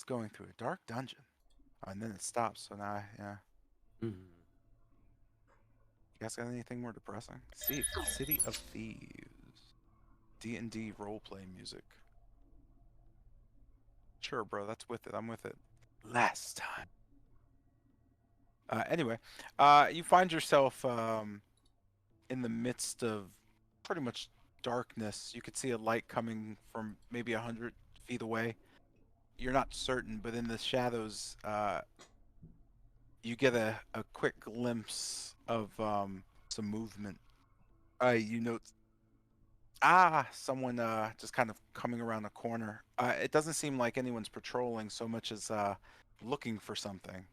going through a dark dungeon. And then it stops, so now, yeah. Mm. You guys got anything more depressing? See, City of Thieves. D&D roleplay music. Sure, bro, that's with it. I'm with it. Last time. Anyway, you find yourself in the midst of pretty much darkness. You could see a light coming from maybe 100 feet away. You're not certain, but in the shadows, you get a quick glimpse of some movement. You note someone just kind of coming around a corner. It doesn't seem like anyone's patrolling so much as looking for something.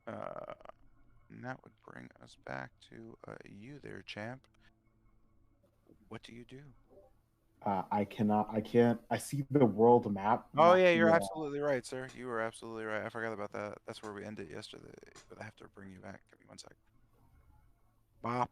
Uh, and that would bring us back to you there, champ. What do you do? I cannot. I can't. I see the world map, Oh not yeah, you're the. absolutely right, sir. You were absolutely right. I forgot about that. That's where we ended yesterday, but I have to bring you back. Give me one sec. Bop.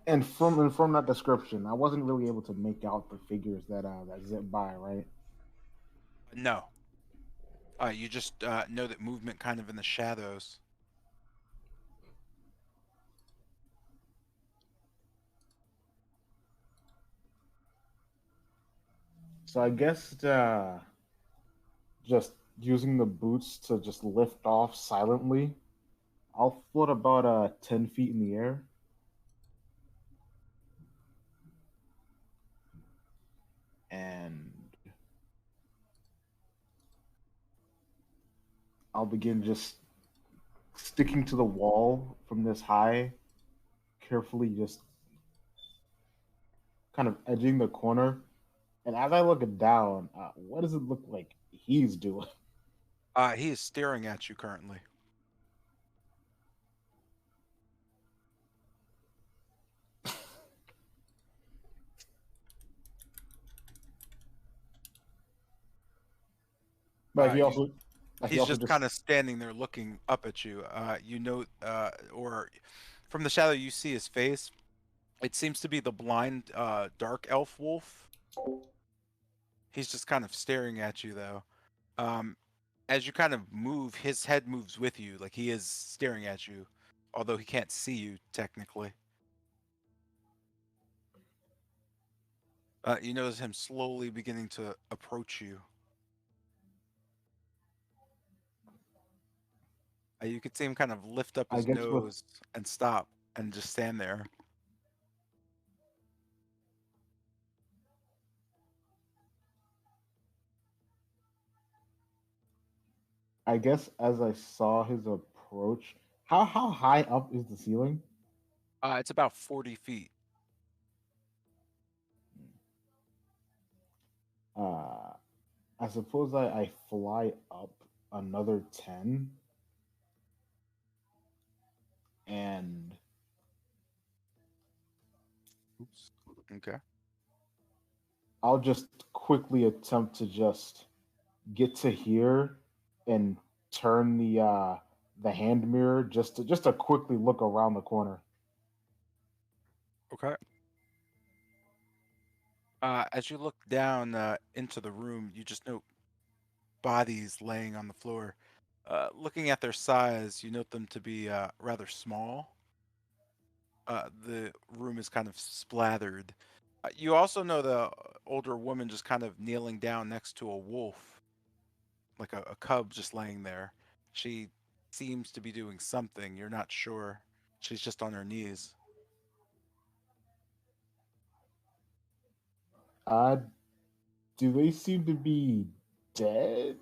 And from that description, I wasn't really able to make out the figures that zip by, right? No. You just know that movement kind of in the shadows. So I guess just using the boots to just lift off silently. I'll float about 10 feet in the air, and I'll begin just sticking to the wall from this high, carefully just kind of edging the corner. And as I look down, what does it look like he's doing? He is staring at you currently. But You he he's also just just kind of standing there looking up at you. You know, or from the shadow you see his face. It seems to be the blind dark elf wolf. He's just kind of staring at you though. Um, as you kind of move, his head moves with you, like he is staring at you, although he can't see you technically. You notice him slowly beginning to approach you. You could see him kind of lift up I his guess with nose and stop and just stand there. I guess as I saw his approach, how high up is the ceiling? It's about 40 feet. Uh, I suppose I fly up another 10 and Oops. Okay. I'll just quickly attempt to just get to here and turn the hand mirror just to quickly look around the corner. Okay. As you look down into the room, you just note bodies laying on the floor. Looking at their size, you note them to be rather small. The room is kind of splattered. You also know the older woman just kind of kneeling down next to a wolf, like a cub just laying there. She seems to be doing something. You're not sure. She's just on her knees. Uh, do they seem to be dead?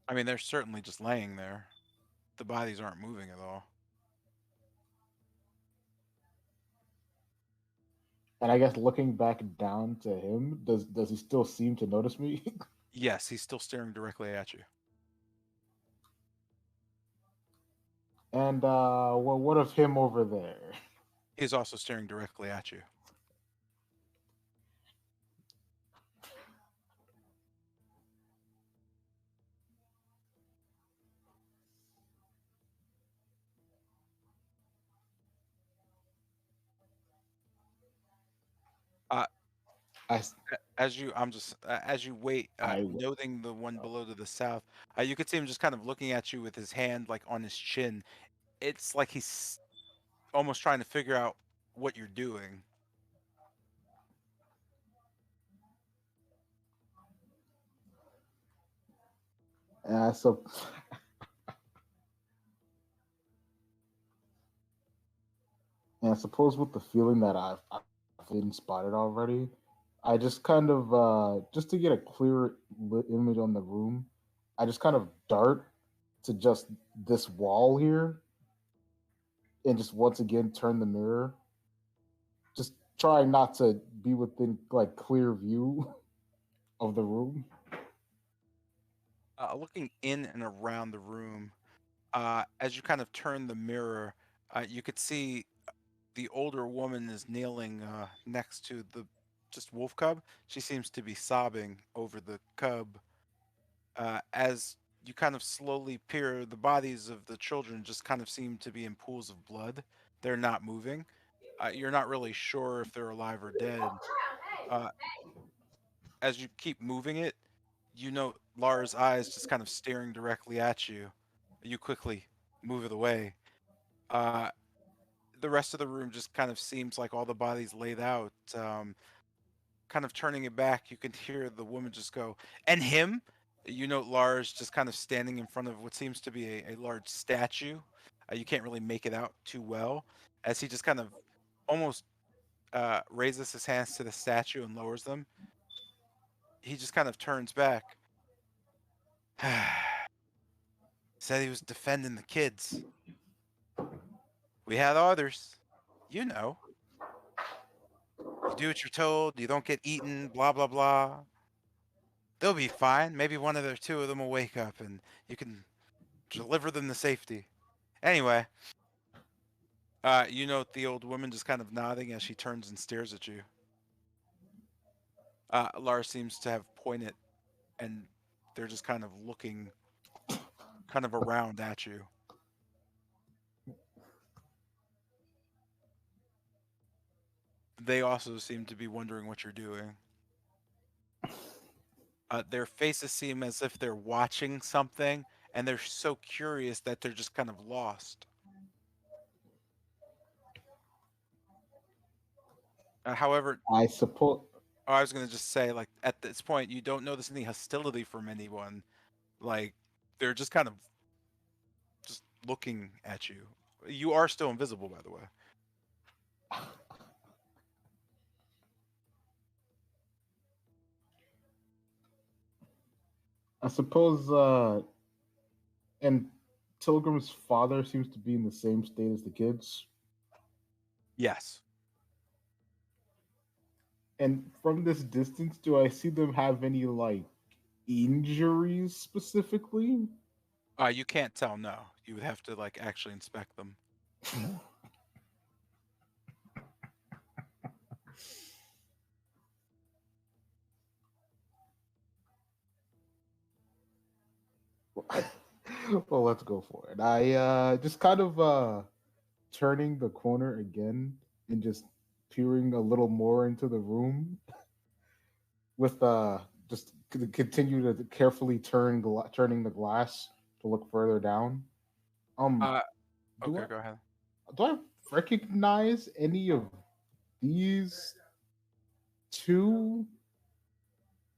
I mean, they're certainly just laying there. The bodies aren't moving at all. And I guess looking back down to him, does he still seem to notice me? Yes, he's still staring directly at you. And well, what of him over there? He's also staring directly at you. Uh, I s- as you, I'm just as you wait, I w- noting the one below to the south, you could see him just kind of looking at you with his hand like on his chin. It's like he's almost trying to figure out what you're doing. so and I suppose with the feeling that I've been spotted already, I just kind of just to get a clearer image on the room, I just kind of dart to just this wall here and just once again turn the mirror, just trying not to be within like clear view of the room. Looking in and around the room, as you kind of turn the mirror, you could see the older woman is kneeling next to the just wolf cub. She seems to be sobbing over the cub. As you kind of slowly peer, the bodies of the children just kind of seem to be in pools of blood. They're not moving. You're not really sure if they're alive or dead. Uh, as you keep moving it, you know Lara's eyes just kind of staring directly at you. You quickly move it away. Uh, the rest of the room just kind of seems like all the bodies laid out. Kind of turning it back, you can hear the woman just go, "And him?" You know Lars just kind of standing in front of what seems to be a large statue. You can't really make it out too well as he just kind of almost raises his hands to the statue and lowers them. He just kind of turns back. Said he was defending the kids. We had others. You know, you do what you're told, you don't get eaten, blah, blah, blah. They'll be fine. Maybe one of their two of them will wake up and you can deliver them to safety. Anyway, you note the old woman just kind of nodding as she turns and stares at you. Lars seems to have pointed and they're just kind of looking kind of around at you. They also seem to be wondering what you're doing. Their faces seem as if they're watching something and they're so curious that they're just kind of lost. However, I suppose I was going to just say, like, at this point, you don't notice any hostility from anyone. Like, they're just kind of just looking at you. You are still invisible, by the way. I suppose and Tilgrim's father seems to be in the same state as the kids. Yes. And from this distance, do I see them have any like injuries specifically? You can't tell, no. You would have to, like, actually inspect them. Well, let's go for it. I just kind of turning the corner again and just peering a little more into the room with just continue to carefully turning the glass to look further down. Um, Uh, do okay, I go ahead. do I recognize any of these two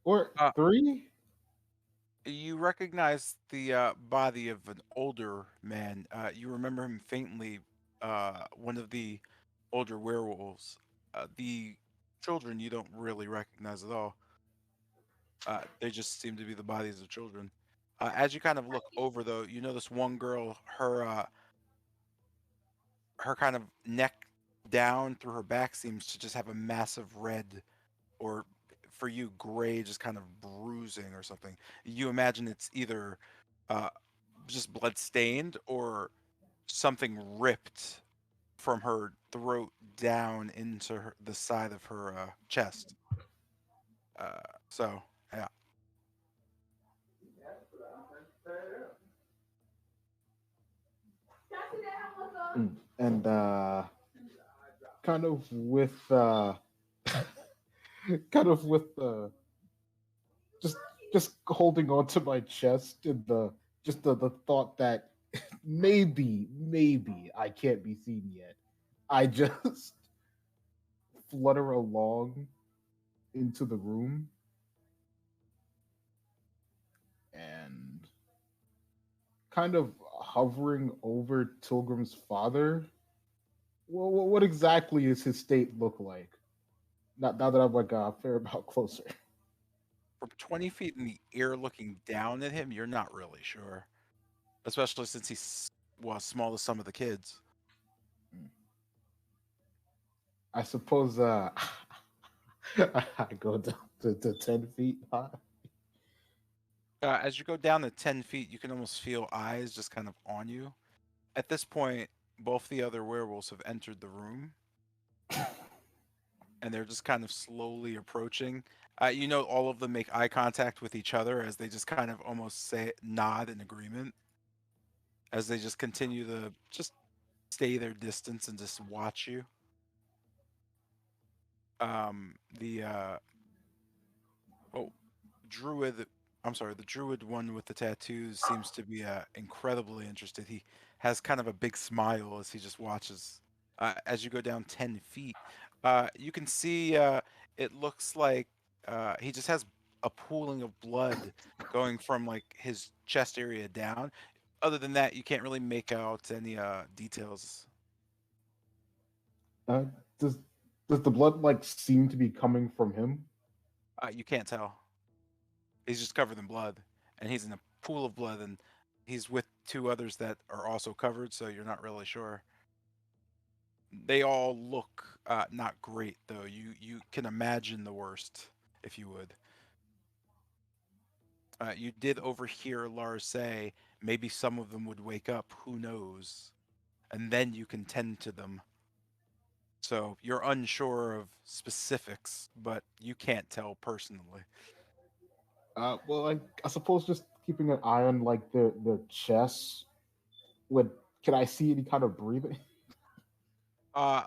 or Uh, three? you recognize the body of an older man. You remember him faintly, one of the older werewolves. The children you don't really recognize at all. They just seem to be the bodies of children. As you kind of look over, though, you notice one girl, her kind of neck down through her back seems to just have a massive red, or for you, gray, just kind of bruising or something. You imagine it's either uh, just blood stained or something ripped from her throat down into the side of her chest. Uh, so yeah. And kind of with kind of with just just holding on to my chest and the thought that maybe I can't be seen yet. I just flutter along into the room and kind of hovering over Tilgrim's father. Well, what exactly is his state look like? Now that I'm like a fair amount closer. From 20 feet in the air looking down at him, you're not really sure. Especially since he's, well, small as some of the kids. I suppose I go down to 10 feet high. As you go down to 10 feet, you can almost feel eyes just kind of on you. At this point, both the other werewolves have entered the room and they're just kind of slowly approaching. You know, all of them make eye contact with each other as they just kind of almost say nod in agreement as they just continue to just stay their distance and just watch you. The oh, druid, I'm sorry, the druid one with the tattoos seems to be incredibly interested. He has kind of a big smile as he just watches. As you go down 10 feet, you can see it looks like he just has a pooling of blood going from like his chest area down. Other than that, you can't really make out any details. Uh, does does the blood like seem to be coming from him? You can't tell. He's just covered in blood, and he's in a pool of blood, and he's with two others that are also covered, so you're not really sure. They all look not great, though. You can imagine the worst, if you would. You did overhear Lars say maybe some of them would wake up. Who knows? And then you can tend to them. So you're unsure of specifics, but you can't tell personally. Well, I suppose just keeping an eye on like their chests. Would Can I see any kind of breathing?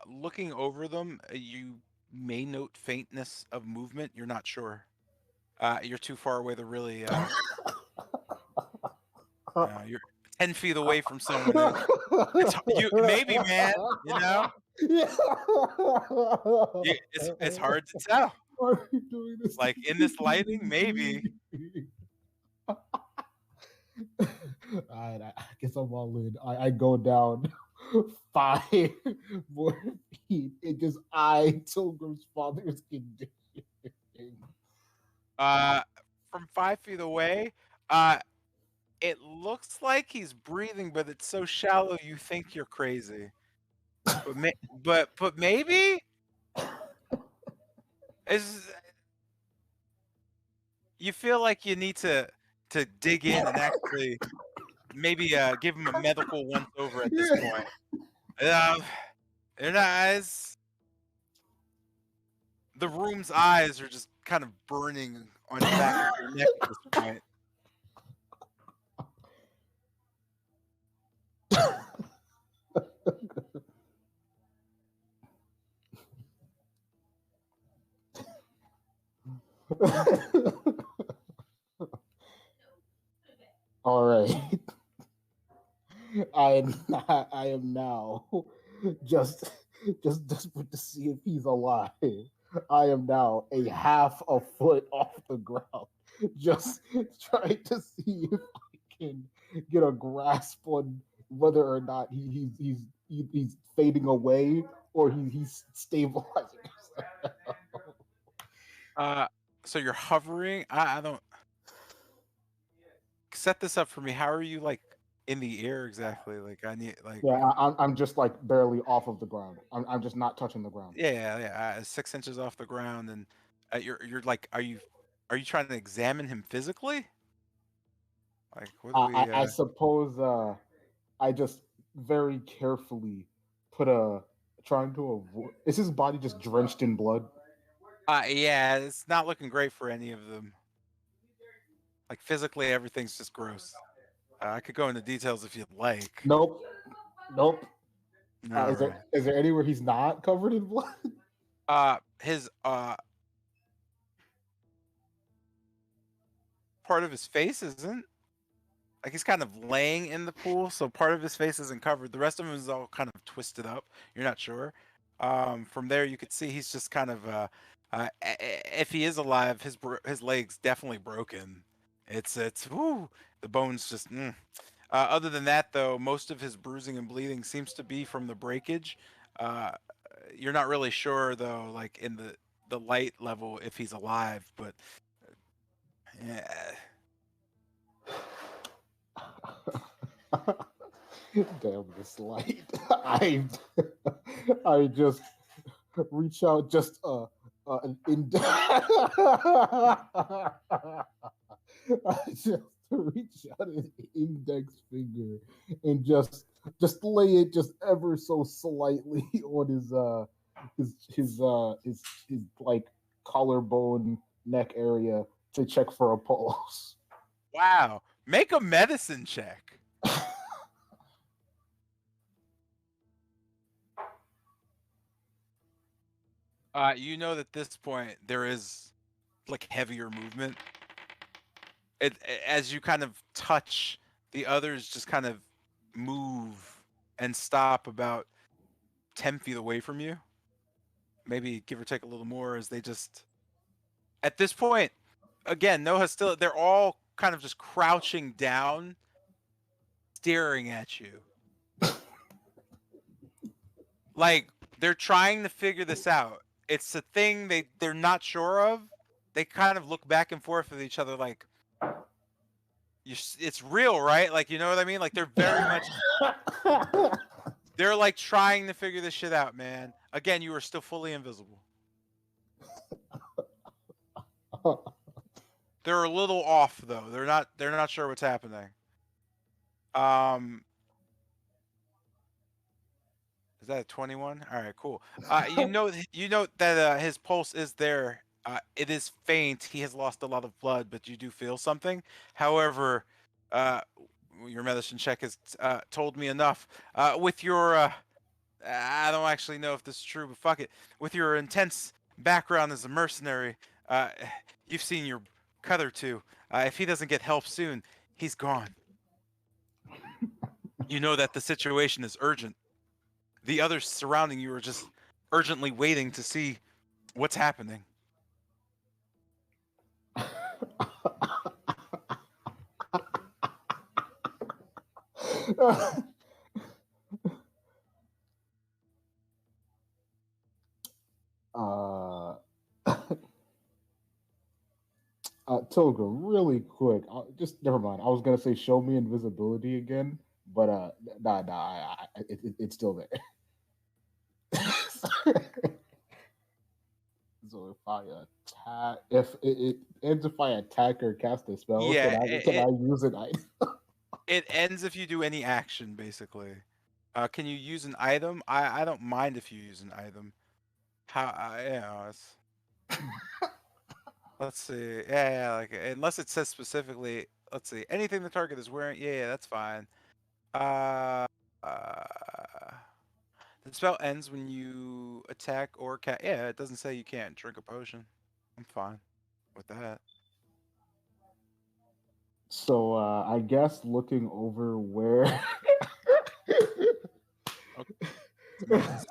Looking over them, you may note faintness of movement. You're not sure. You're too far away to really. You're 10 feet away from someone. It's you. Maybe, man. You know, Yeah. it's hard to tell. Why are you doing this to Like in this lighting, maybe. me? I guess I'm all in. I go down 5 more feet. It just Tilgrim's father's condition. Uh, from 5 feet away, uh, it looks like he's breathing, but it's so shallow you think you're crazy. But maybe is you feel like you need to dig in and actually maybe give him a medical once over at this point. Um, they're not as the room's eyes are just kind of burning on the back of your neck at this point. All right. I am now just just desperate to see if he's alive. I am now a half a foot off the ground, just trying to see if I can get a grasp on whether or not he's fading away or he's stabilizing. Uh, so you're hovering. I don't set this up for me. How are you like in the air exactly? Like I need like Yeah, I'm just like barely off of the ground. I'm just not touching the ground. yeah, 6 inches off the ground, and you're like, are you trying to examine him physically? Like what do we? I suppose I just very carefully put a trying to avoid. Is his body just drenched in blood? Yeah, it's not looking great for any of them. Like physically, everything's just gross. I could go into details if you'd like. Nope. Nope. All Is there right. anywhere he's not covered in blood? His part of his face isn't. Like he's kind of laying in the pool, so part of his face isn't covered. The rest of him is all kind of twisted up. You're not sure. From there, you could see he's just kind of. If he is alive, his legs definitely broken. It's whoo, the bones just. Other than that, though, most of his bruising and bleeding seems to be from the breakage. Uh, you're not really sure though, like in the light level, if he's alive, but. Yeah. Damn this light. I I just reach out just an index. I just reach out an index finger and just lay it just ever so slightly on his like collarbone neck area to check for a pulse. Wow. Make a medicine check. You know that at this point there is like heavier movement. As you kind of touch, the others just kind of move and stop about 10 feet away from you. Maybe give or take a little more as they just at this point, again, no hostility. They're all kind of just crouching down, staring at you. Like they're trying to figure this out. It's a thing they're not sure of. They kind of look back and forth with each other like it's real, right? Like, you know what I mean? Like they're very much they're like trying to figure this shit out, man. Again, you are still fully invisible. They're a little off though. They're not sure what's happening. Um is that a 21? All right, cool. You know that his pulse is there. It is faint. He has lost a lot of blood, but you do feel something. However, uh your medicine check has told me enough. With your I don't actually know if this is true, but fuck it. With your intense background as a mercenary, uh, you've seen your cut or two. If he doesn't get help soon, he's gone. You know that the situation is urgent. The others surrounding you are just urgently waiting to see what's happening. uh, Toga, really quick. Just never mind. I was gonna say show me invisibility again, but nah, it's still there. So if I attack, if it ends if I attack or cast a spell, Yeah, can I use it? it ends if you do any action, basically. Can you use an item? I don't mind if you use an item. How let's see. Yeah, like unless it says specifically, let's see. Anything the target is wearing. Yeah, that's fine. Uh, uh, the spell ends when you attack or yeah, it doesn't say you can't drink a potion. I'm fine with that. So I guess looking over where Okay, nice.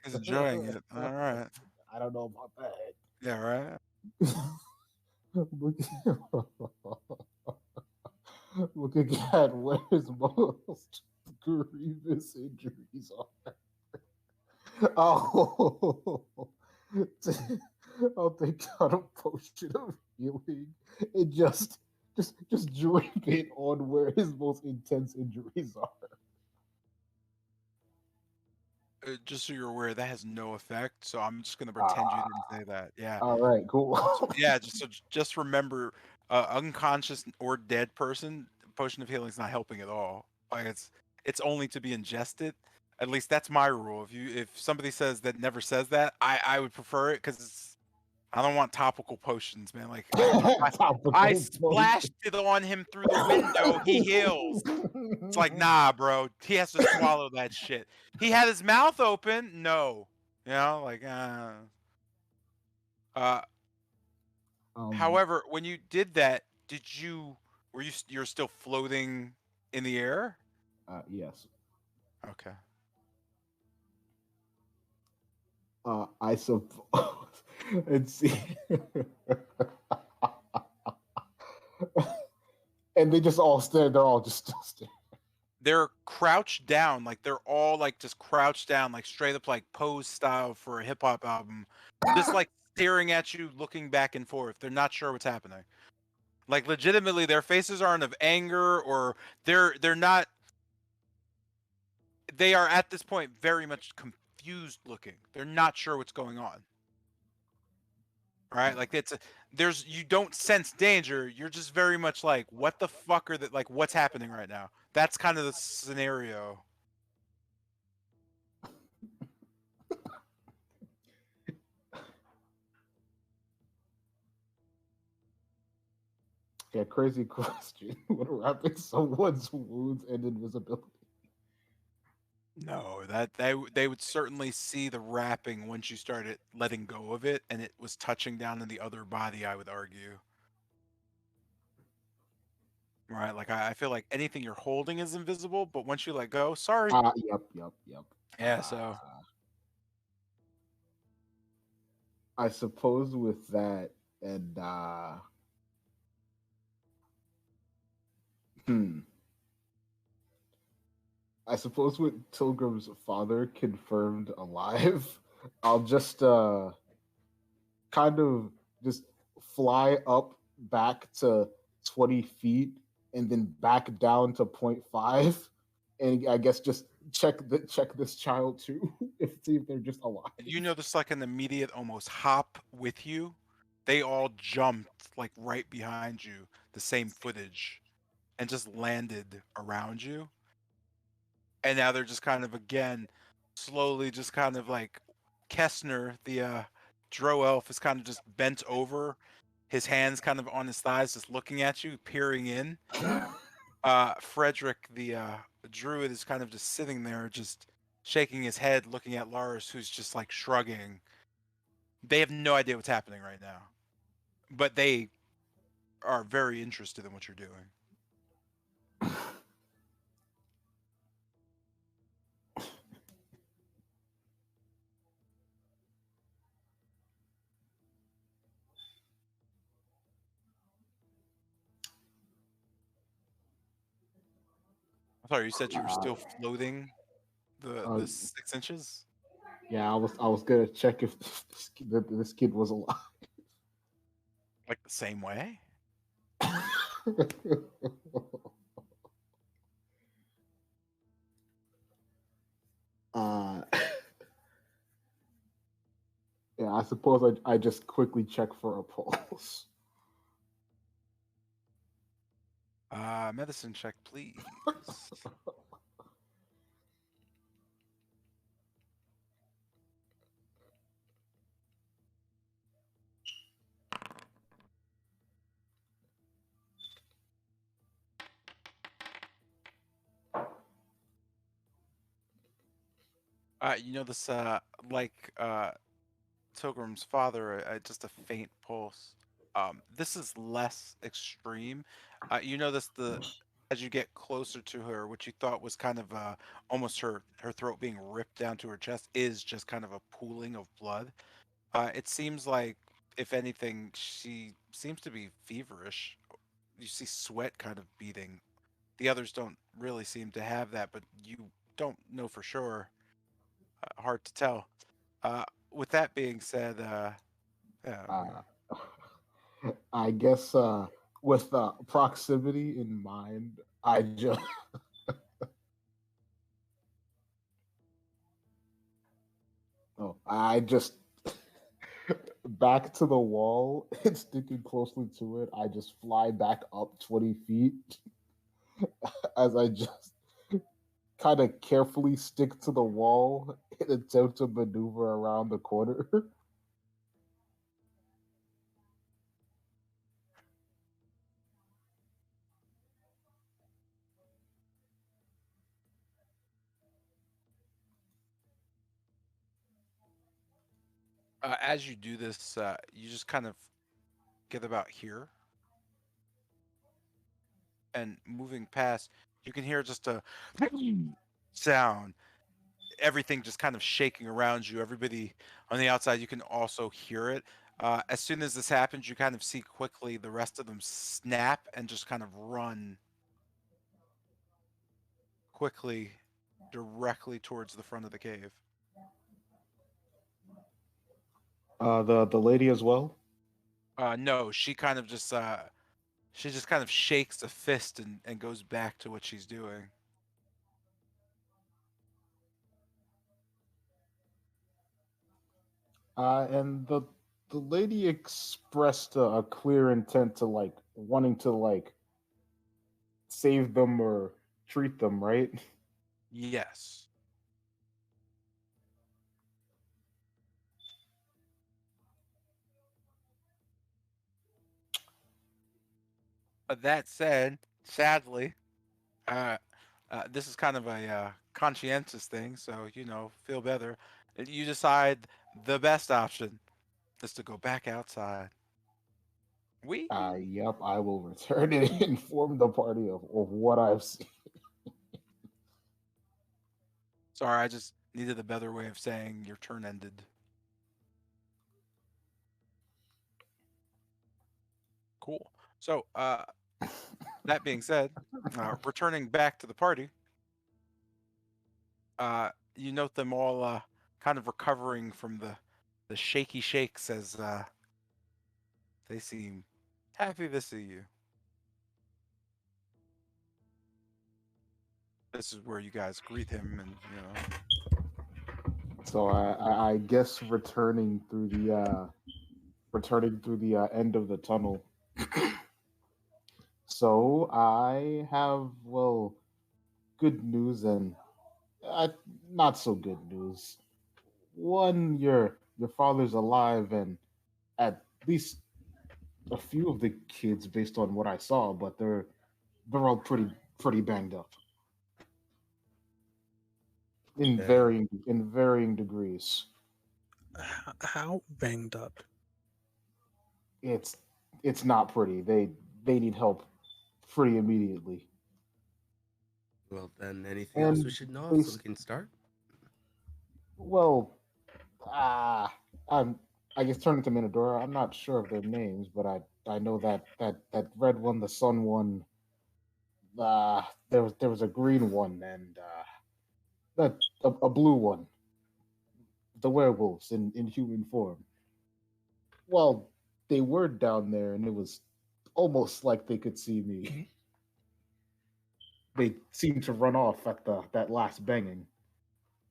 He's enjoying it. All right. I don't know about that. Yeah, right. Looking, looking at where his most grievous injuries are. Oh, I'll take out a potion of healing and just drink it on where his most intense injuries are. Just so you're aware, that has no effect. So I'm just gonna pretend you Ah, didn't say that. Yeah. all right, cool. Yeah. Just remember, unconscious or dead person, potion of healing is not helping at all. Like it's only to be ingested. At least that's my rule. If somebody says that never says that, I would prefer it because I don't want topical potions, man. Like I Topical splashed it on him through the window. He heals. It's like, nah, bro. He has to swallow that shit. He had his mouth open. No, like. Uh. um, However, when you did that, did you were you you're still floating in the air? yes. Okay. I suppose. It's and they just all stand. They're all just still staring. They're crouched down, like they're all like just crouched down, like straight up like pose style for a hip hop album, just like staring at you, looking back and forth. They're not sure what's happening. Like legitimately, their faces aren't of anger or they're not. They are at this point very much confused looking. They're not sure what's going on. Right? Like there's you don't sense danger. You're just very much like, what the fuck are that? Like, what's happening right now? That's kind of the scenario. Yeah, crazy question. What wrapping someone's wounds and invisibility? No, that they would certainly see the wrapping once you started letting go of it, and it was touching down in the other body. I would argue, right? Like I feel like anything you're holding is invisible, but once you let go, sorry. Yep. Yeah. So I suppose with that and hmm, I suppose with Tilgrim's father confirmed alive, I'll just kind of just fly up back to 20 feet and then back down to point 0.5 and I guess just check this child too if see if they're just alive. there's like an immediate almost hop with you. They all jumped like right behind you, the same footage, and just landed around you. And now they're just kind of again slowly just kind of like Kessner, the Dro elf, is kind of just bent over, his hands kind of on his thighs, just looking at you, peering in. Frederick, the druid, is kind of just sitting there, just shaking his head, looking at Lars, who's just like shrugging. They have no idea what's happening right now, but they are very interested in what you're doing. I'm sorry, you said you were uh, still floating uh, the 6 inches? yeah, I was gonna check if this kid was alive. Like the same way? uh, yeah, I suppose I just quickly check for a pulse. Medicine check, please. This like Tilgrim's father, just a faint pulse. This is less extreme. You notice the as you get closer to her, what you thought was kind of almost her throat being ripped down to her chest is just kind of a pooling of blood. It seems like, if anything, she seems to be feverish. You see sweat kind of beading. The others don't really seem to have that, but you don't know for sure. Hard to tell. With that being said, yeah, Uh, I guess with proximity in mind, I just I just back to the wall and sticking closely to it. I just fly back up 20 feet as I just kind of carefully stick to the wall and attempt to maneuver around the corner. As you do this, you just kind of get about here and moving past, you can hear just a sound. Everything just kind of shaking around you. Everybody on the outside, you can also hear it. As soon as this happens, you kind of see quickly the rest of them snap and just kind of run quickly directly towards the front of the cave. The lady as well. No, she just kind of shakes a fist and goes back to what she's doing. And the lady expressed a clear intent to like wanting to like save them or treat them, right? Yes. That said, sadly, uh, this is kind of a conscientious thing, so feel better. You decide the best option is to go back outside. We. Yep, I will return and inform the party of what I've seen. Sorry, I just needed a better way of saying your turn ended. Cool. So, that being said, returning back to the party, you note them all kind of recovering from the shaky shakes as they seem happy to see you. This is where you guys greet him, and So I guess returning through the end of the tunnel. So I have good news and uh, not so good news. One, your father's alive, and at least a few of the kids, based on what I saw, but they're all pretty banged up Dang. in varying degrees. How banged up? It's it's not pretty. They need help pretty immediately. Well, then, anything else we And should know they of so we can start? well, ah, I'm I guess turning to Minadora. I'm not sure of their names, but I know that red one, the sun one. There was a green one and a blue one. The werewolves in human form. Well, they were down there, and it was almost like they could see me. They seemed to run off at the that last banging,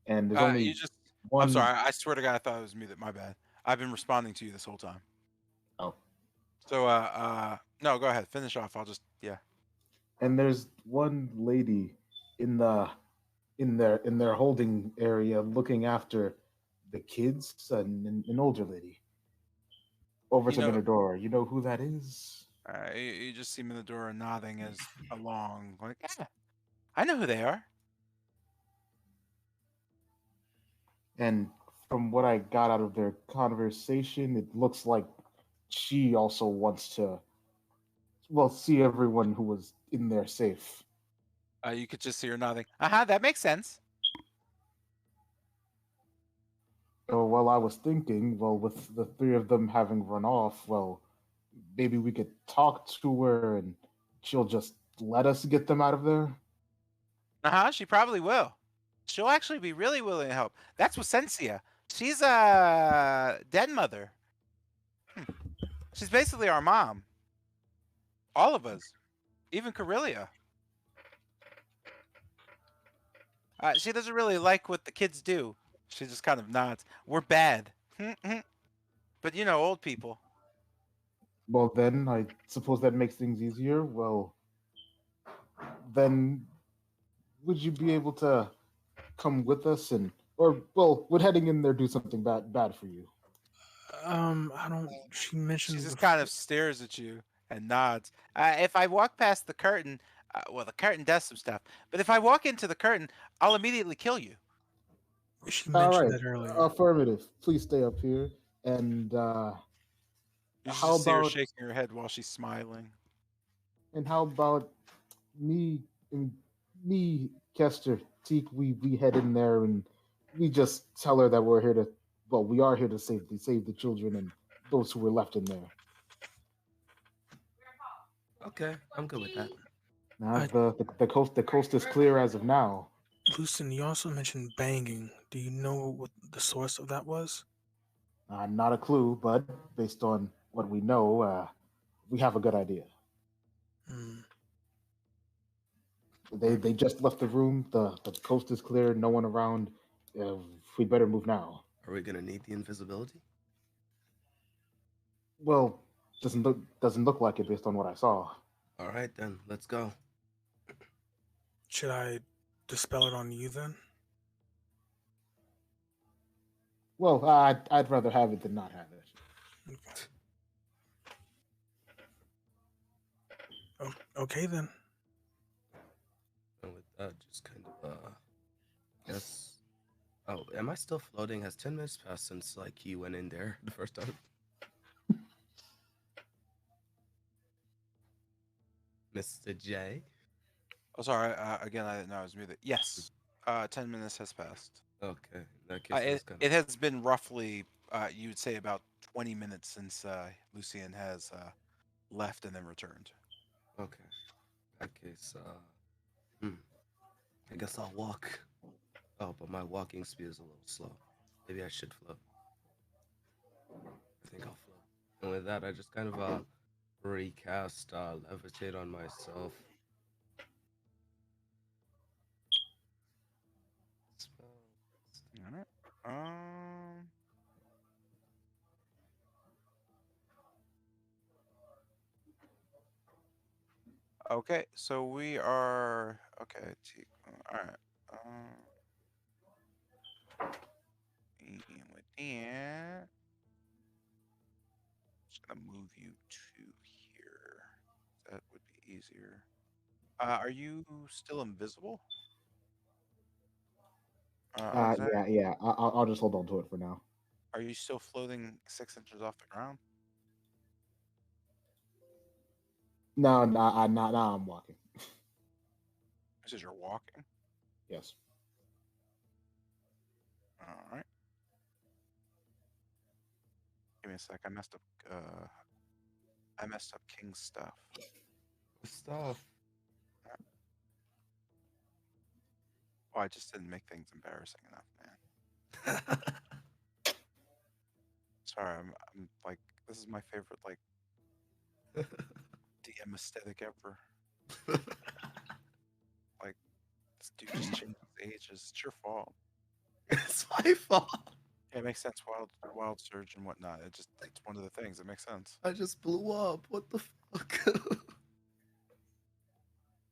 and there's you only just. I'm one. sorry. I swear to God, I thought it was me. That my bad. I've been responding to you this whole time. Oh, So, no, go ahead. Finish off. I'll just, yeah. and there's one lady in the in their holding area looking after the kids, an older lady. Over You to know, Minadora. You know who that is? you just see Minadora nodding as along, like, yeah, I know who they are. And from what I got out of their conversation, it looks like she also wants to see everyone who was in there safe. You could just see her nodding. That makes sense. So while I was thinking, with the three of them having run off, maybe we could talk to her and she'll just let us get them out of there. She probably will. She'll actually be really willing to help. That's Sensia. She's dead mother. Hmm. She's basically our mom. All of us, even Carillia. She doesn't really like what the kids do. She just kind of nods. We're bad. But old people. Well, then I suppose that makes things easier. Then would you be able to come with us and, or well, would heading in there do something bad for you? I don't. She She mentioned just kind before. of stares at you and nods. If I walk past the curtain, well, the curtain does some stuff. But if I walk into the curtain, I'll immediately kill you. She All mentioned right, that earlier. affirmative. Please stay up here. And You should how just see her about shaking her head while she's smiling. how about me and me, Kester, Teak? We head in there and we just tell her that we're here to. Well, we are here to save the children and those who were left in there. Okay, I'm good with that. Now I, the coast is clear as of now. Lucian, you also mentioned banging. Do you know what the source of that was? Not a clue, but based on what we know, we have a good idea. Hmm. They just left the room. The coast is clear. No one around. We'd better move now. Are we gonna need the invisibility? Well, doesn't look like it based on what I saw. All right then, let's go. Should I dispel it on you then? Well, I'd rather have it than not have it. Okay then. And with that, just kind of guess. Oh, am I still floating? Has 10 minutes passed since like he went in there the first time? Mr. J. Oh, sorry. Again, I didn't know I was muted. Yes. 10 minutes has passed. Okay, in that case, I It, just kind it has been roughly, you would say, about 20 minutes since Lucian has left and then returned. of okay. In that case, I guess I'll walk. Oh, but my walking speed is a little slow. Maybe I should float. I think I'll float. And with that, I just kind of recast levitate on myself. Spell. All right. Okay, so we are okay. All right. And with that, just gonna move you to here. That would be easier. Are you still invisible? Alexander, Yeah. I'll just hold on to it for now. are you still floating 6 inches off the ground? No, now I'm walking. This is you're walking. Yes. All right. Give me a sec. I messed up. I messed up King's stuff. Stuff. Oh, I just didn't make things embarrassing enough, man. Sorry, I'm like, this is my favorite like DM aesthetic ever. Like, this dude just changed his ages. It's your fault. It's my fault. Yeah, it makes sense. Wild surge and whatnot. It's one of the things. It makes sense. I just blew up. What the fuck?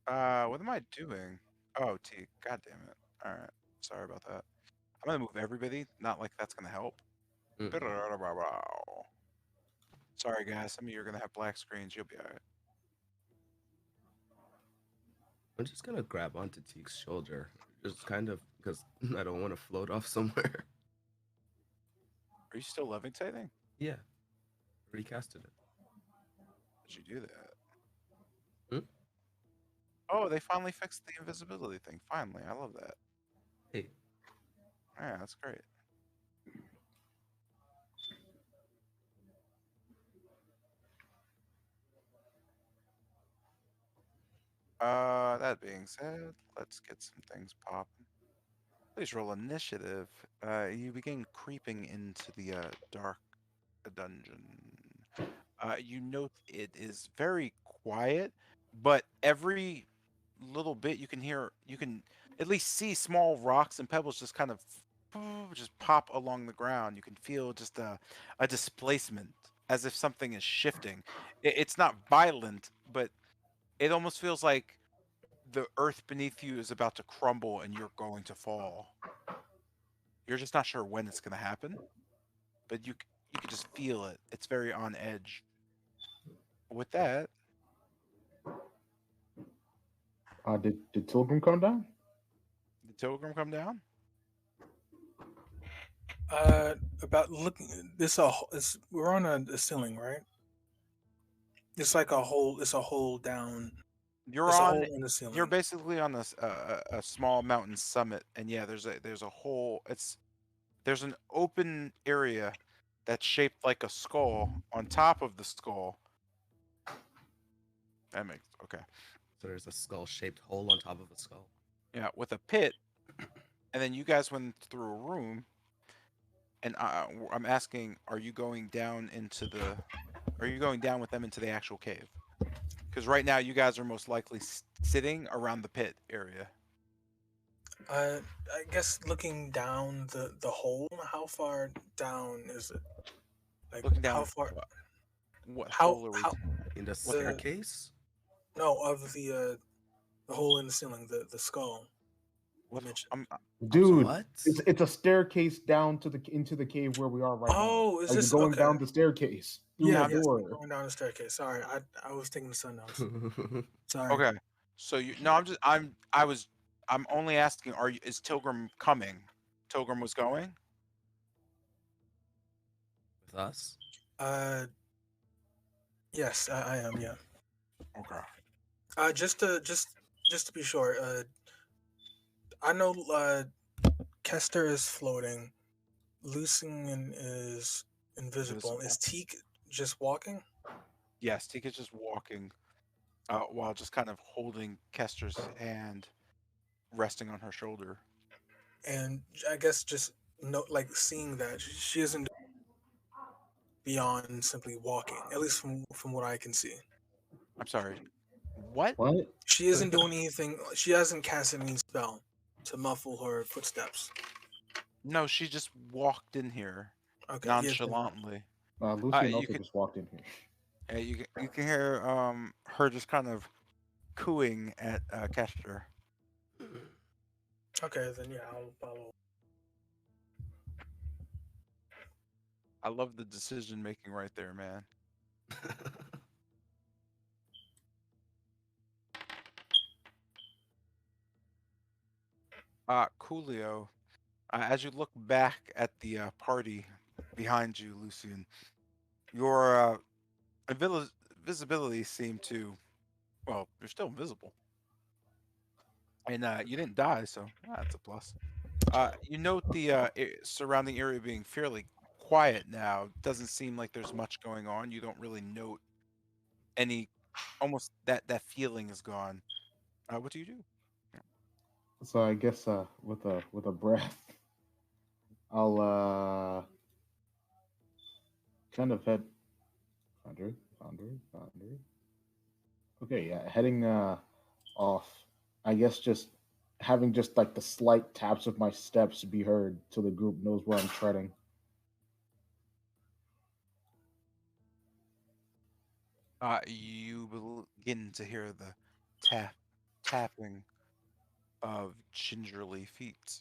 What am I doing? Oh, T. God damn it. All right. Sorry about that. I'm gonna move everybody. Not like that's gonna help. Mm. Sorry, guys. Some of you are gonna have black screens. You'll be alright. I'm just gonna grab onto Teek's shoulder, just kind of because I don't want to float off somewhere. Are you still levitating? Yeah, recasted it. Did you do that? Hmm? Oh, they finally fixed the invisibility thing. Finally, I love that. Hey, Yeah, that's great. That being said, let's get some things popping. Please roll initiative. You begin creeping into the dark dungeon. You note it is very quiet, but every little bit you can at least see small rocks and pebbles just kind of just pop along the ground. You can feel just a displacement as if something is shifting. It's not violent, but it almost feels like the earth beneath you is about to crumble and you're going to fall. You're just not sure when it's going to happen, but you can just feel it. It's very on edge. With that, Did Tilgrim come down? the Pilgrim come down. About looking. This a. It's, we're on a ceiling, right? It's like a hole. It's a hole down. You're It's a on. hole in the You're ceiling. basically on this a small mountain summit, and yeah, there's a hole. There's an open area that's shaped like a skull on top of the skull. That makes okay. So there's a skull-shaped hole on top of a skull. Yeah, with a pit, and then you guys went through a room, and I'm asking, are you going down into the? Are you going down with them into the actual cave? Because right now you guys are most likely sitting around the pit area. I guess looking down the hole. How far down is it? Like Looking how down, far? what How hole are we? how? In the What? staircase? No, of the hole in the ceiling, the skull. You What? mentioned. I'm sorry. Dude, What? it's a staircase down to the into the cave where we are right now. Oh, is Like, this you're going okay? down the staircase through Yeah, Yeah, the I'm yes, we're door. going down the staircase. Sorry, I was taking the sun notes. Sorry. okay. So you no, I'm only asking, is Tilgrim coming? Tilgrim was going? With us? Uh, yes, I am. Yeah. Okay. Just to be sure. I know. Kester is floating. Lucian is invisible. Is Invisible. Teak just walking? Yes, Tika's just walking, while just kind of holding Kester's hand, resting on her shoulder. And I guess just no, like seeing that she isn't beyond simply walking. At least from what I can see, I'm sorry. What? What? she isn't doing anything. She hasn't cast any spell to muffle her footsteps. No, she just walked in here Okay, yeah, then, nonchalantly. Lucian You also could, just walked in here. you can hear her just kind of cooing at Kester. okay, then yeah, I'll follow. I love the decision making right there, man. Coolio, as you look back at the party behind you, Lucian, your visibility seemed to, well, you're still invisible. And you didn't die, so that's a plus. You note the surrounding area being fairly quiet now. Doesn't seem like there's much going on. You don't really note any, almost that feeling is gone. What do you do? So I guess with a breath, I'll kind of head 100, 100, 100. Okay, yeah, heading off. I guess just having just like the slight taps of my steps be heard so the group knows where I'm treading. You begin to hear the tapping of gingerly feet,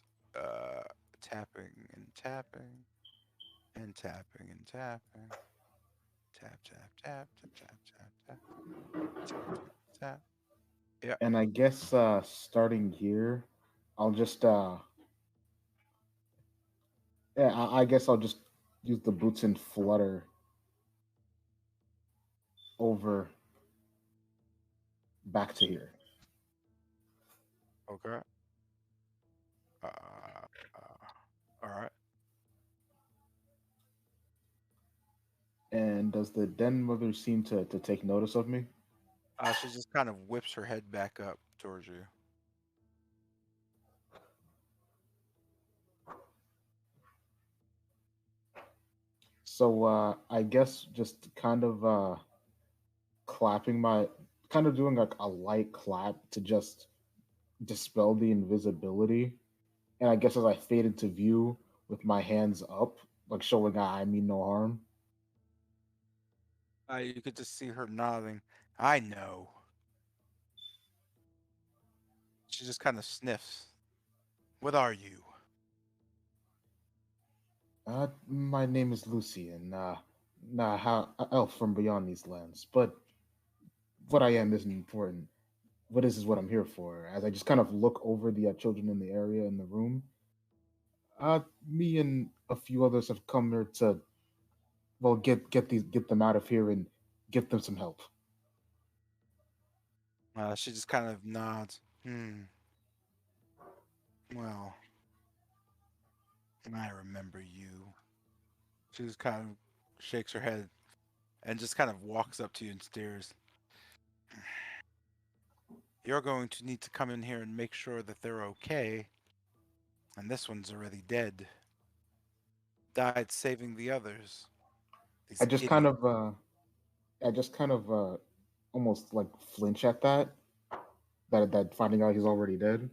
tapping and tapping and tapping and tapping, tap tap tap tap tap tap tap tap tap. Yeah. And I guess starting here, I'll just yeah, I guess I'll just use the boots and flutter over back to here. Okay. All right. And does the den mother seem to take notice of me? She just kind of whips her head back up towards you. So I guess just kind of clapping my, kind of doing like a light clap to just dispel the invisibility. And I guess as I fade into view with my hands up, like showing I mean no harm. You could just see her nodding. I know. She just kind of sniffs. What are you? My name is Lucian. Elf from beyond these lands. But what I am isn't important. What is what I'm here for. As I just kind of look over the children in the area in the room, me and a few others have come here to, well, get them out of here and get them some help. She just kind of nods. Well, I remember you. She just kind of shakes her head and just kind of walks up to you and stares. You're going to need to come in here and make sure that they're okay. And this one's already dead. Died saving the others. I These just kind idiots. of, I just kind of, almost like flinch at that finding out he's already dead.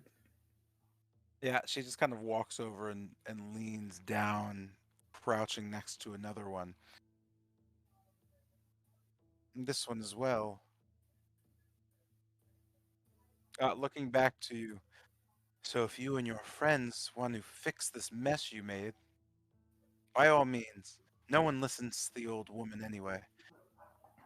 Yeah, she just kind of walks over and leans down, crouching next to another one. And this one as well. Looking back to you. So if you and your friends want to fix this mess you made, by all means. No one listens to the old woman anyway.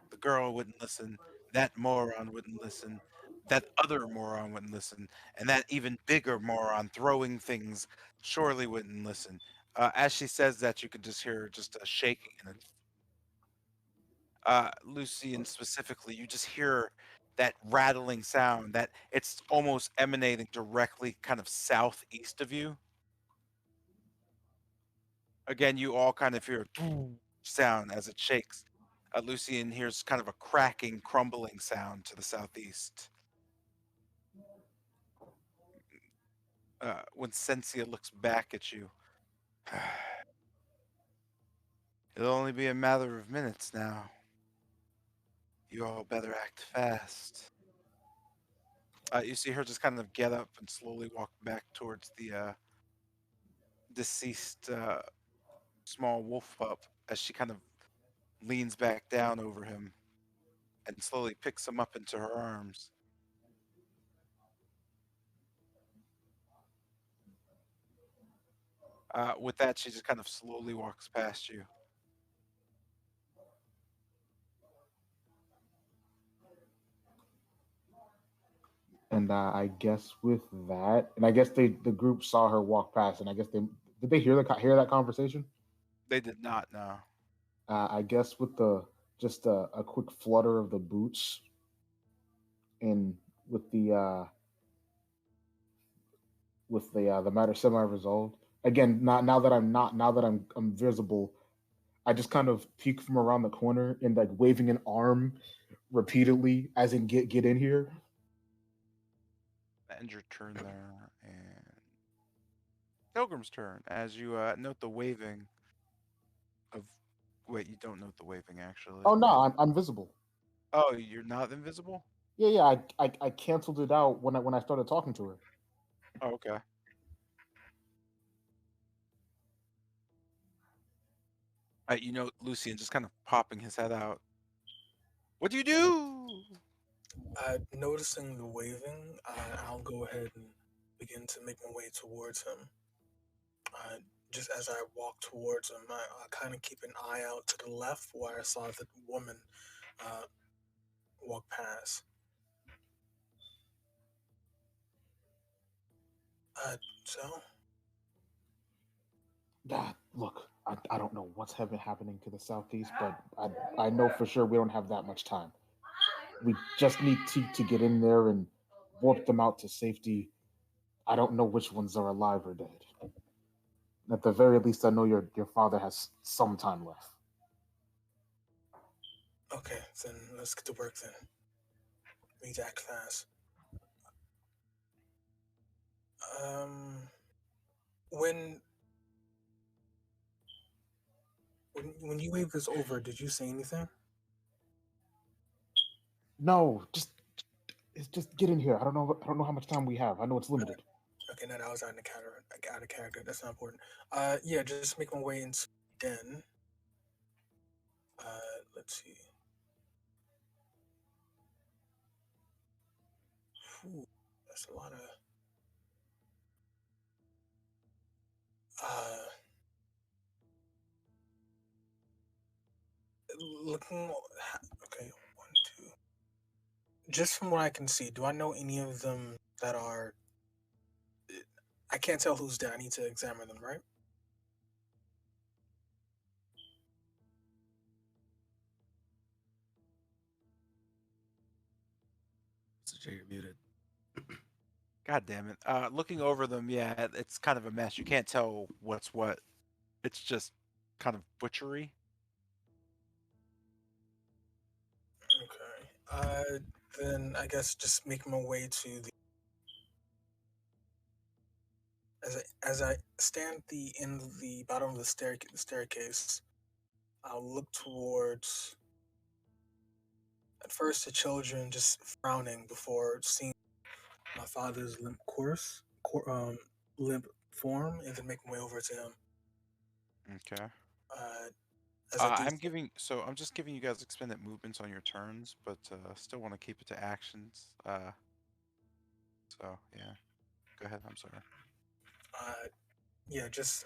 The girl wouldn't listen. That moron wouldn't listen. That other moron wouldn't listen. And that even bigger moron throwing things surely wouldn't listen. As she says that, you can just hear just a shaking in it. Lucy, and specifically, you just hear that rattling sound that it's almost emanating directly kind of southeast of you. Again, you all kind of hear a sound as it shakes. Lucian hears kind of a cracking, crumbling sound to the southeast. When Sensia looks back at you, it'll only be a matter of minutes now. You all better act fast. You see her just kind of get up and slowly walk back towards the deceased small wolf pup as she kind of leans back down over him and slowly picks him up into her arms. With that, she just kind of slowly walks past you. And I guess with that, and I guess the group saw her walk past, and I guess they did they hear that conversation. They did not know. I guess with the just a quick flutter of the boots, and with the matter semi resolved. Again, not now that I'm visible, I just kind of peek from around the corner and like waving an arm repeatedly, as in get in here. End your turn there, and Pilgrim's turn. As you note the waving of. Wait, you don't note the waving actually. Oh no, I'm visible. Oh, you're not invisible? Yeah. I canceled it out when I started talking to her. Oh, okay. You know, Lucian just kind of popping his head out. What do you do? Noticing the waving, I'll go ahead and begin to make my way towards him. Just as I walk towards him, I kind of keep an eye out to the left where I saw the woman uh, walk past. So, Look, I don't know what's happening to the southeast, but I know for sure we don't have that much time. We just need to get in there and warp them out to safety. I don't know which ones are alive or dead. At the very least, I know your father has some time left. okay, then let's get to work then. We need to act fast. Um, when when you waved us over, did you say anything? No, just get in here. I don't know how much time we have. I know it's limited. Okay, no, that was out of character. That's not important. Yeah, just make my way into the den. Let's see. Whew, that's a lot of Uh, looking. Okay, one, two. Just from what I can see, do I know any of them that are? I can't tell who's dead. I need to examine them, right? So Jay, you're muted. God damn it. Looking over them, yeah, it's kind of a mess. You can't tell what's what. It's just kind of butchery. Okay. Then I guess just make my way to the. As I stand the in the bottom of the staircase, I'll look towards at first the children just frowning before seeing my father's limp form, and then make my way over to him. Okay. Uh, as I do I'm so, giving, so I'm just giving you guys expended movements on your turns, but still want to keep it to actions. So yeah, go ahead. I'm sorry. uh, yeah, just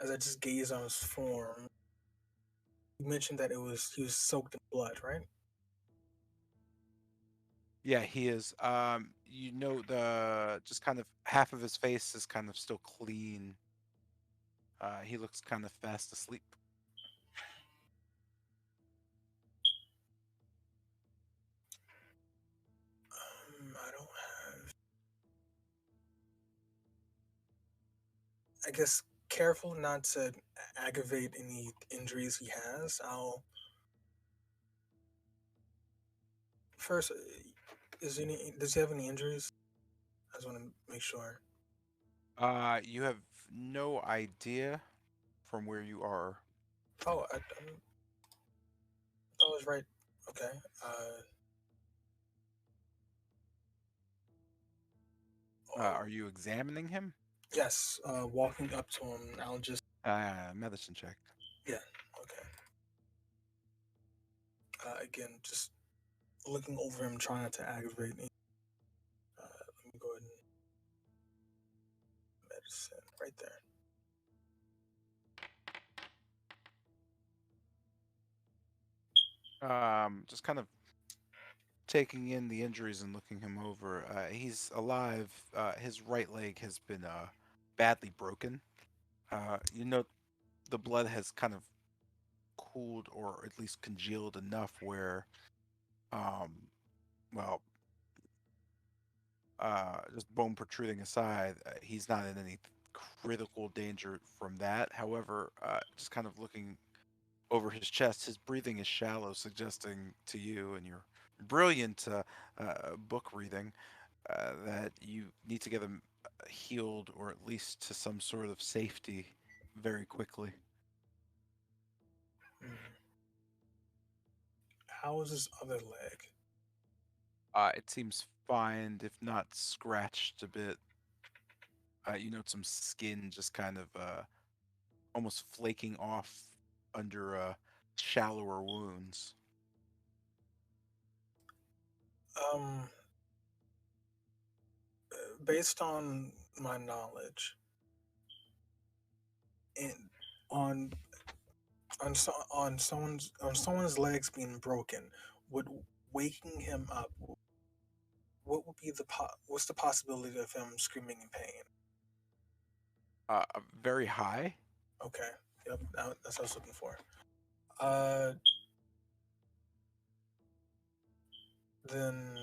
as I just gaze on his form, you mentioned that he was soaked in blood, right? Yeah, he is. You know, the just kind of half of his face is kind of still clean. He looks kind of fast asleep. I don't have. I guess careful not to aggravate any injuries he has. I'll first. Does he have any injuries? I just want to make sure. You have no idea from where you are. Oh, I was right. Okay. Oh, Are you examining him? yes. Walking up to him, I'll just. Medicine check. Yeah. Okay. Again, just looking over him, trying not to aggravate me. Let me go ahead and medicine right there. Just kind of taking in the injuries and looking him over. He's alive. His right leg has been badly broken. You know, the blood has kind of cooled or at least congealed enough where, um, well, just bone protruding aside, he's not in any critical danger from that. However, just kind of looking over his chest, his breathing is shallow, suggesting to you and your brilliant book reading that you need to get him healed or at least to some sort of safety very quickly. Hmm. How is his other leg? It seems fine, if not scratched a bit. You note some skin just kind of almost flaking off under shallower wounds. Um, based on my knowledge, and on on someone's legs being broken, would waking him up, what would be what's the possibility of him screaming in pain? Very high. Okay, yep, that's what I was looking for. Uh, then,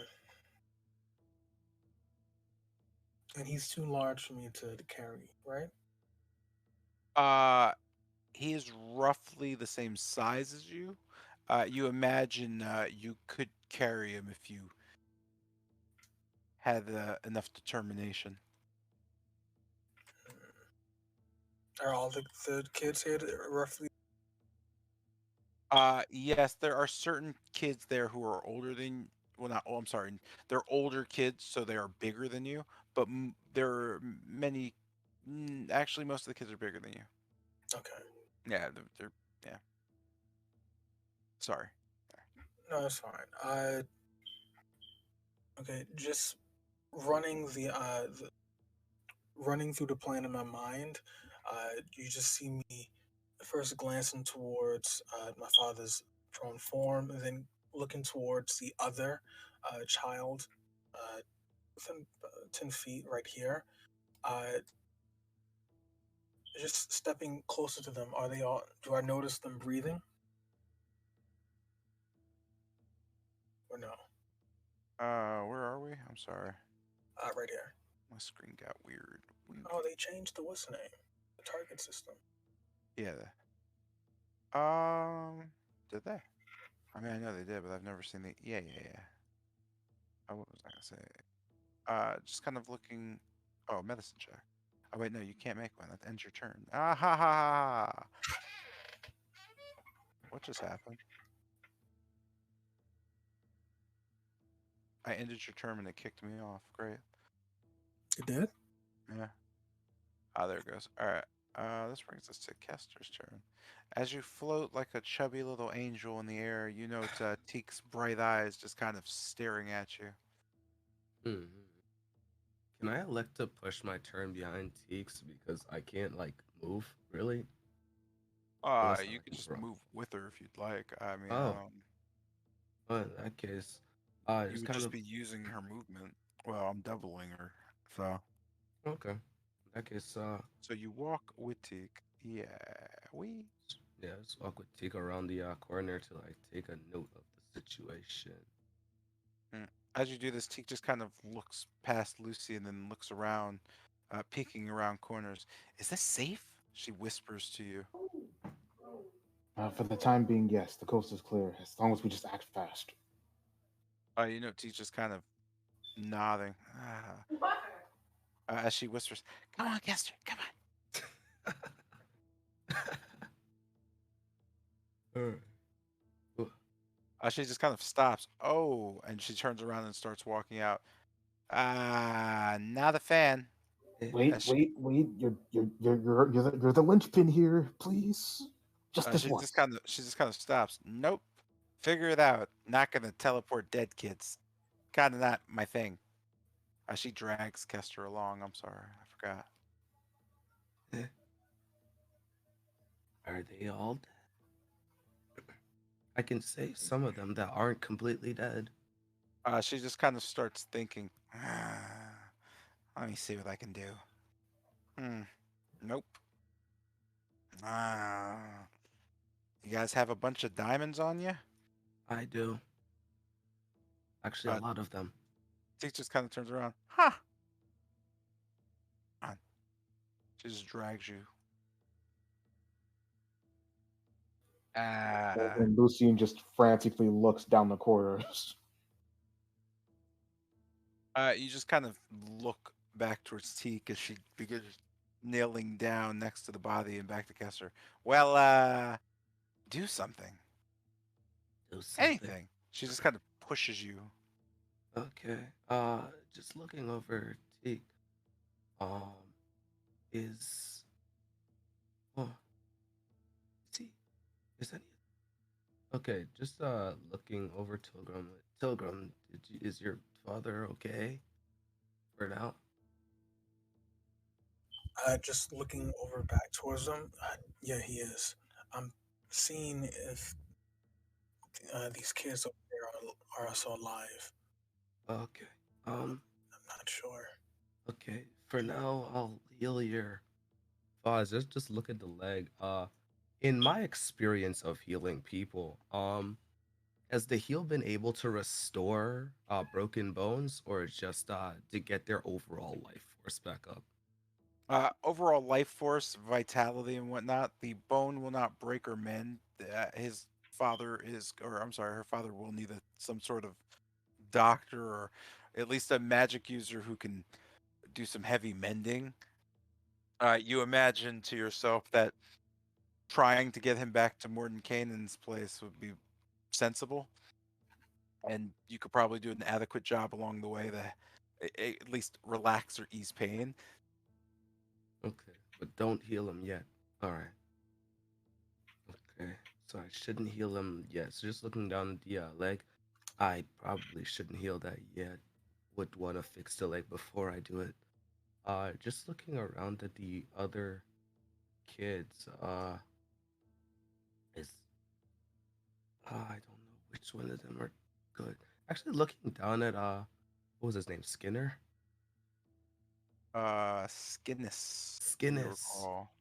and he's too large for me to carry, right? Uh, he is roughly the same size as you. You imagine you could carry him if you had enough determination. Are all the kids here roughly? Yes, there are certain kids there who are older than, well, not, oh, I'm sorry, they're older kids, so they are bigger than you, but there are many, actually, most of the kids are bigger than you. Okay, Yeah, yeah, sorry. no, that's fine. Okay, just running running through the plan in my mind, you just see me first glancing towards my father's prone form, and then looking towards the other child within 10 feet right here. Uh, just stepping closer to them. Are they all? Do I notice them breathing or no? Where are we? I'm sorry. Right here. My screen got weird. Oh, they changed the what's name? The target system. Yeah. Did they? I mean, I know they did, but I've never seen the. Yeah, yeah, yeah. Oh, what was I gonna say? Just kind of looking. Oh, medicine check. Oh wait, no, you can't make one. That ends your turn. Ah ha ha ha! Ha. What just happened? I ended your turn and it kicked me off. Great. It did. Yeah. Ah, there it goes. All right. This brings us to Kester's turn. As you float like a chubby little angel in the air, you note Teek's bright eyes just kind of staring at you. Hmm. Can I elect to push my turn behind Teeks because I can't like move really? Unless I You like could move just around. move with her if you'd like. I mean, Oh, well, in that case, you just would kind just of be using her movement. Well, I'm doubling her, so. okay. In that case, So you walk with Teak. Yeah, we. yeah, just walk with Teek around the corner to like take a note of the situation. Mm. As you do this, Teak just kind of looks past Lucy and then looks around, peeking around corners. Is this safe? She whispers to you. For the time being, yes, the coast is clear as long as we just act fast. You know, Teak just kind of nodding. As she whispers, "Come on, Kester, come on." Alright. Cool. She just kind of stops. Oh, and she turns around and starts walking out. Not a fan. Eh, Wait, As she, wait, wait! You're the linchpin here, please. Just this once. she just kind of stops. Nope. Figure it out. Not gonna teleport dead kids. Kind of not my thing. She drags Kester along. I'm sorry, I forgot. eh, Are they all dead? I can save some of them that aren't completely dead. She just kind of starts thinking. Let me see what I can do. Hmm. Nope. Ah. You guys have a bunch of diamonds on you? I do. Actually, a Uh, lot of them. Teak just kind of turns around. Huh. She just drags you. Ah. And Lucian just frantically looks down the corridors. You just kind of look back towards Teak as she begins kneeling down next to the body and back to Kester. Well, do something. Do something. Anything. She just kind of pushes you. Okay. Just looking over Teak. Um, is oh, see, is any? Okay, just looking over Tilgrim. Tilgrim, is your father okay for now? Just looking over back towards them. Yeah, he is. I'm seeing if these kids over there are also alive. Okay. I'm not sure. Okay. For now, I'll heal your father. Just look at the leg. In my experience of healing people, has the heal been able to restore broken bones, or just to get their overall life force back up? Overall life force, vitality, and whatnot. The bone will not break or mend. His father is, or I'm sorry, her father will need some sort of doctor or at least a magic user who can do some heavy mending. You imagine to yourself that trying to get him back to Mordenkainen's place would be sensible, and you could probably do an adequate job along the way to at least relax or ease pain. Okay, but don't heal him yet. All right. Okay, so I shouldn't heal him yet. So just looking down at the leg, I probably shouldn't heal that yet. Would want to fix the leg before I do it. Just looking around at the other kids, is I don't know which one of them are good. Actually, looking down at what was his name? Skinner? Skinnis, if you Skinnis. recall.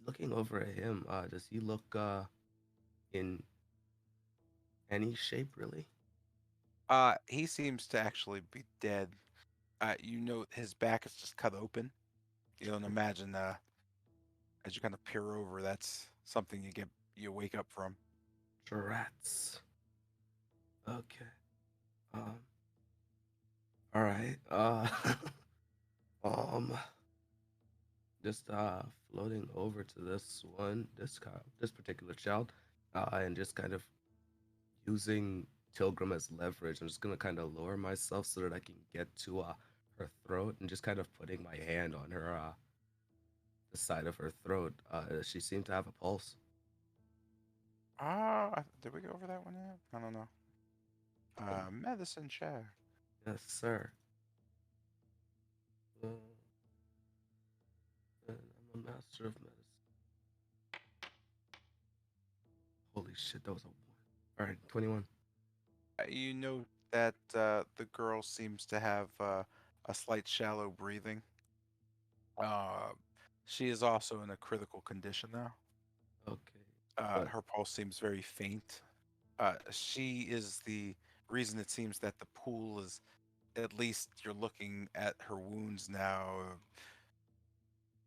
Looking over at him, does he look in any shape really? He seems to actually be dead. You know, his back is just cut open. You don't imagine, as you kind of peer over, that's something you wake up from. Rats. Okay. Um. All right. Um. Just floating over to this particular child, and just kind of using Tilgrim as leverage. I'm just gonna kind of lower myself so that I can get to her throat, and just kind of putting my hand on her the side of her throat. She seemed to have a pulse. Did we go over that one yet? I don't know. Medicine check. Yes, sir. Uh, and I'm a master of medicine. Holy shit, that was a one. All right, 21. You know that the girl seems to have a slight shallow breathing. Uh, she is also in a critical condition now. Okay, but Her pulse seems very faint. She is the reason it seems that the pool is, at least you're looking at her wounds now.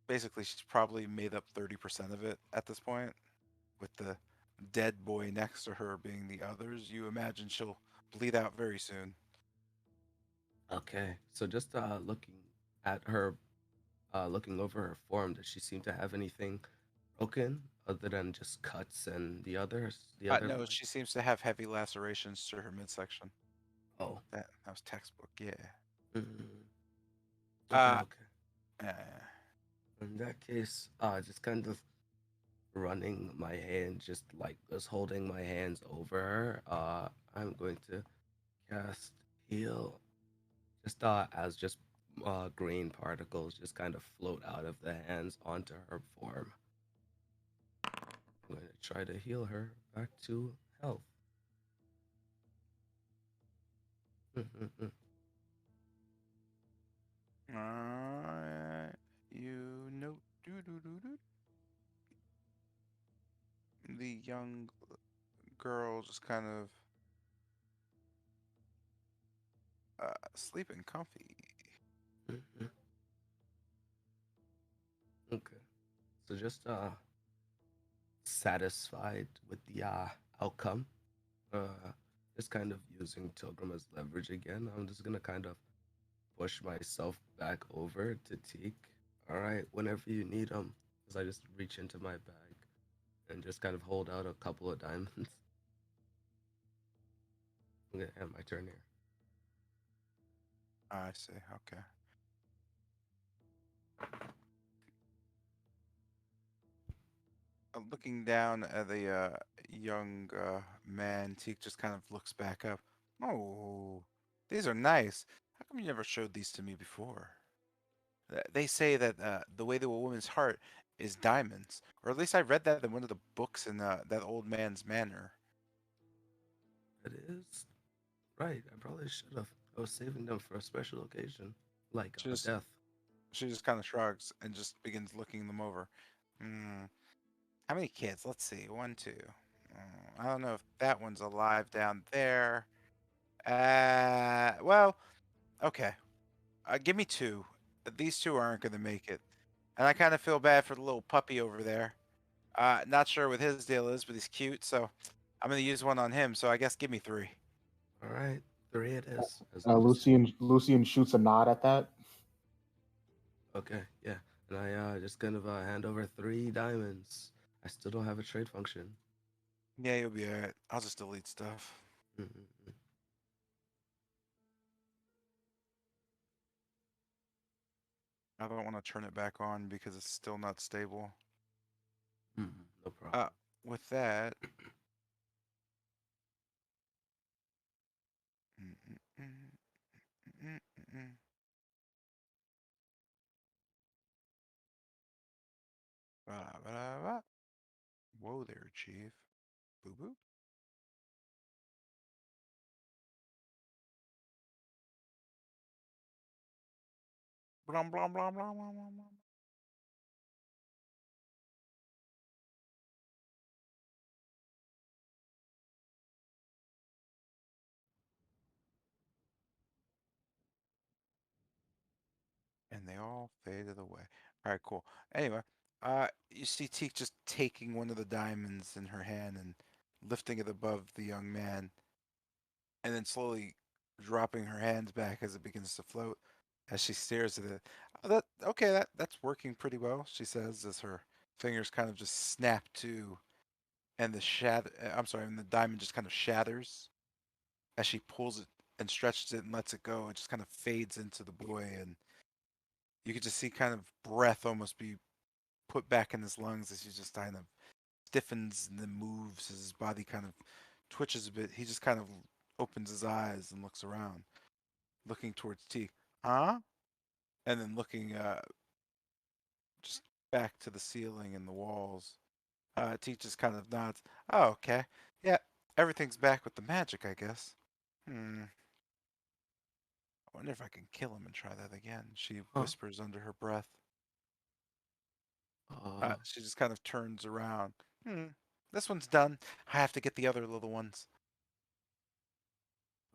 Basically, she's probably made up 30% of it at this point, with the dead boy next to her being the others. You imagine she'll bleed out very soon. okay. So just looking at her, looking over her form, does she seem to have anything broken other than just cuts and the other No, leg? she seems to have heavy lacerations to her midsection. Oh, That was textbook, yeah. mm, okay, Uh, okay. uh In that case, just kind of running my hand, just holding my hands over her. I'm going to cast heal, just as just green particles just kind of float out of the hands onto her form. I'm going to try to heal her back to health. uh, you know, doo doo doo doo. The young girl just kind of sleeping comfy. Okay, so just satisfied with the outcome. Uh, just kind of using Tilgrim as leverage again. I'm just gonna kind of push myself back over to Teak. All right, whenever you need them, as I just reach into my bag and just kind of hold out a couple of diamonds. I'm gonna end my turn here. I see. Okay. Looking down at the young man, Teak just kind of looks back up. Oh, these are nice. How come you never showed these to me before? They say that the way to a woman's heart is diamonds, or at least I read that in one of the books in that old man's manor. It is right. I probably should have. I was saving them for a special occasion, like She just death. she just kind of shrugs and just begins looking them over. Hmm. How many kids? Let's see. One, two. I don't know if that one's alive down there. Well, okay. Give me two. These two aren't going to make it. And I kind of feel bad for the little puppy over there. Not sure what his deal is, but he's cute, so I'm going to use one on him. So I guess give me three. All right, three it is. As I just Lucian shoots a nod at that. okay, yeah, and I just kind of hand over three diamonds. I still don't have a trade function. Yeah, you'll be alright. I'll just delete stuff. Mm-mm-mm. I don't want to turn it back on because it's still not stable. No Uh, problem. with that, mm, mm, mm, mm, mm, mm. Whoa there, Chief. Boo boo. Blah blah blah blah blah blah. And they all faded away. All right, cool. Anyway, you see Teak just taking one of the diamonds in her hand and lifting it above the young man, and then slowly dropping her hands back as it begins to float. As she stares at it, that's working pretty well. She says as her fingers kind of just snap to, and and the diamond just kind of shatters as she pulls it and stretches it and lets it go. It just kind of fades into the boy, and you could just see kind of breath almost be put back in his lungs as he just kind of stiffens and then moves as his body kind of twitches a bit. He just kind of opens his eyes and looks around, looking towards T. Huh? And then looking just back to the ceiling and the walls. T just kind of nods. Oh, okay. Yeah, everything's back with the magic, I guess. I wonder if I can kill him and try that again. She whispers under her breath. She just kind of turns around. This one's done. I have to get the other little ones.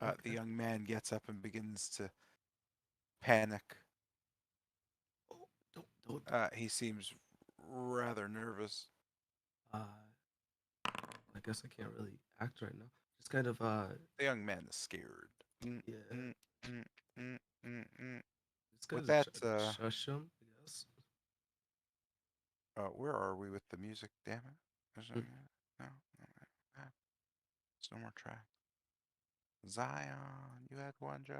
Okay. The young man gets up and begins to panic. Oh, don't. He seems rather nervous. I guess I can't really act right now. Just kind of The young man is scared. yeah. Just With kind that, of shush him, I guess. where are we with the music? Damn it! No, it's no more track. Zion, you had one job.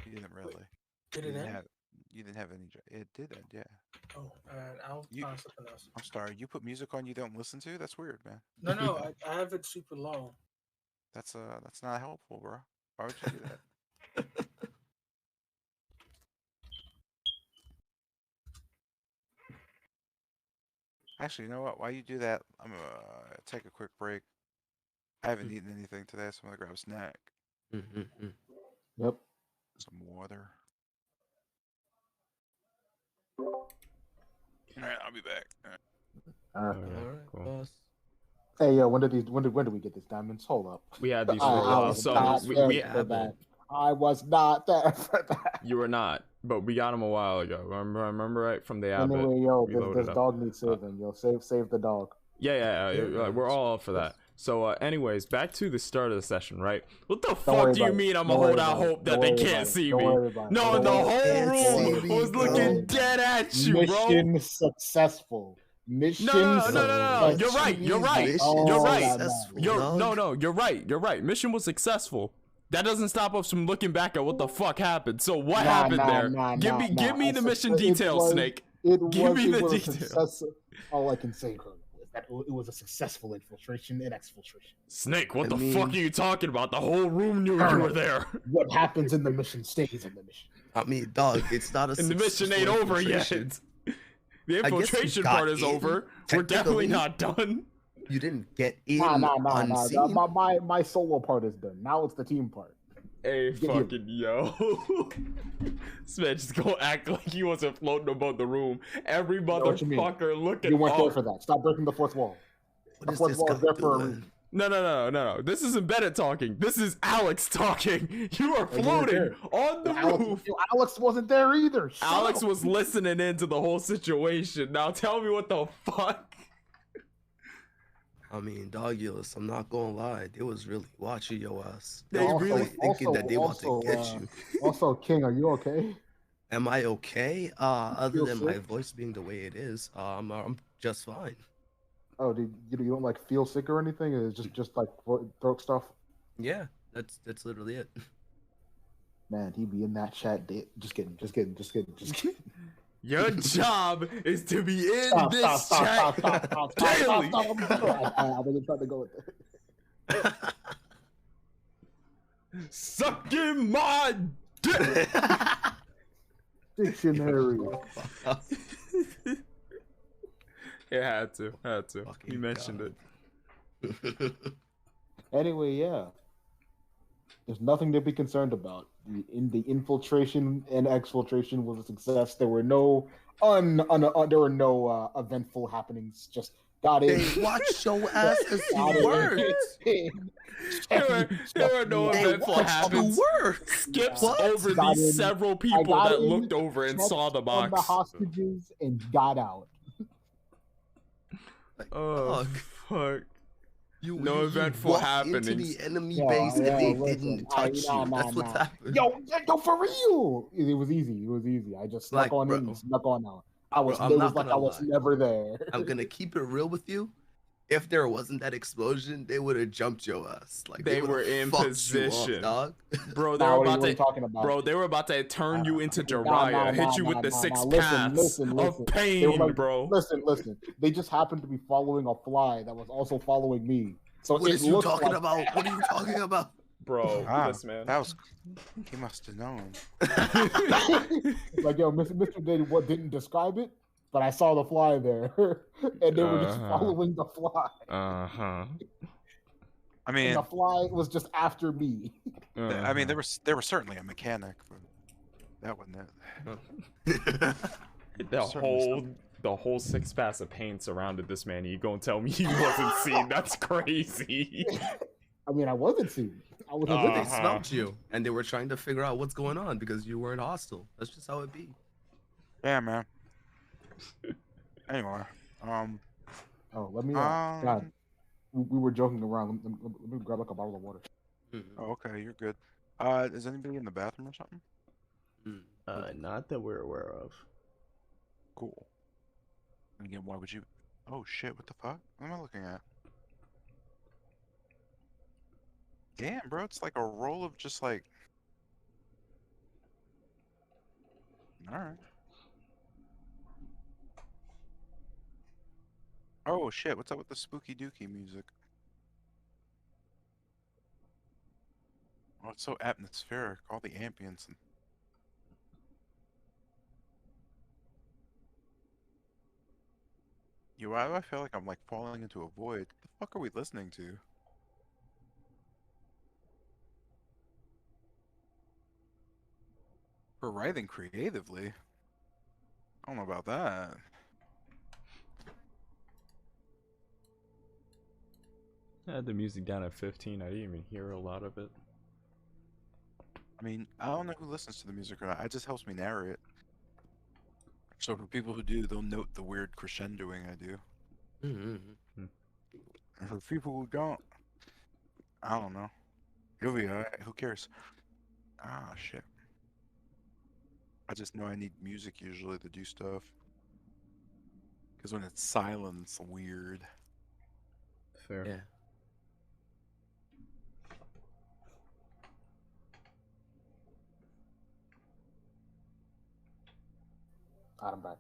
You didn't really. Did it end? You didn't have any job. It did end, yeah. Oh, I'll find something else. I'm sorry. You put music on you don't listen to? That's weird, man. No, I have it super low. That's not helpful, bro. Why would you do that? Actually, you know what? While you do that, I'm gonna take a quick break. I haven't eaten anything today, so I'm gonna grab a snack. Yep. Some water. All right, I'll be back. All right. All right, cool. boss. Hey, yo, when do we get these diamonds? Hold up. We had these for I a while. was So not we there for that. I was not there for that. You were not, but we got them a while ago. Remember right from the Abbott. Anyway, yo, we this loaded up. dog needs saving. Yo, save the dog. Yeah. Yeah, We're all up for that. So, anyways, back to the start of the session, right? What the fuck do you mean I'm gonna hold out hope that they can't see me? No, the whole room was looking dead at you, bro. Mission successful. Mission No. You're right. You're right. Mission was successful. That doesn't stop us from looking back at what the fuck happened. So what happened there? Give me the mission details, Snake. Give me the details. All I can say, Colonel, is that it was a successful infiltration and exfiltration. Snake, what the fuck are you talking about? The whole room knew you were there. What happens in the mission stays in the mission. I mean, dog, it's not a. And the mission ain't over yet. The infiltration part is over. We're definitely not done. You didn't get in. Nah. My solo part is done. Now it's the team part. Hey, fucking yo. This man just gonna act like he wasn't floating above the room. Every motherfucker looking. You weren't there for that. Stop breaking the fourth wall. What the fourth wall is there for a reason. No. This isn't Bennett talking. This is Alex talking. You are floating on the roof. Alex wasn't there either. Alex was listening into the whole situation. Now tell me what the fuck. I mean, Dogulus, I'm not gonna lie, they was really watching your ass. They really thinking that they want to get you. Also, King, are you okay? Am I okay? Other than my voice being the way it is, I'm just fine. Oh, you don't like feel sick or anything? It's just like throat stuff. Yeah, that's literally it. Man, he be in that chat. Just kidding. Your job is to be in this chat daily. I wasn't trying to go with it. Sucking my dick. Dictionary. It had to. Fucking You mentioned God. Anyway, yeah. There's nothing to be concerned about. The infiltration and exfiltration was a success. There were no eventful happenings. Just got in. They watched your ass as you worked. There were no eventful happenings. Skips over these several people that looked over and saw the box. On the hostages and got out. Like, Oh, fuck. You eventful walked happenings. into the enemy base and they didn't touch you. That's what's happened. Yo, for real. It was easy. I just snuck on in and snuck on out. I was never there. I'm gonna keep it real with you. If there wasn't that explosion, they would have jumped your ass. Like they were in position, dog. Bro. They were about to, bro. They were about to turn you into Jiraiya, hit you with the six paths of pain, bro. Listen. They just happened to be following a fly that was also following me. So what is you talking about? What are you talking about, bro? This man. That was. He must have known. Like, yo, Mr. didn't describe it, but I saw the fly there, and they were just following the fly. I mean, and the fly was just after me. I mean, there was certainly a mechanic, but that wasn't it. The whole six paths of pain surrounded this man. You gonna tell me he wasn't seen? That's crazy. I mean, I wasn't seen. They smelt you, and they were trying to figure out what's going on because you weren't hostile. That's just how it be. Yeah, man. Anyway, let me. God, we were joking around. Let me grab like a bottle of water. Oh, okay, you're good. Is anybody in the bathroom or something? Not that we're aware of. Cool. And again, why would you? Oh shit! What the fuck? What am I looking at? Damn, bro, it's like a roll of just like. All right. Oh shit! What's up with the spooky dookie music? Oh, it's so atmospheric. All the ambience and. Why do I feel like I'm like falling into a void? What the fuck are we listening to? We're writhing creatively. I don't know about that. I had the music down at 15. I didn't even hear a lot of it. I mean, I don't know who listens to the music or not. It just helps me narrate. So for people who do, they'll note the weird crescendoing I do. And for people who don't, I don't know. You'll be alright. Who cares? Ah, shit. I just know I need music usually to do stuff. Because when it's silent, it's weird. Fair. Yeah. I'm back.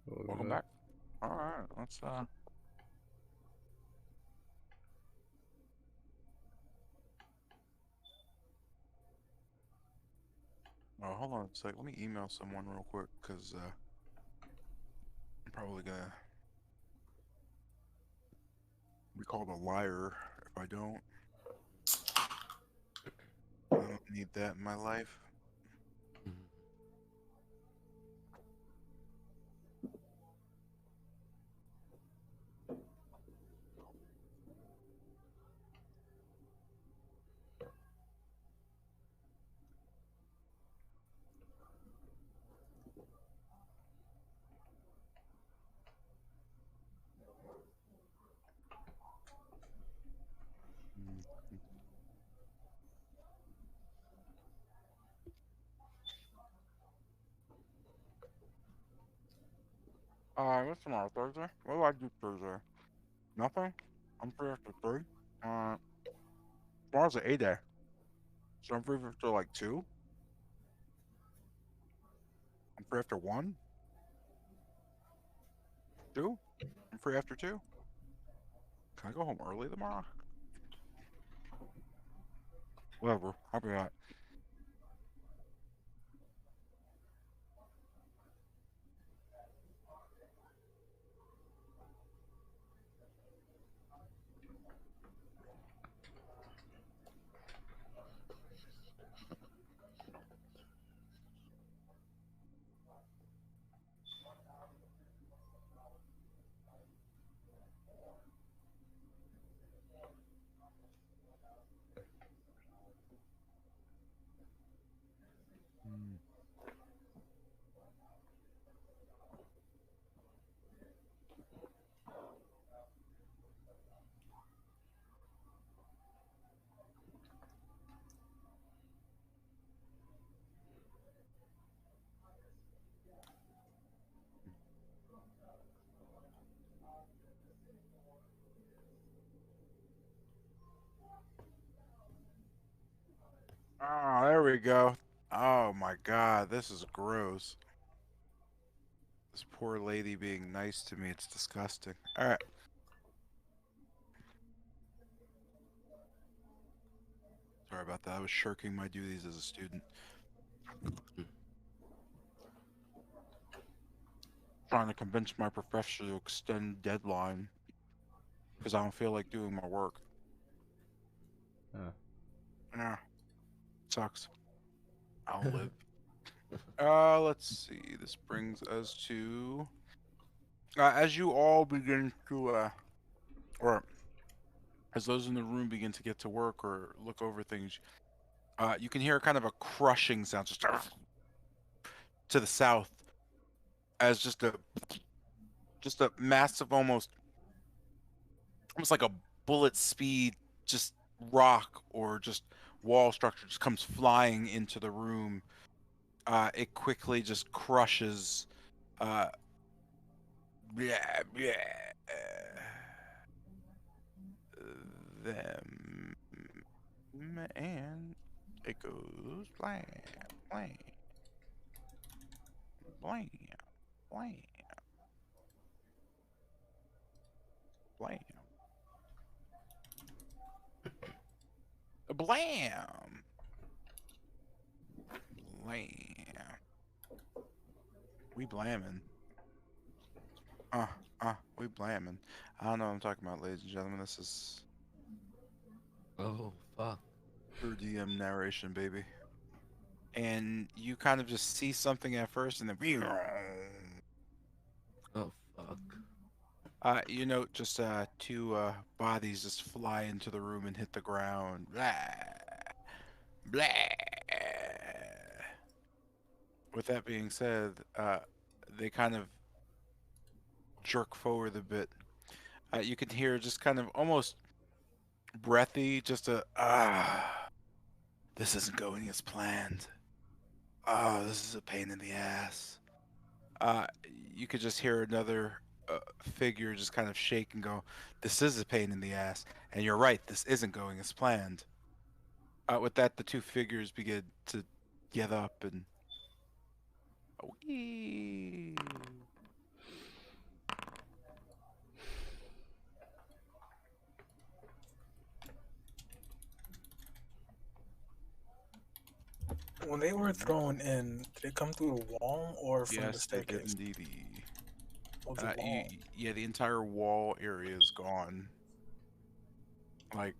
Welcome back. Alright, let's Oh, hold on a sec. Let me email someone real quick, because I'm probably gonna be called a liar if I don't. I don't need that in my life. What's tomorrow? Thursday? What do I do Thursday? Nothing? I'm free after 3. Tomorrow's an A day. So I'm free after like 2. I'm free after 1. 2. I'm free after 2. Can I go home early tomorrow? Whatever. I'll be alright. Oh, there we go. Oh my god, this is gross. This poor lady being nice to me, it's disgusting. Alright. Sorry about that. I was shirking my duties as a student. Trying to convince my professor to extend deadline because I don't feel like doing my work. Yeah, sucks. I'll live. Let's see. This brings us to as you all begin to or as those in the room begin to get to work or look over things, you can hear kind of a crushing sound just to the south as just a massive almost like a bullet speed just rock or just wall structure just comes flying into the room. It quickly just crushes uh them, and it goes blam, blam, blam, blam, blam, blam, blam. We blamming. We blamming. I don't know what I'm talking about, ladies and gentlemen. This is Oh, fuck. pure DM narration, baby. And you kind of just see something at first, and then Oh, fuck. you know, just two bodies just fly into the room and hit the ground. Blah, blah. With that being said, they kind of jerk forward a bit. You can hear just kind of almost breathy, just this isn't going as planned. Oh, this is a pain in the ass. Uh, you could just hear another figure just kind of shake and go, this is a pain in the ass. And you're right, this isn't going as planned. With that, the two figures begin to get up and wee. When they were thrown in, did it come through the wall or from the Yes, they did staircase? indeed. Oh, the wall. Yeah, the entire wall area is gone. Like,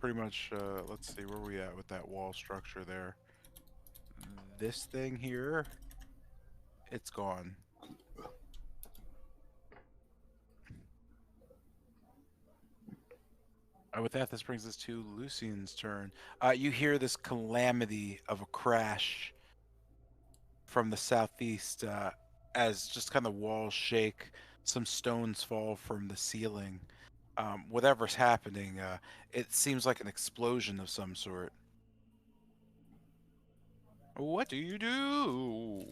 pretty much, let's see, where we at with that wall structure there? This thing here, it's gone. With that, this brings us to Lucian's turn. You hear this calamity of a crash from the southeast as just kind of walls shake, some stones fall from the ceiling. Whatever's happening, it seems like an explosion of some sort. What do you do?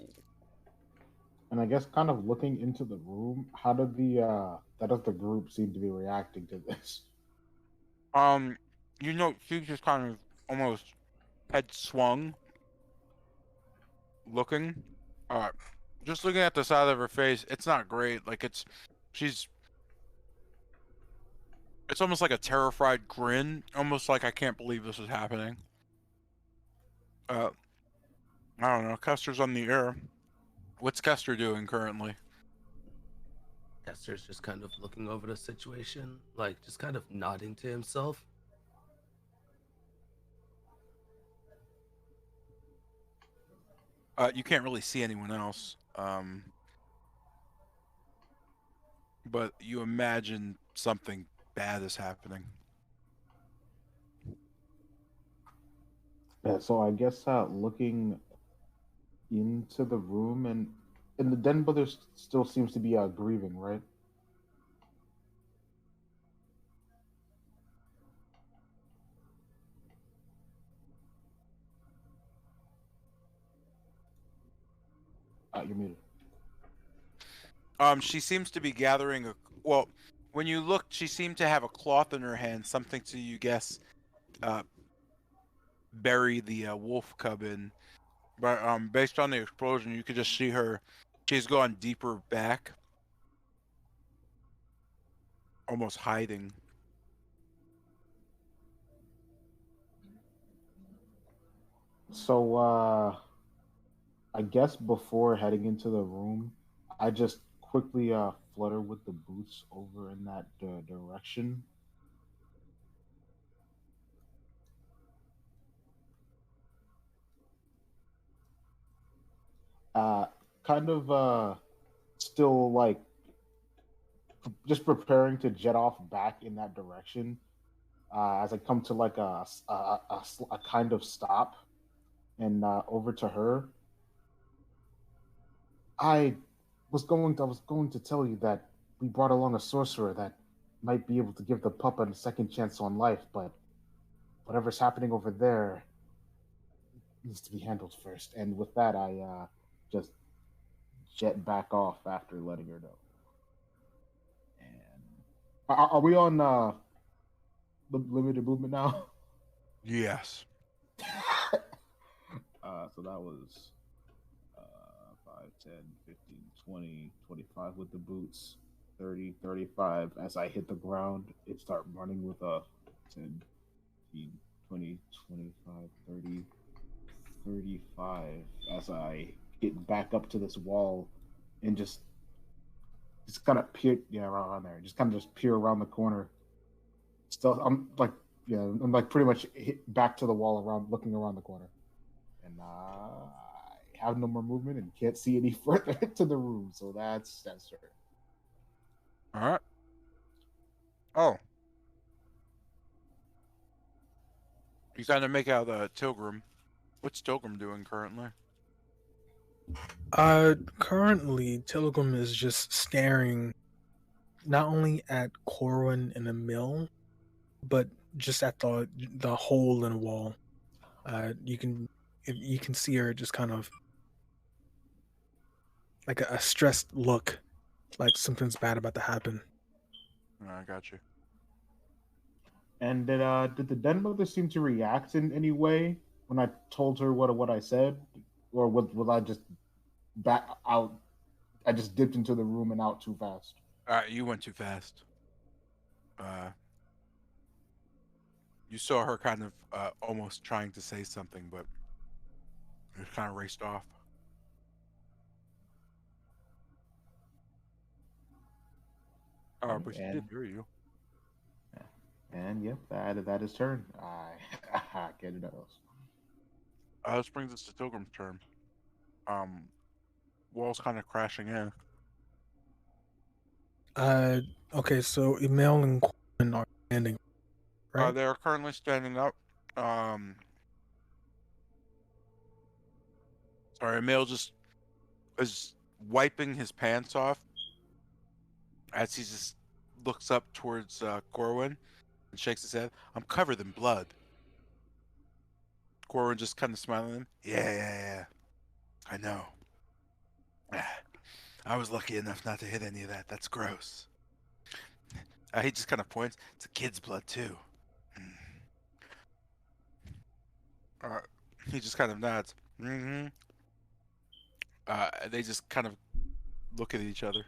And I guess kind of looking into the room, how does the group seem to be reacting to this? You know, she just kind of almost head swung, looking. Uh, just looking at the side of her face, it's not great. Like she's, it's almost like a terrified grin, almost like I can't believe this is happening. Uh, I don't know. Custer's on the air. What's Custer doing currently? Kester's just kind of looking over the situation, like just kind of nodding to himself. You can't really see anyone else. But you imagine something bad is happening. Yeah, so I guess looking into the room and the Den brothers still seems to be grieving, right? You're muted. She seems to be gathering well, when you looked, she seemed to have a cloth in her hand, something to you guess, uh, bury the wolf cub in. But based on the explosion, you could just see her. She's gone deeper back, almost hiding. So I guess before heading into the room, I just quickly flutter with the boots over in that direction. Uh, kind of still like just preparing to jet off back in that direction. As I come to like a kind of stop and over to her, I was going to tell you that we brought along a sorcerer that might be able to give the pup a second chance on life, but whatever's happening over there needs to be handled first. And with that, I just jet back off after letting her know. And are we on limited movement now? Yes. So that was 5, 10, 15, 20, 25 with the boots, 30, 35. As I hit the ground, it start running with a 10, 15, 20, 25, 30, 35. As I get back up to this wall and just kind of peer, yeah, around there. Just kind of just peer around the corner. Still, I'm like, yeah, I'm like pretty much back to the wall around, looking around the corner. And I have no more movement and can't see any further into the room. So that's her. All right. Oh. You kind of make out Tilgrim. What's Tilgrim doing currently? Currently, Tilgrim is just staring not only at Corwin in the mill, but just at the hole in the wall. You can see her just kind of like a stressed look, like something's bad about to happen. I got you. And did the den mother seem to react in any way when I told her what I said, or was I just back out? I just dipped into the room and out too fast. You went too fast. You saw her kind of almost trying to say something, but it kind of raced off. But she did hear you. And yep, that is turn. I get it else. This brings us to Tilgrim's turn. Wall's kind of crashing in. Okay, so Emil and Corwin are standing, right? They are currently standing up. Sorry, Emil just is wiping his pants off as he just looks up towards Corwin and shakes his head. I'm covered in blood. Corwin just kind of smiling at him. Yeah. I know. I was lucky enough not to hit any of that. That's gross. He just kind of points. It's a kid's blood, too. He just kind of nods. Mm-hmm. They just kind of look at each other.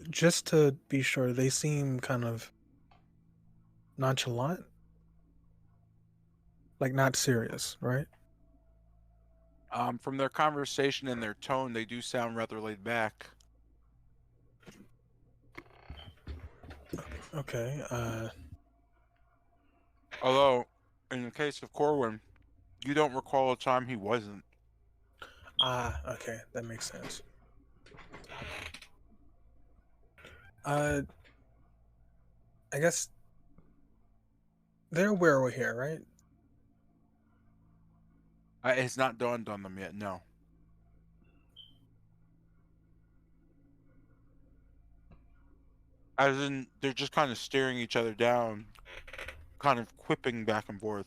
Just to be sure, they seem kind of nonchalant, like not serious, right? From their conversation and their tone, they do sound rather laid back. Okay. Although, in the case of Corwin, you don't recall a time he wasn't. Okay, that makes sense. I guess they're aware we're here, right? It's not dawned on them yet, no. As in, they're just kind of staring each other down, kind of quipping back and forth.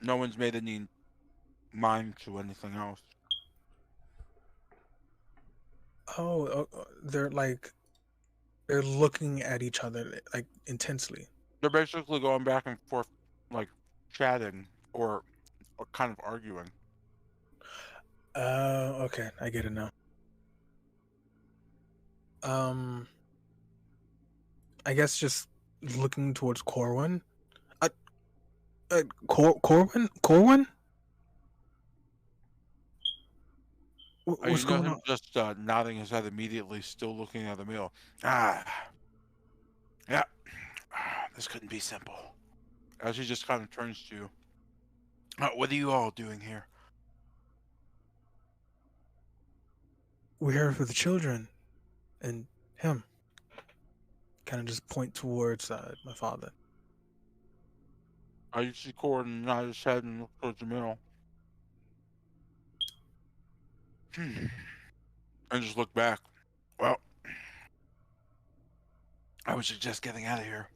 No one's made any mind to anything else. Oh, they're looking at each other like intensely. They're basically going back and forth, like chatting or kind of arguing. Okay, I get it now. I guess just looking towards Corwin. Corwin? What's You know going him on? just nodding his head immediately, still looking at the meal. Ah, yeah. This couldn't be simple. As he just kind of turns to you. What are you all doing here? We're here for the children and him. Kind of just point towards my father. You see Corin nod his head and look towards the meal. And just look back. Well, I would suggest getting out of here.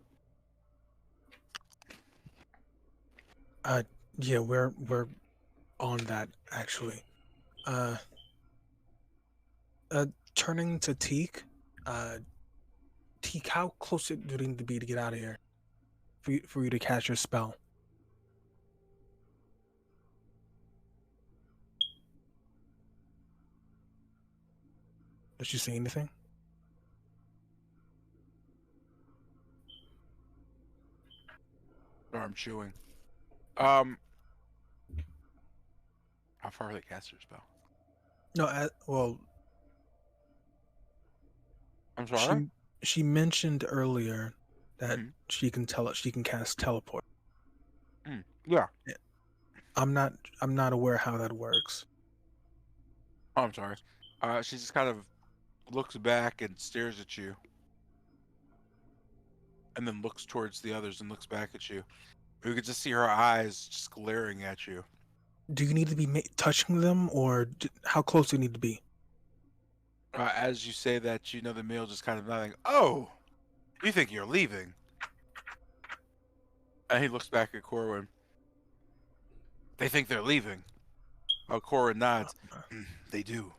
Yeah, we're on that actually. Uh, Turning to Teak. Teak, how close do you need to be to get out of here? For you to cast your spell. Does she say anything? Or I'm chewing. How far are they cast their spell? No, well, I'm sorry? she mentioned earlier that she can cast teleport. Yeah. I'm not aware how that works. Oh, I'm sorry. She just kind of looks back and stares at you. And then looks towards the others and looks back at you. You could just see her eyes just glaring at you. Do you need to be touching them, or how close do you need to be? As you say that, you know the meal just kind of nodding. Oh, you think you're leaving? And he looks back at Corwin. They think they're leaving. Corwin nods. They do.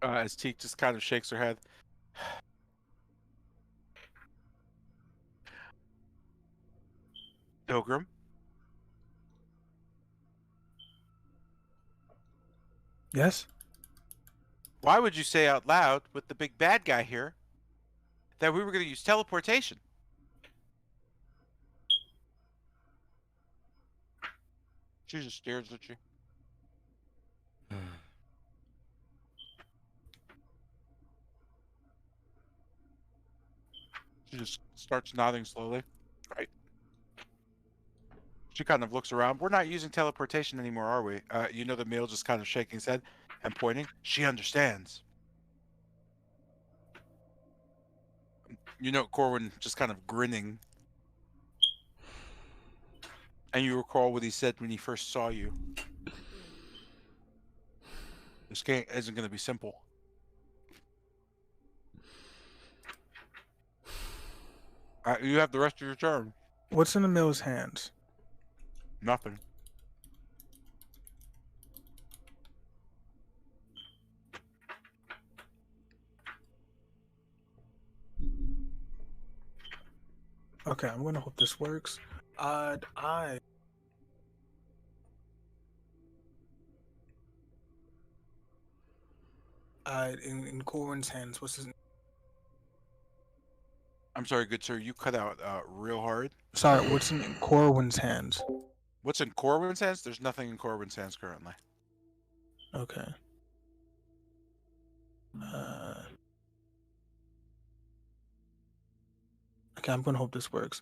As Teak just kind of shakes her head. Pilgrim? Yes? Why would you say out loud, with the big bad guy here, that we were going to use teleportation? She just stares at you. She just starts nodding slowly. Right. She kind of looks around. We're not using teleportation anymore, are we? You know the male just kind of shaking his head and pointing. She understands. You know Corwin just kind of grinning. And you recall what he said when he first saw you. This game isn't going to be simple. You have the rest of your turn. What's in the mill's hands? Nothing. Okay, I'm gonna hope this works. In Corwin's hands, what's his name? I'm sorry, good sir. You cut out real hard. Sorry, what's in Corwin's hands? What's in Corwin's hands? There's nothing in Corwin's hands currently. Okay. Okay, I'm gonna hope this works.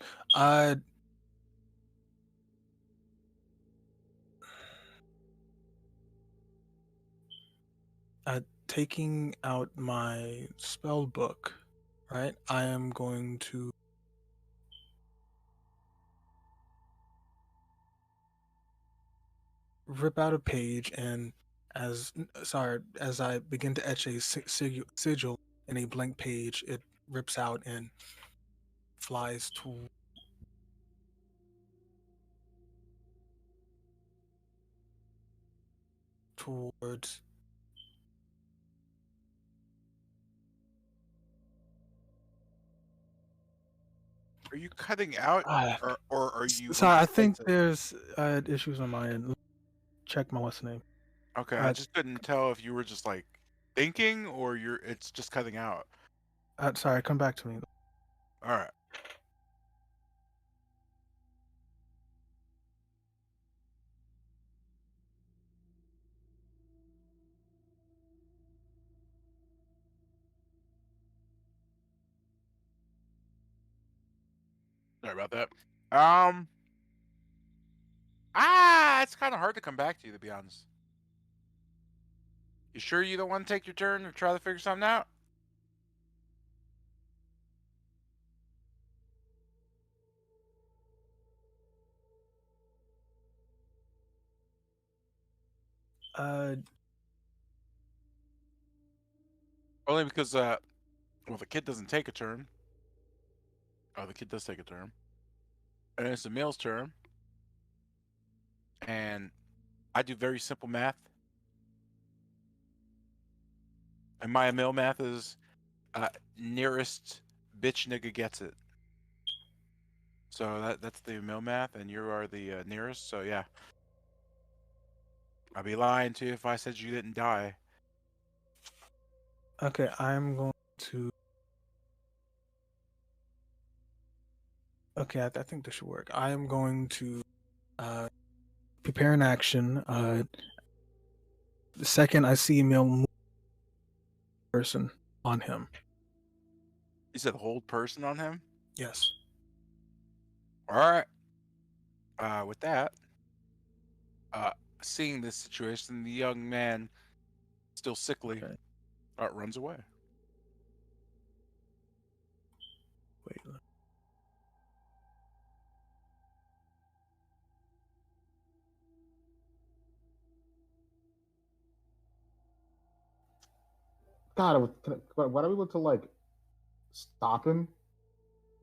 Taking out my spell book, right? I am going to rip out a page, and as I begin to etch a sigil in a blank page, it rips out and flies towards Are you cutting out, or are you? Sorry, I think there's issues on my end. Check my what's name. Okay, I just couldn't tell if you were just like thinking or it's just cutting out. Sorry, come back to me. All right. Sorry about that. It's kind of hard to come back to you, to be honest. You sure you don't want to take your turn and try to figure something out? Only because well, the kid doesn't take a turn. Oh, the kid does take a turn, and it's the male's turn, and I do very simple math, and my male math is nearest bitch nigga gets it. So that's the male math, and you are the nearest. So yeah, I'd be lying to you if I said you didn't die. Okay, I'm going to. Okay, I think this should work. I am going to prepare an action. The second I see a male person on him. You said hold person on him? Yes. All right. With that, seeing this situation, the young man, still sickly, runs away. Wait. God, why do we want to like stop him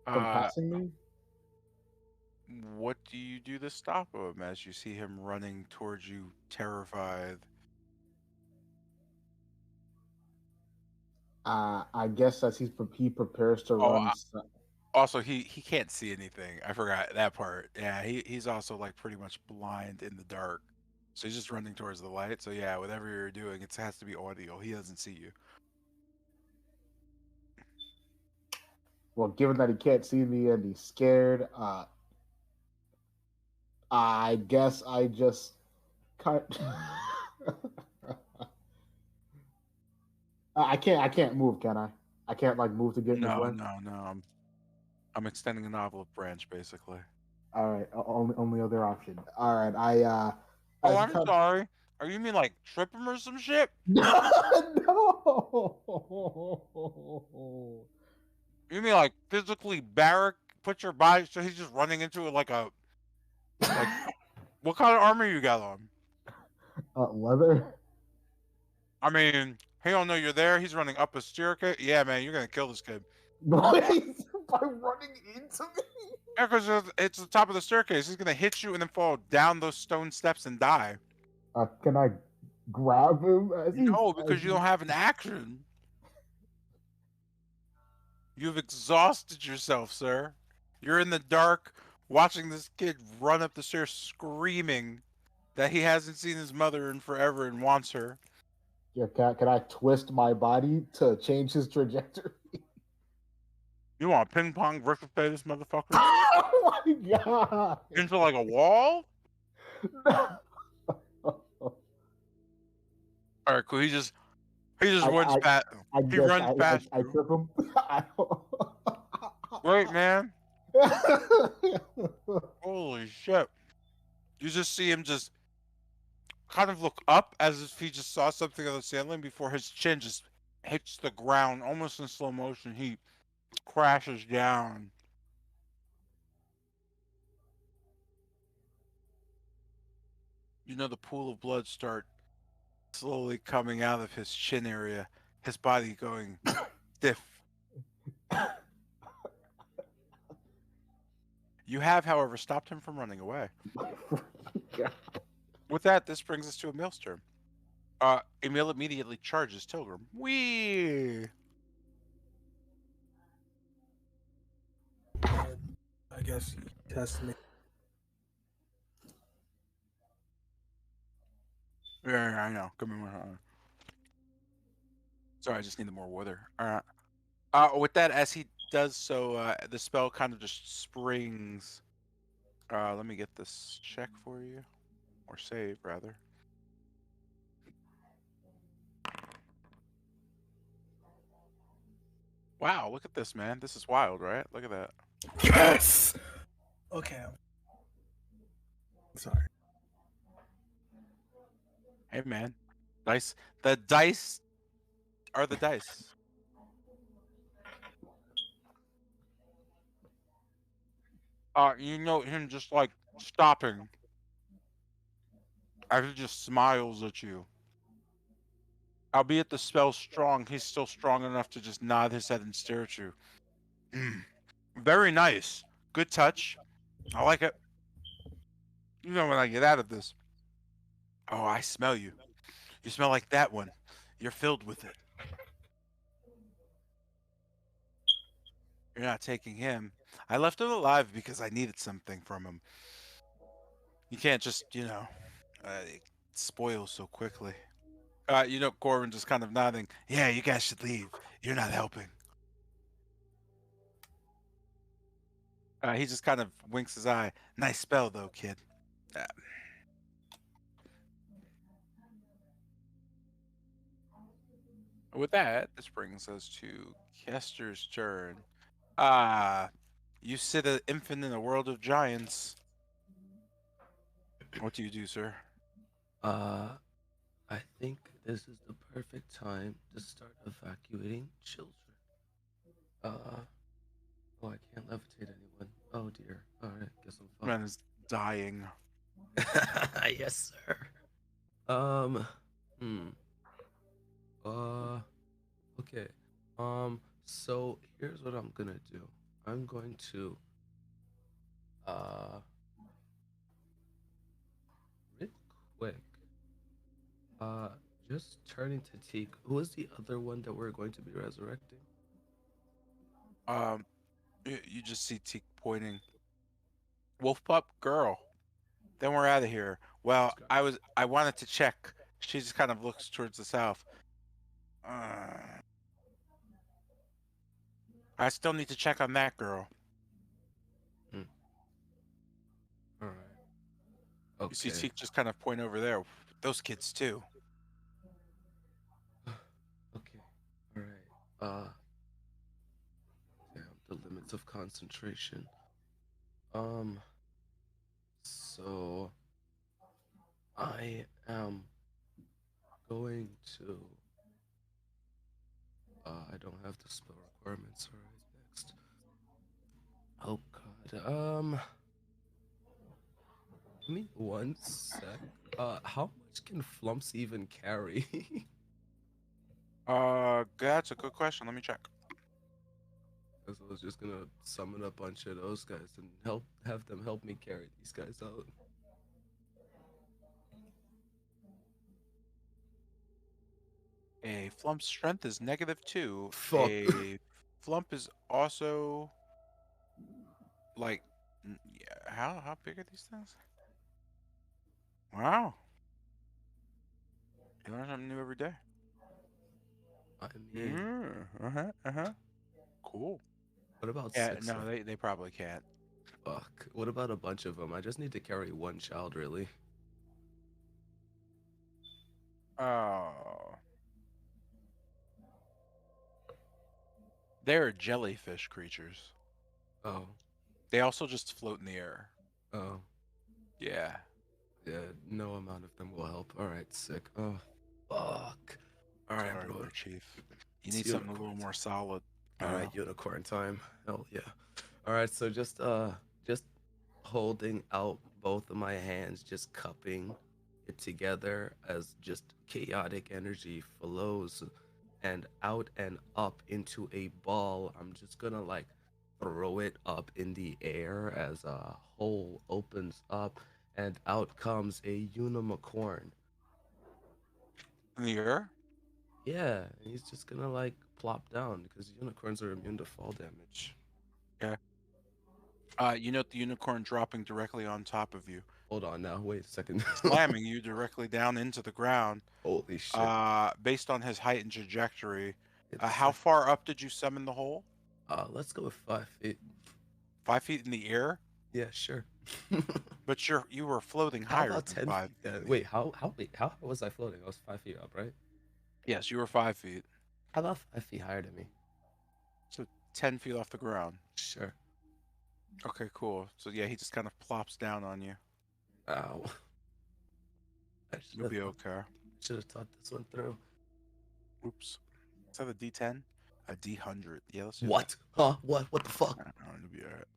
from passing me? What do you do to stop him as you see him running towards you, terrified? I guess as he prepares to Oh, run. also he can't see anything. I forgot that part. Yeah, he's also like pretty much blind in the dark. So he's just running towards the light. So yeah, whatever you're doing, it has to be audio. He doesn't see you. Well, given that he can't see me and he's scared, I guess I just cut. I can't move, can I? I can't like move to get in his way. No. I'm extending an olive branch, basically. All right, only other option. All right, Oh, I'm sorry. Are you mean like trip him or some shit? No. You mean like physically barrack, put your body so he's just running into it like what kind of armor you got on? Leather. I mean, he don't know you're there. He's running up a staircase. Yeah, man, you're gonna kill this kid. By running into me? Yeah, because it's the top of the staircase. He's gonna hit you and then fall down those stone steps and die. Can I grab him? No, because you don't have an action. You've exhausted yourself, sir. You're in the dark, watching this kid run up the stairs screaming that he hasn't seen his mother in forever and wants her. Yeah, can I twist my body to change his trajectory? You want ping pong versus this motherfucker? Oh my god! Into like a wall? All right, cool. He just runs past. He runs past. I trip him. Great, man. Holy shit! You just see him just kind of look up as if he just saw something on the ceiling before his chin just hits the ground, almost in slow motion. He crashes down. You know the pool of blood start slowly coming out of his chin area, his body going stiff. You have, however, stopped him from running away. With that, this brings us to Emil's turn. Emil immediately charges Tilgrim. Whee! I guess you test me. Yeah, I know. Give me more. Sorry, I just needed more water. All right. With that, as he does so, the spell kind of just springs. Let me get this check for you, or save rather. Wow, look at this, man. This is wild, right? Look at that. Yes. Okay. I'm sorry. Hey, man. Dice. The dice are the dice. You know him just like stopping as he just smiles at you. Albeit the spell's strong, he's still strong enough to just nod his head and stare at you. Very nice. Good touch. I like it. You know when I get out of this. Oh, I smell you. You smell like that one. You're filled with it. You're not taking him. I left him alive because I needed something from him. You can't just, spoil so quickly. Corbin just kind of nodding. Yeah, you guys should leave. You're not helping. He just kind of winks his eye. Nice spell, though, kid. Uh, with that, this brings us to Kester's turn. You sit an infant in a world of giants. What do you do, sir? I think this is the perfect time to start evacuating children. Oh, I can't levitate anyone. Oh dear. All right, guess I'm fucked. Man is dying. Yes, sir. Um, hmm. Okay. So here's what I'm gonna do. I'm going to, uh, real quick, uh, just turning to Teak. Who is the other one that we're going to be resurrecting? You just see Teak pointing. Wolf pup girl. Then we're out of here. Well, Scar. I wanted to check. She just kind of looks towards the south. I still need to check on that girl. Hmm. All right. You see Okay. Teak just kind of point over there. Those kids too. Okay. All right. Damn, the limits of concentration. Um, so I am going to. I don't have the spell requirements. All right, next. Oh God. Give me one sec. How much can Flumps even carry? That's a good question. Let me check. Because I was just gonna summon a bunch of those guys and have them help me carry these guys out. A Flump's strength is -2. Fuck. A Flump is also like, yeah, how big are these things? Wow, you learn something new every day. I mean, Cool. what about Yeah, six no, of they probably can't. Fuck. What about a bunch of them? I just need to carry one child, really. Oh, they're jellyfish creatures. Oh. They also just float in the air. Oh. Yeah. Yeah, no amount of them will help. All right, sick. Oh, fuck. All right, Sorry, bro. there, Chief. You It's need something a unicorn little more time. solid. All right, unicorn time. Hell yeah. All right, so just holding out both of my hands, just cupping it together as just chaotic energy flows and out and up into a ball. I'm just gonna like throw it up in the air as a hole opens up and out comes a unicorn. In the air? Yeah, and he's just gonna like plop down because unicorns are immune to fall damage. Yeah. You note the unicorn dropping directly on top of you, Hold on now. Wait a second. slamming you directly down into the ground. Holy shit. Based on his height and trajectory, It's how far up did you summon the hole? let's go with 5 feet. 5 feet in the air? Yeah, sure. But you were floating How higher about than 10 5 feet? feet. Wait, how was I floating? I was 5 feet up, right? Yes, you were 5 feet. How about 5 feet higher than me? So 10 feet off the ground. Sure. Okay, cool. So yeah, he just kind of plops down on you. Ow. You'll be okay. Should have thought this one through. Oops. Is that a D10? A D100. Yeah, let's do What? Huh? What? What the fuck? that. You'll be alright.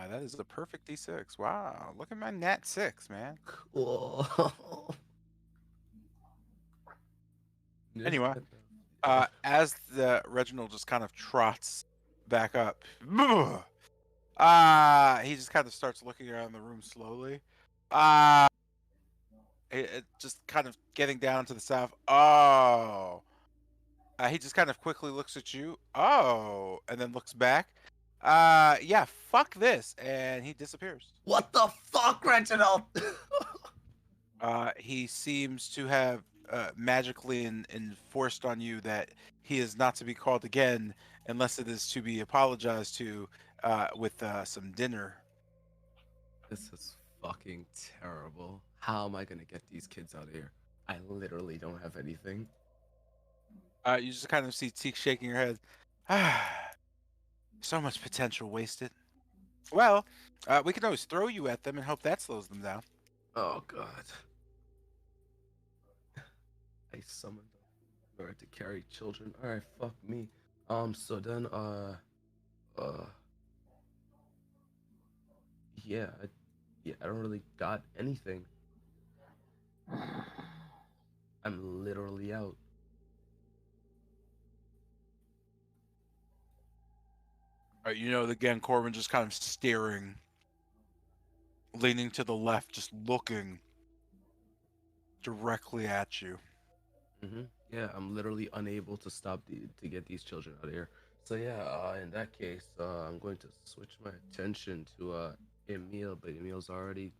That is a perfect D6. Wow, look at my nat 6, man. Cool. Anyway, as the Reginald just kind of trots back up, he just kind of starts looking around the room slowly. It just kind of getting down to the south. Oh, he just kind of quickly looks at you. Oh, and then looks back. Yeah, fuck this, and he disappears. What the fuck, Reginald? He seems to have magically enforced on you that he is not to be called again unless it is to be apologized to with some dinner. This is fucking terrible. How am I gonna get these kids out of here? I literally don't have anything. You just kind of see Teak shaking her head. So much potential wasted. Well, we can always throw you at them and hope that slows them down. Oh god. I summoned them in order to carry children. Alright, fuck me. So then yeah, I don't really got anything. I'm literally out. You know, again, Corbin just kind of staring, leaning to the left, just looking directly at you. Yeah, I'm literally unable to to get these children out of here. So yeah, in that case, I'm going to switch my attention to Emil, but Emil's already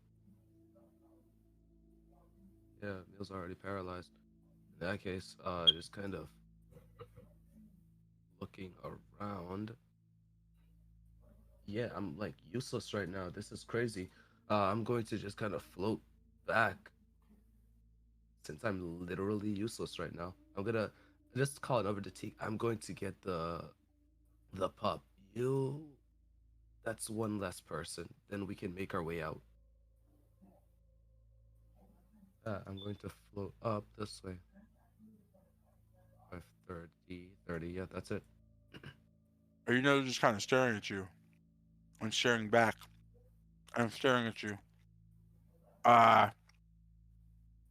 paralyzed. In that case, just kind of looking around. Yeah, I'm like useless right now. This is crazy. I'm going to just kind of float back since I'm literally useless right now. I'm gonna just call it over to T. I'm going to get the pup. That's one less person. Then we can make our way out. I'm going to float up this way. 30. Yeah, that's it. Or you know, just kind of staring at you and staring back. I'm staring at you.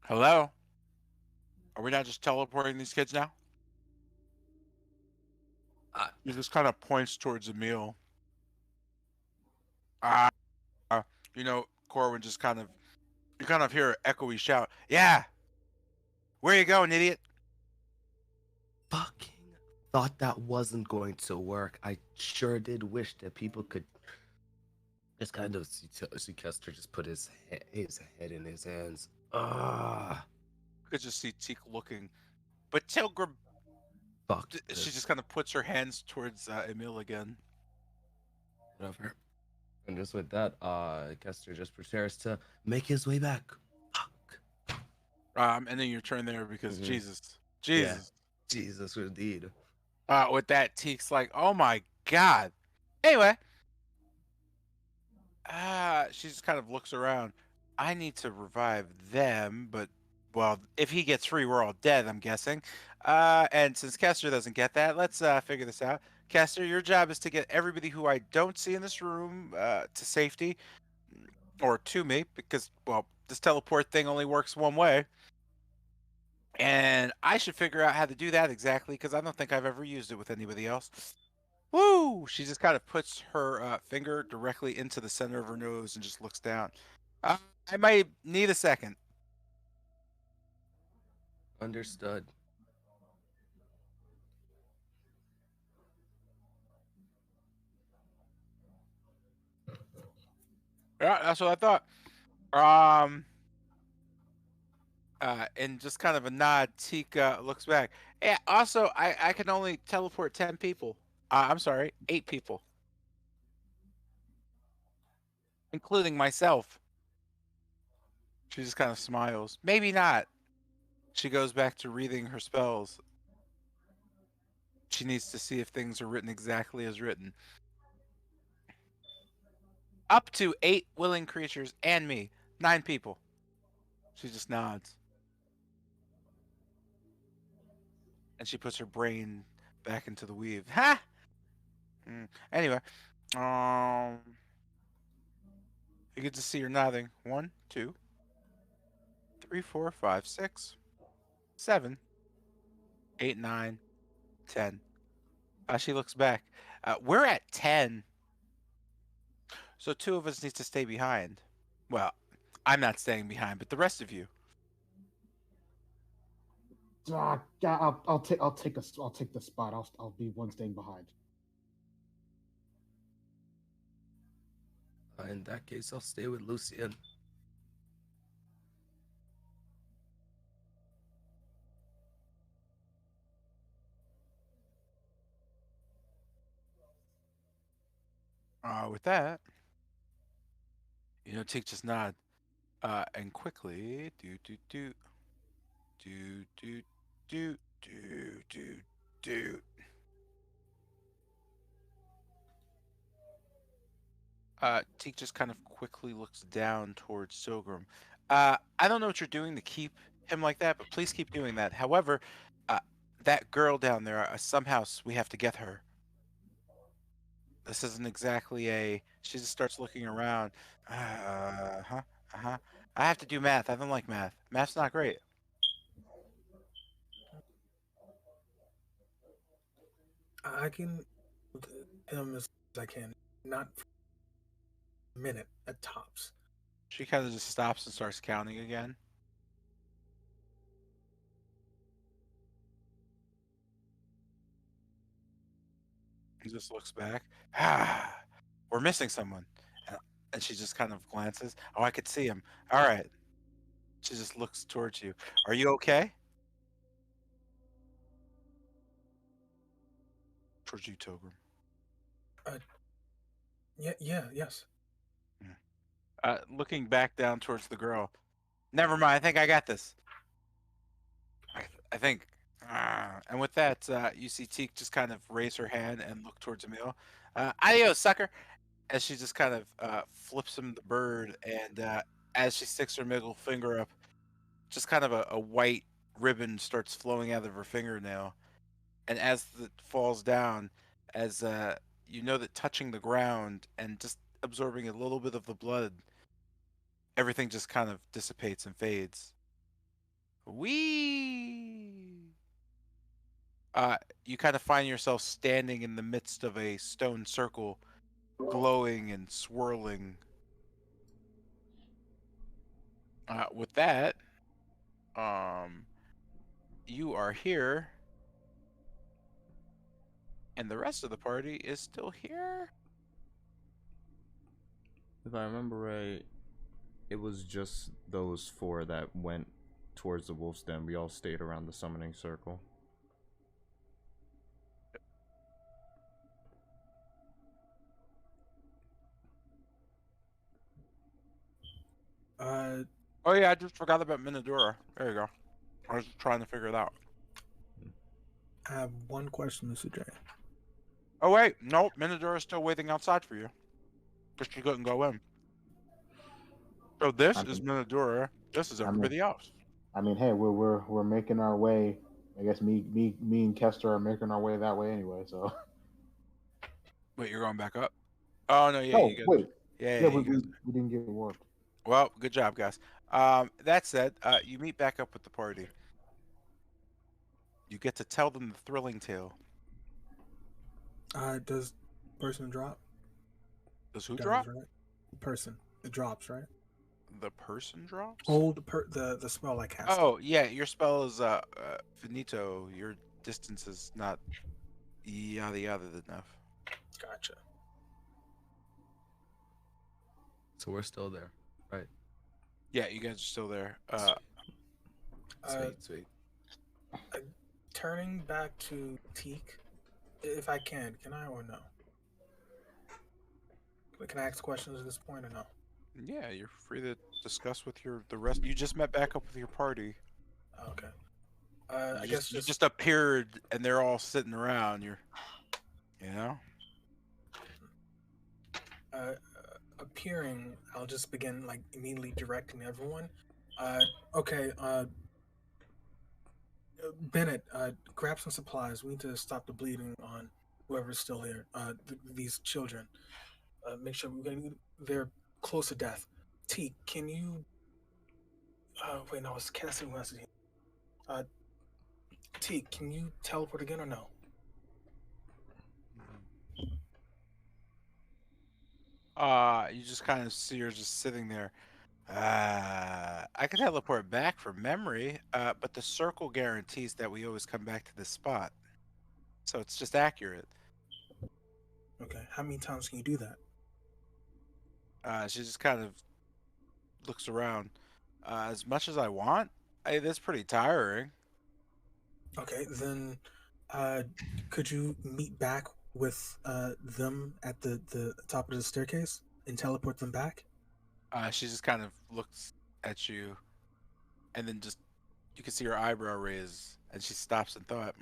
Hello? Are we not just teleporting these kids now? He just kind of points towards Emil. You know, Corwin just you kind of hear an echoey shout. Yeah! Where you going, idiot? Fucking thought that wasn't going to work. I sure did wish that people could just kind of see Kester just put his head in his hands. Could just see Teak looking. But Tilgrim, Fuck. she just kind of puts her hands towards Emil again. Whatever. And just with that, Kester just prepares to make his way back. Fuck. And then your turn there because Jesus. Yeah. Jesus, indeed. With that, Teak's like, oh my god. Anyway. She just kind of looks around. I need to revive them, but, well, if he gets free, we're all dead, I'm guessing. And since Kester doesn't get that, let's figure this out. Kester, your job is to get everybody who I don't see in this room to safety, or to me, because, well, this teleport thing only works one way. And I should figure out how to do that exactly, because I don't think I've ever used it with anybody else. Woo! She just kind of puts her finger directly into the center of her nose and just looks down. I might need a second. Understood. Yeah, that's what I thought. And just kind of a nod, Teak looks back. Yeah, also, I can only teleport 10 people. I'm sorry, 8 people, including myself. She just kind of smiles. Maybe not. She goes back to reading her spells. She needs to see if things are written exactly as written. Up to 8 willing creatures and me. 9 people. She just nods. And she puts her brain back into the weave. Ha! Anyway, um, you get to see her nodding. 1, 2, 3, 4, 5, 6, 7, 8, 9, 10. She looks back. We're at 10, so 2 of us need to stay behind. Well, I'm not staying behind, but the rest of you. Yeah, I'll take the spot. I'll be one staying behind. In that case, I'll stay with Lucian. With that, Teak just nod. And quickly, do, do, do, do. Teak just kind of quickly looks down towards Silgrim. I don't know what you're doing to keep him like that, but please keep doing that. However, uh, that girl down there, somehow we have to get her. This isn't exactly a. She just starts looking around. Uh-huh, uh-huh. I have to do math. I don't like math. Math's not great. I can with him as I can, not for a minute at tops. She kind of just stops and starts counting again. He just looks back. Ah, we're missing someone. And she just kind of glances. Oh, I could see him. All right. She just looks towards you. Are you okay? Towards you, Togrim. Uh, yeah, yes. Looking back down towards the girl. Never mind. I think I got this. I think. And with that, you see Teak just kind of raise her hand and look towards Emil. Adios, sucker. As she just kind of flips him the bird, and as she sticks her middle finger up, just kind of a white ribbon starts flowing out of her fingernail. And as it falls down, as you know that touching the ground and just absorbing a little bit of the blood, everything just kind of dissipates and fades. Wee! You kind of find yourself standing in the midst of a stone circle, glowing and swirling. With that, um, you are here, and the rest of the party is still here. If I remember right, it was just those 4 that went towards the wolf's den. We all stayed around the summoning circle. Oh yeah, I just forgot about Minadora. There you go. I was trying to figure it out. I have one question, Mr. J. Oh wait, no, Minodora's still waiting outside for you. Because she couldn't go in. So this is Minodora. This is everybody else. I mean, hey, we're making our way. I guess me and Kester are making our way that way anyway. So. Wait, you're going back up? Oh no, yeah, Oh you guys. wait. Yeah, we you guys. didn't get warped. Well, good job, guys. That said, you meet back up with the party. You get to tell them the thrilling tale. Does person drop? Does who drop? Right? Person. It drops, right? The person drops? Oh, the spell I cast. Oh, yeah, your spell is finito. Your distance is not yada yada enough. Gotcha. So we're still there, right? Yeah, you guys are still there. Sweet. Turning back to Teak, if I can I or no? Can I ask questions at this point or no? Yeah, you're free to discuss with the rest. You just met back up with your party. Okay. You I just guess you just just appeared and they're all sitting around. You know. uh, appearing. I'll just begin like immediately directing everyone. Okay. Bennett, grab some supplies. We need to stop the bleeding on whoever's still here. These children. Make sure they're close to death. T, can you? Wait, no, it's Cassie who has to. T, can you teleport again or no? You just kind of see her just sitting there. I can teleport back from memory, but the circle guarantees that we always come back to this spot. So it's just accurate. Okay, how many times can you do that? She just kind of looks around. As much as I want, it is pretty tiring. Okay, then could you meet back with them at the top of the staircase and teleport them back? She just kind of looks at you, and then just you can see her eyebrow raise, and she stops in thought.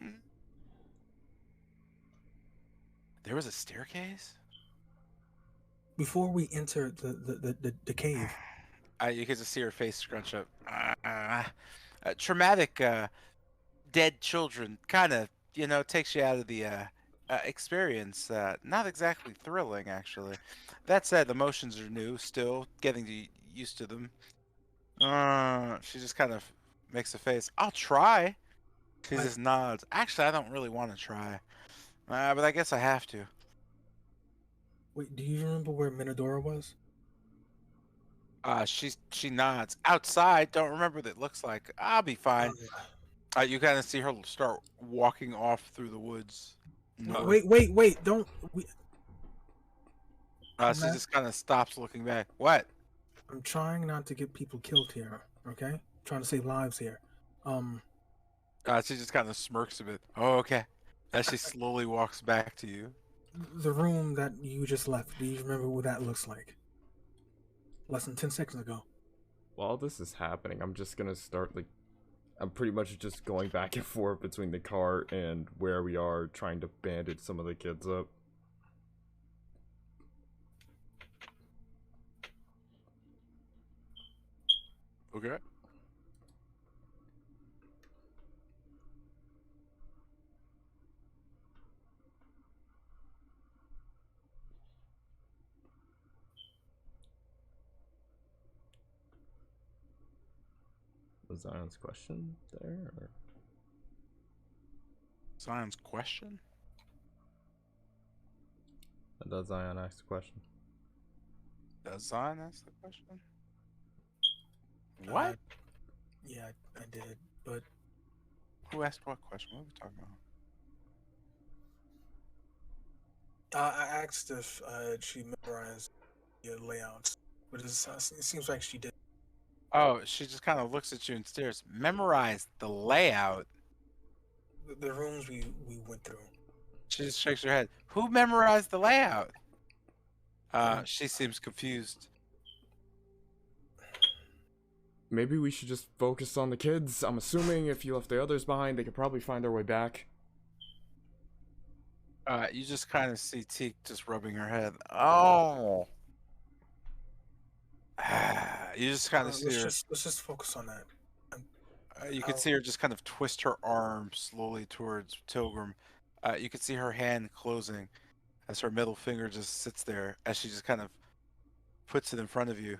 There was a staircase? Before we enter the cave. You can just see her face scrunch up. Traumatic dead children kind of, takes you out of the experience. Not exactly thrilling, actually. That said, the motions are new, still getting used to them. She just kind of makes a face. I'll try. She just nods. Actually, I don't really want to try. But I guess I have to. Wait, do you remember where Minadora was? She nods. Outside, don't remember what it looks like. I'll be fine. You kind of see her start walking off through the woods. Wait! Don't. She just kind of stops, looking back. What? I'm trying not to get people killed here. Okay, I'm trying to save lives here. She just kind of smirks a bit. Oh, okay. As she slowly walks back to you. The room that you just left. Do you remember what that looks like? Less than 10 seconds ago. While this is happening, I'm just gonna start I'm pretty much just going back and forth between the car and where we are, trying to bandage some of the kids up. Okay. Was Zion's question there? Or? Zion's question? Does Zion ask the question? Does Zion ask the question? What? Yeah, I did, but... Who asked what question? What are we talking about? I asked if she memorized the layouts, but it seems like she did. Oh, she just kind of looks at you and stares. Memorize the layout? The rooms we went through. She just shakes her head. Who memorized the layout? She seems confused. Maybe we should just focus on the kids. I'm assuming if you left the others behind, they could probably find their way back. You just kind of see Teak just rubbing her head. Oh. You just kind of see her. Let's just focus on that. You can see her just kind of twist her arm slowly towards Tilgrim. You can see her hand closing as her middle finger just sits there as she just kind of puts it in front of you.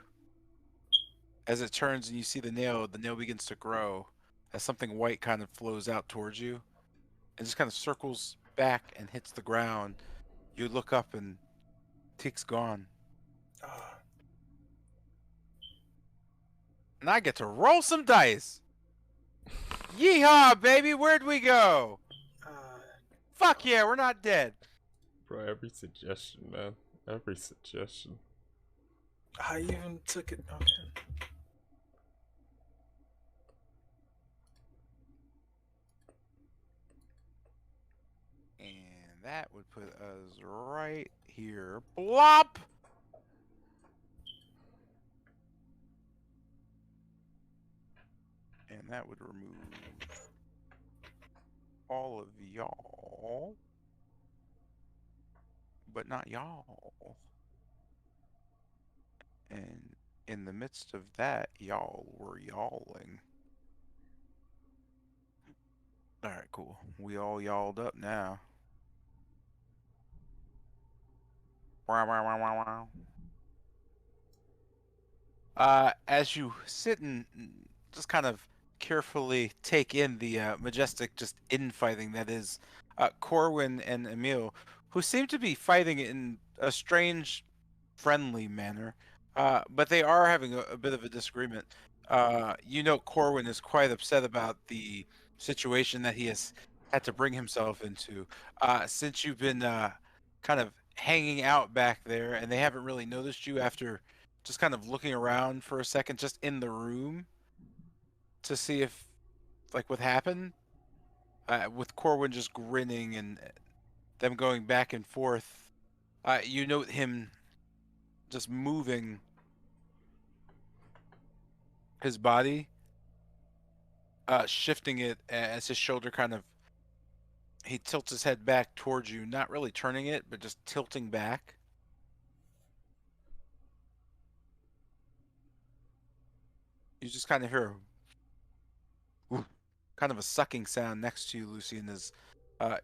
As it turns and you see the nail begins to grow as something white kind of flows out towards you and just kind of circles back and hits the ground. You look up and Teak's gone. And I get to roll some dice. Yeehaw, baby! Where'd we go? Fuck yeah, we're not dead. Bro, every suggestion, man. Every suggestion. I even took it. Okay. And that would put us right here. Blop! And that would remove all of y'all. But not y'all. And in the midst of that, y'all were yawling. Alright, cool. We all yawled up now. Wow, wow, wow, wow, wow. As you sit and just kind of carefully take in the majestic just infighting that is Corwin and Emil, who seem to be fighting in a strange, friendly manner, but they are having a bit of a disagreement. Corwin is quite upset about the situation that he has had to bring himself into since you've been kind of hanging out back there, and they haven't really noticed you after just kind of looking around for a second just in the room to see if like what happened with Corwin just grinning and them going back and forth. You note him just moving his body, shifting it as his shoulder kind of he tilts his head back towards you, not really turning it but just tilting back. You just kind of hear kind of a sucking sound next to you, Lucian, as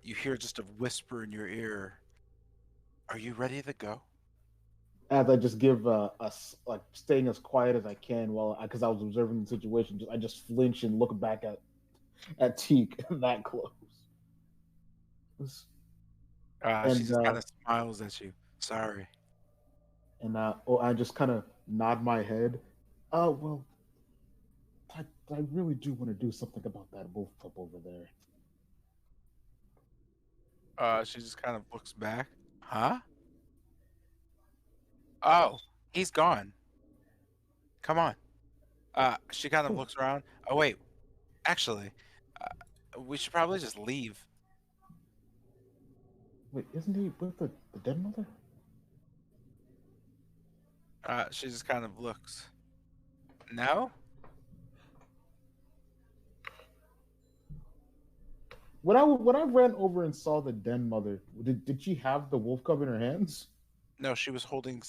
you hear just a whisper in your ear. Are you ready to go? As I just give us like staying as quiet as I can while because I was observing the situation. I just flinch and look back at Teak that close. She And just kind of smiles at you. Sorry. I just kind of nod my head. Well, I really do want to do something about that wolf pup over there. She just kind of looks back. Huh? Oh, he's gone. Come on. She kind of Oh, looks around. Oh wait, actually, we should probably just leave. wait, isn't he with the dead mother? She just kind of looks. No? When I ran over and saw the den mother, did she have the wolf cub in her hands? No, she was holding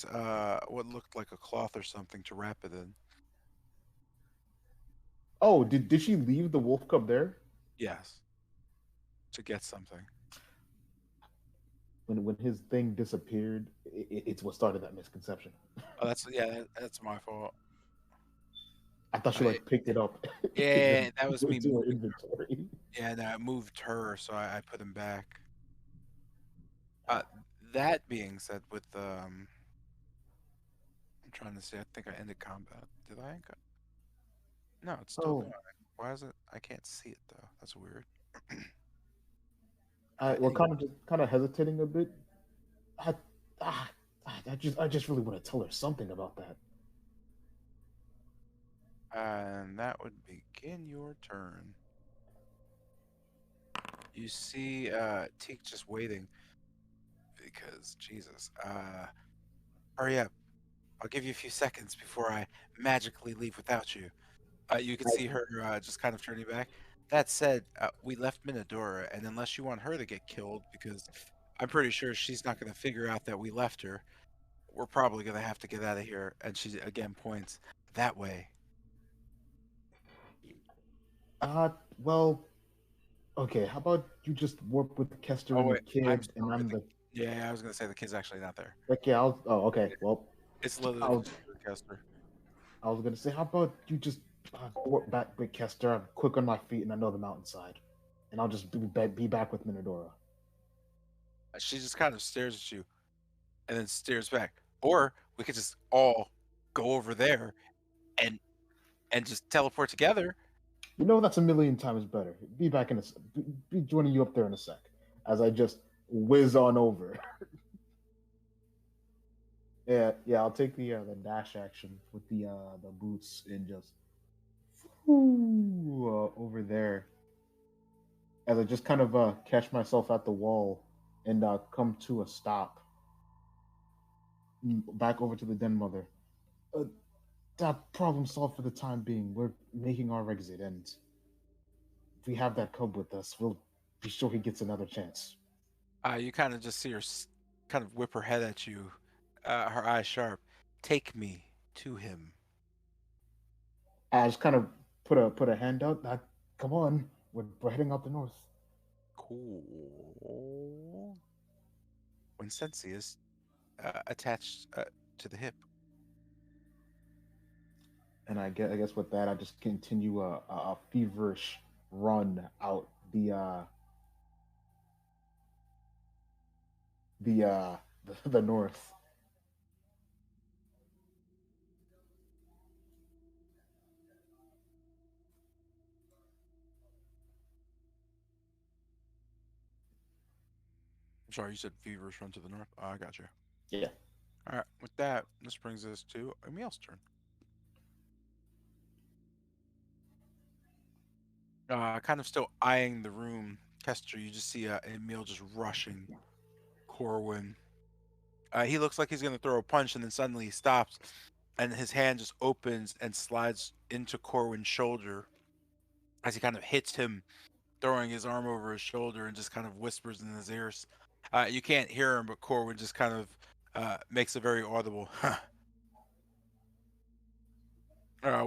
what looked like a cloth or something to wrap it in. Oh, did she leave the wolf cub there? Yes. To get something. When his thing disappeared, it's what started that misconception. Oh, that's my fault. I thought she like picked it up. Yeah, that was me Into her moving. inventory. Yeah, and I moved her, so I put him back. That being said, with I'm trying to see. I think I ended combat. Did I? No, it's still Oh, going. Why is it? I can't see it though. That's weird. well, Anyway, kind of hesitating a bit. I, ah, I just really want to tell her something about that. and that would begin your turn. You see, Teak just waiting because Jesus. Hurry up! I'll give you a few seconds before I magically leave without you. You can I, see her just kind of turning back. That said, we left Minadora, and unless you want her to get killed, because I'm pretty sure she's not going to figure out that we left her, we're probably going to have to get out of here. And she again points that way. uh, well, okay. How about you just warp with Kester Oh and the wait, I'm kid, and sorry. I'm the Yeah, I was going to say the kid's actually not there. okay. Oh, okay. Well, It's literally I'll, just you and Kester. I was gonna say, how about you just warp back with Kester? I'm quick on my feet, and I know the mountainside, and I'll just be back with Minadora. She just kind of stares at you, and then stares back. Or we could just all go over there and just teleport together. You know that's a million times better. Be back in a be joining you up there in a sec, as I just whiz on over. Yeah. I'll take the dash action with the boots and just over there as I just kind of catch myself at the wall and come to a stop. Back over to the den mother. Uh, that problem solved for the time being. We're making our exit, and if we have that cub with us, we'll be sure he gets another chance. You kind of just see her kind of whip her head at you, her eyes sharp. Take me to him. I just kind of put a hand out. Come on, we're heading out the north. Cool. When Sensi is attached to the hip. And I guess with that, I just continue a feverish run out the uh the north. I'm sorry, you said feverish run to the north. Oh, I got you. Yeah. All right. With that, this brings us to Emil's turn. Kind of still eyeing the room, Kester, you just see Emil just rushing Corwin. He looks like he's going to throw a punch, and then suddenly he stops, and his hand just opens and slides into Corwin's shoulder as he kind of hits him, throwing his arm over his shoulder and just kind of whispers in his ears. You can't hear him, but Corwin just kind of makes a very audible, huh.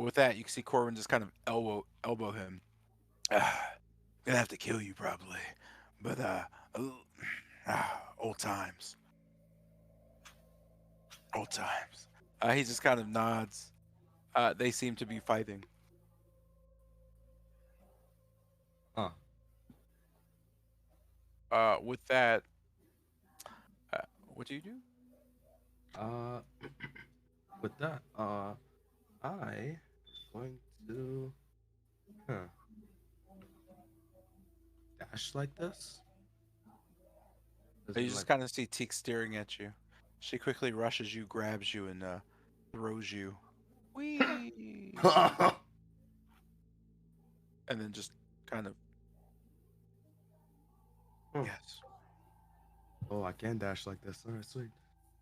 With that, you can see Corwin just kind of elbow him. Gonna have to kill you probably, but old times, old times. He just kind of nods. They seem to be fighting. Huh. With that, what do you do? Uh, with that, I am going to, huh, dash like this. Is You it just like, kind of see Teak staring at you. She quickly rushes you, grabs you, and throws you. Whee! And then just kind of, Huh. yes. Oh, I can dash like this. All right, sweet.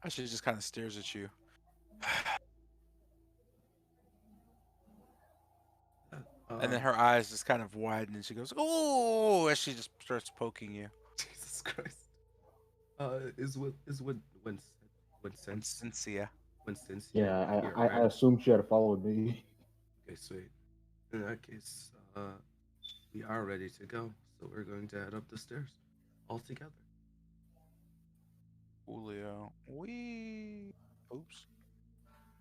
She just kind of stares at you. And then her eyes just kind of widen and she goes, "Oh!" as she just starts poking you. Jesus Christ. Is when And sense Cynthia. when Cynthia Yeah, here, I right? assumed she had followed me. Okay, sweet. In that case, we are ready to go. So we're going to head up the stairs all together. Julio. Wee. Oops.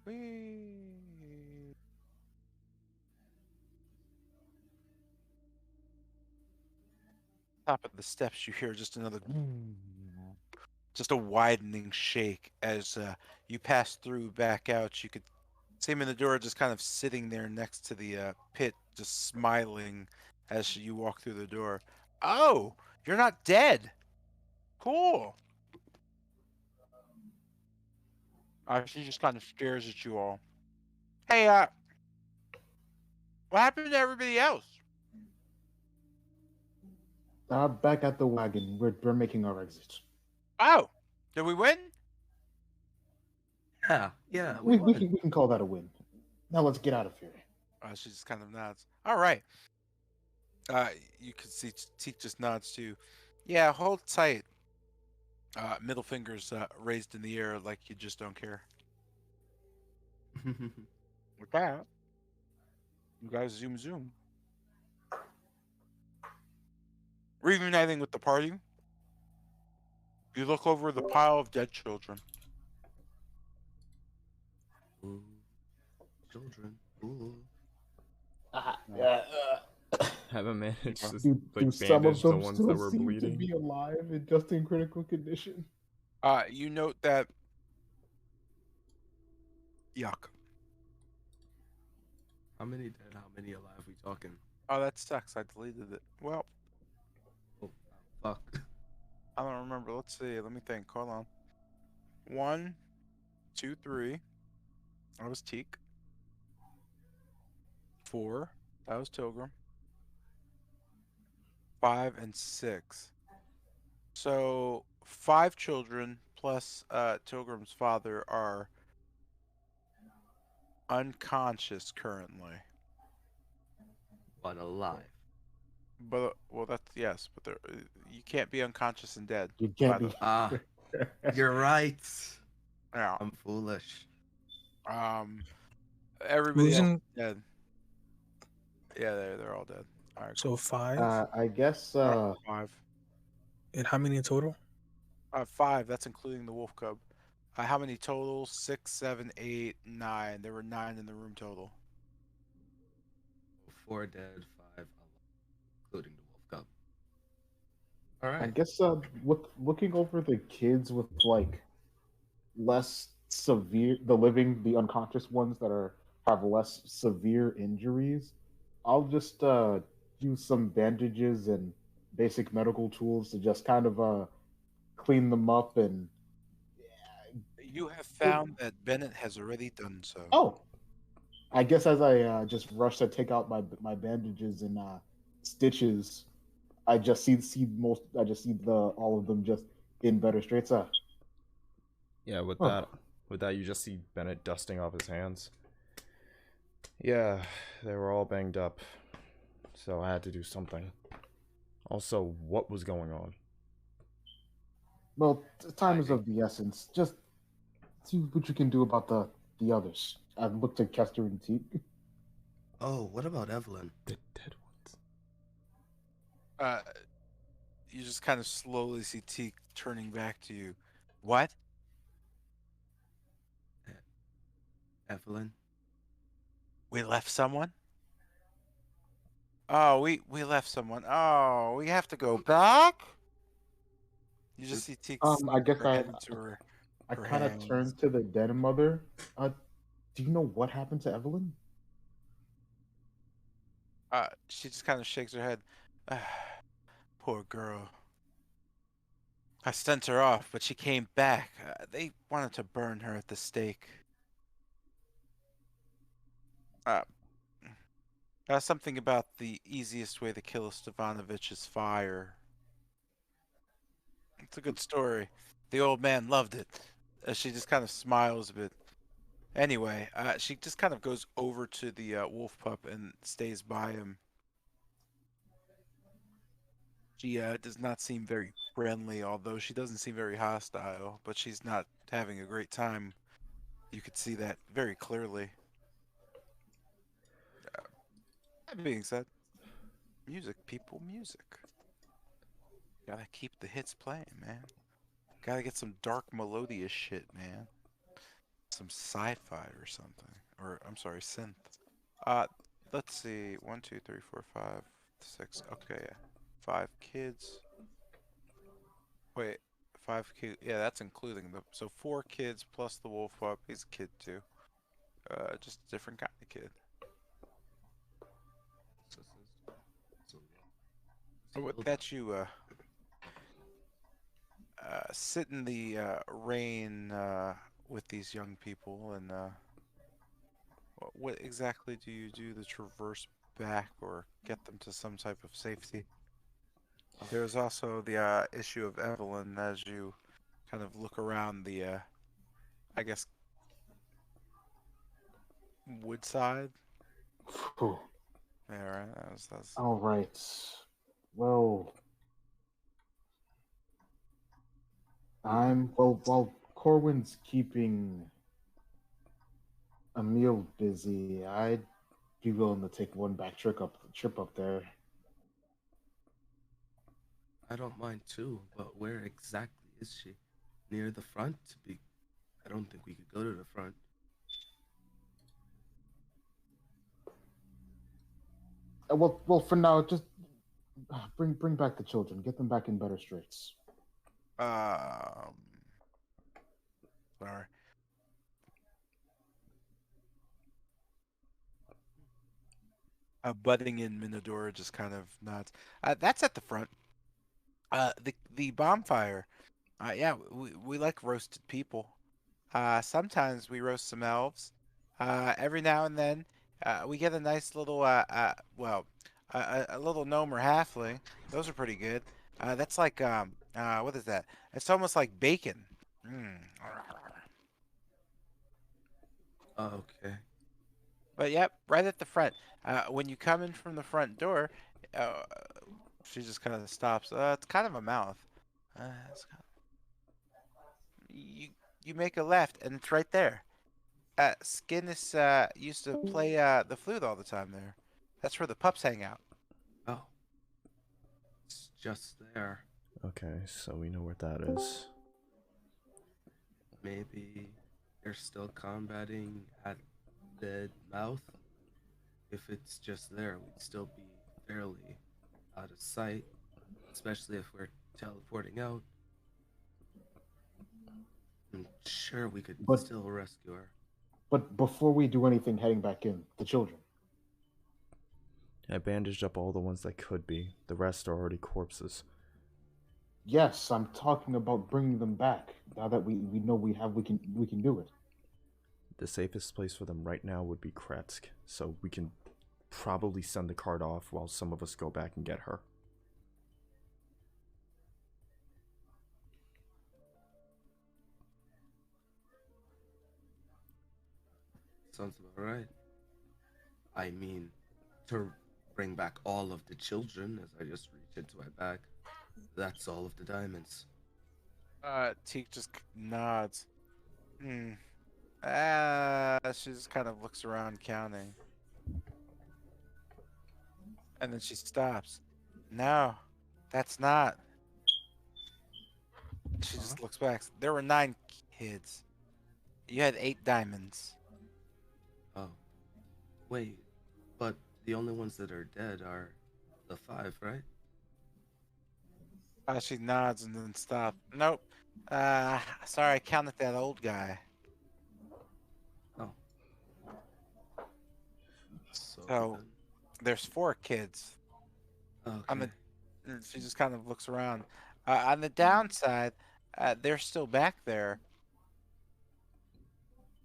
Wee. Top of the steps, you hear just another, just a widening shake as you pass through back out. You could see him in the door, just kind of sitting there next to the pit, just smiling as you walk through the door. Oh, you're not dead. Cool. She just kind of stares at you all. Hey, what happened to everybody else? Back at the wagon. We're making our exit. Oh, did we win? Yeah, we We won. can call that a win. Now let's get out of here. She just kind of nods. All right. You can see Teak just nods too. Yeah, hold tight. Middle fingers raised in the air like you just don't care. With that, you guys zoom. Reuniting with the party, you look over the pile of dead children. Ooh, children. Ooh. Haven't managed to Do like some of bandage the them ones still that were seem to bleeding. be alive and just in critical condition? You note that. Yuck. How many dead? How many alive? We talking? Oh, that sucks. I deleted it. Well, Oh, fuck. I don't remember. Let's see. Let me think. Hold on. 1, 2, 3. That was Teak. 4. That was Tilgrim. 5 and 6. So 5 children plus Tilgrim's father are unconscious currently. But alive. But well, that's yes, but you can't be unconscious and dead. You can't By be. Ah, you're right. yeah. I'm foolish. Um, everybody Who's else in? is dead. Yeah, they're all dead. All right, So cool. 5. I guess. 5. And how many in total? 5. That's including the wolf cub. How many total? 6, 7, 8, 9. There were 9 in the room total. 4 dead, 5 alive, including the wolf cub. All I right. guess. Looking over the kids with like less severe, the unconscious ones that have less severe injuries. I'll just use some bandages and basic medical tools to just kind of clean them up and You have give. found that Bennett has already done so. Oh, I guess as I just rush to take out my bandages and stitches, I just see the all of them just in better straits. Yeah, Oh, with that, you just see Bennett dusting off his hands. Yeah, they were all banged up, so I had to do something. Also, what was going on? well, time is Hiding. of the essence. Just see what you can do about the others. I've looked at Kester and Teak. Oh, what about Evelyn? The dead ones. Uh, you just kind of slowly see Teak turning back to you. What? Evelyn? We left someone? Oh, we left someone. Oh, we have to go back? You just see Teak I sink guess her head into I her kind of hands. turned to the dead mother. Do you know what happened to Evelyn? She just kind of shakes her head. Poor girl. I sent her off, but she came back. They wanted to burn her at the stake. Uh, something about the easiest way to kill a Stefanovic is fire. It's a good story. The old man loved it. She just kind of smiles a bit. Anyway, she just kind of goes over to the wolf pup and stays by him. She does not seem very friendly, although she doesn't seem very hostile, but she's not having a great time. You could see that very clearly. That being said, music, people, music. Gotta keep the hits playing, man. Gotta get some dark melodious shit, man. Some sci-fi or something. Or, I'm sorry, synth. Uh, let's see. 1, 2, 3, 4, 5, 6. Okay, yeah. 5 kids. Wait, 5 kids. Yeah, that's including the. So 4 kids plus the wolf pup. He's a kid too. Just a different kind of kid. With that, you sit in the rain with these young people, and what exactly do you do to traverse back or get them to some type of safety? There's also the issue of Evelyn as you kind of look around the, I guess, woodside. Phew. Yeah, right. That's. All right. Well, while Corwin's keeping Emil busy, I'd be willing to take one back trip up there. I don't mind too, but where exactly is she? Near the front? I don't think we could go to the front. Well, for now, just bring back the children. Get them back in better straits. Um. Sorry. Butting in Minadora just kind of nods. That's at the front. The bonfire. Yeah, we like roasted people. Sometimes we roast some elves. Every now and then, we get a nice little, a little gnome or halfling. Those are pretty good. That's like, what is that? It's almost like bacon. Mm. Okay. But yep, right at the front. When you come in from the front door, uh, she just kind of stops. It's kind of a mouth. It's kind you you make a left, and it's right there. Skinnis used to play the flute all the time there. That's where the pups hang out. Oh, it's just there. Okay, so we know where that is. Maybe they're still combating at the mouth. If it's just there, we'd still be fairly out of sight, especially if we're teleporting out. I'm sure we could But still rescue her. but before we do anything, heading back in, the children. I bandaged up all the ones that could be. The rest are already corpses. Yes, I'm talking about bringing them back. Now that we know we can do it. The safest place for them right now would be Kretsk, so we can probably send the cart off while some of us go back and get her. Sounds about right. I mean, to bring back all of the children, as I just reach into my bag, that's all of the diamonds. Teak just nods. Hmm. She just kind of looks around counting. And then she stops. No, that's not. She Huh? just looks back. There were 9 kids. You had 8 diamonds. Oh, wait, but the only ones that are dead are the 5, right? She nods and then stops. Nope. Sorry, I counted that old guy. Oh, so So there's 4 kids. then, On the, okay. she just kind of looks around. On the downside, they're still back there.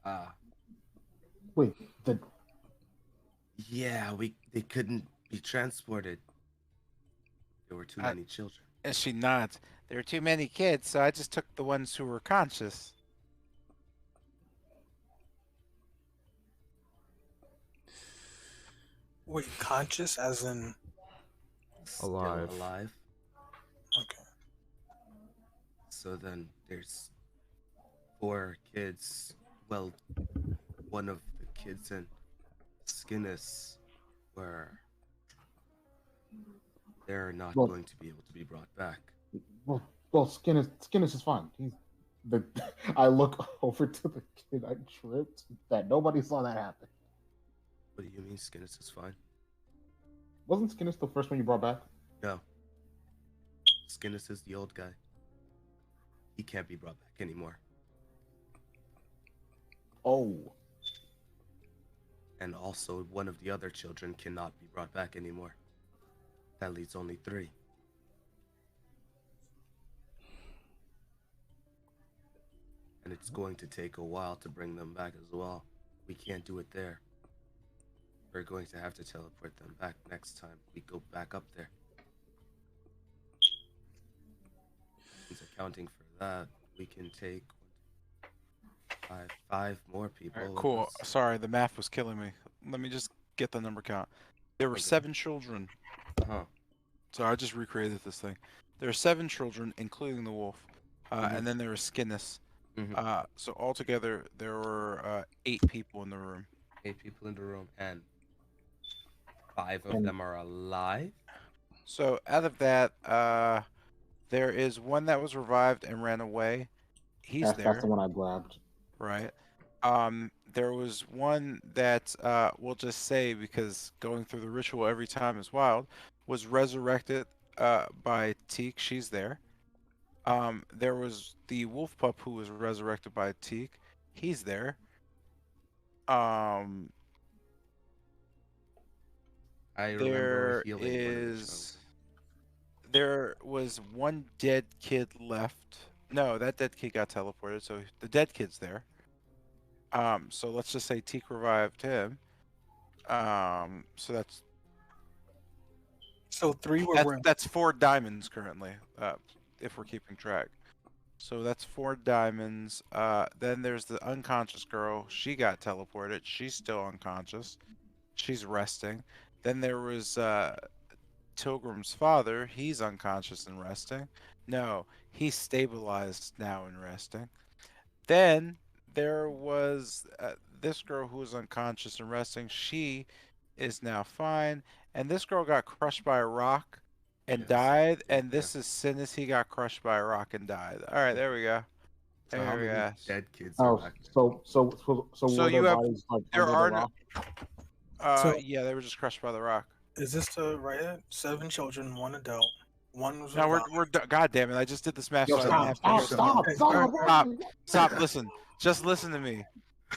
Ah, Wait, the yeah, they couldn't be transported. There were too Uh, many children. and she nods. There are too many kids, so I just took the ones who were conscious. Wait, conscious as in Alive. Still alive. okay. So then there's 4 kids. Well, one of the kids in Skinnis were they're not well, going to be able to be brought back. well, Skinnis is fine. He's the. I look over to the kid I tripped. That nobody saw that happen. What do you mean Skinnis is fine? Wasn't Skinnis the first one you brought back? No. Skinnis is the old guy. He can't be brought back anymore. Oh, And also one of the other children cannot be brought back anymore. That leaves only 3. And it's going to take a while to bring them back as well. We can't do it there. We're going to have to teleport them back next time we go back up there. Since accounting for that, we can take 5 more people. All right, with cool. us. Sorry, the math was killing me. Let me just get the number count. There were Okay. 7 children. Uh-huh. So I just recreated this thing. There are 7 children, including the wolf. And then there was Skinnis. Mhm. So altogether, there were 8 people in the room. 8 people in the room, and 5 of And- them are alive. So out of that, there is one that was revived and ran away. He's that's there, the one I grabbed. right? There was one that we'll just say because going through the ritual every time is wild, was resurrected by Teak. She's there. There was the wolf pup who was resurrected by Teak. He's there. Um, I remember there healing one of the is children. there was one dead kid left. No, that dead kid got teleported, so the dead kid's there. So let's just say Teak revived him. So So 3 were that's 4 diamonds currently. If we're keeping track. So that's 4 diamonds. Then there's the unconscious girl. She got teleported. She's still unconscious. She's resting. Then there was Tilgrim's father. He's unconscious and resting. No, he's stabilized now and resting. Then there was this girl who was unconscious and resting. She is now fine. And this girl got crushed by a rock and Yes. died. And Yeah. this is Sinis. He got crushed by a rock and died. All right, there we go. So how There we many go. dead kids are Oh, back there? So were their you have bodies like there under the are no. rock? So- Yeah, they were just crushed by the rock. Is this the right head? 7 children, 1 adult. 1 was Now revived. we're God damn it! I just did this math. Yo, So I didn't stop, have to stop, hear stop, stop, Stop! Listen, just listen to me.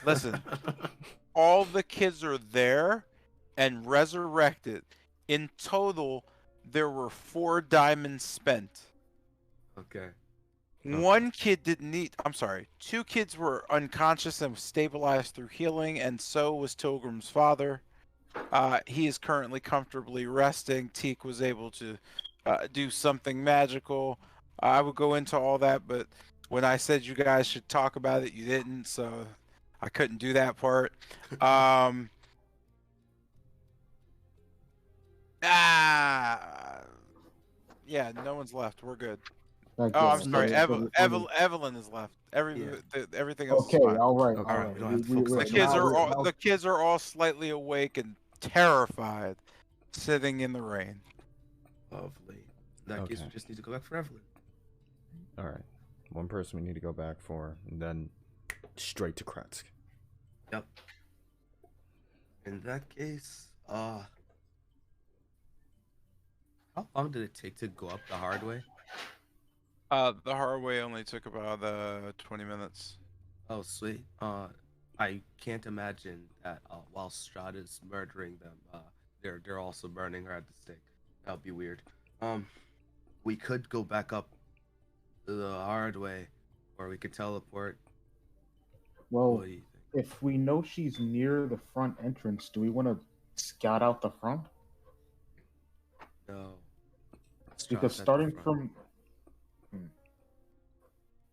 Listen, all the kids are there and resurrected. In total, there were 4 diamonds spent. Okay. One kid didn't need. I'm sorry. 2 kids were unconscious and stabilized through healing, and so was Tilgrim's father. He is currently comfortably resting. Teak was able to do something magical. I would go into all that, but when I said you guys should talk about it, you didn't, so I couldn't do that part. Um, ah, yeah, no one's left. We're good. Oh, I'm sorry. Evelyn is left. Everything else is Okay, fine. all right, Okay, all right. we don't have to focus The on kids now are we're- all the kids are all slightly awake and terrified, sitting in the rain. Lovely. In that case, we Okay. just need to go back for Evelyn. All right. One person we need to go back for, and then straight to Kretsk. Yep. In that case, how long did it take to go up the hard way? The hard way only took about 20 minutes. Oh, sweet. I can't imagine that while Strahd is murdering them, they're also burning her at the stake. That would be weird. We could go back up the hard way, or we could teleport. Well, What do you think? if we know she's near the front entrance, do we want to scout out the front? No. Because Strahd's at the starting front. from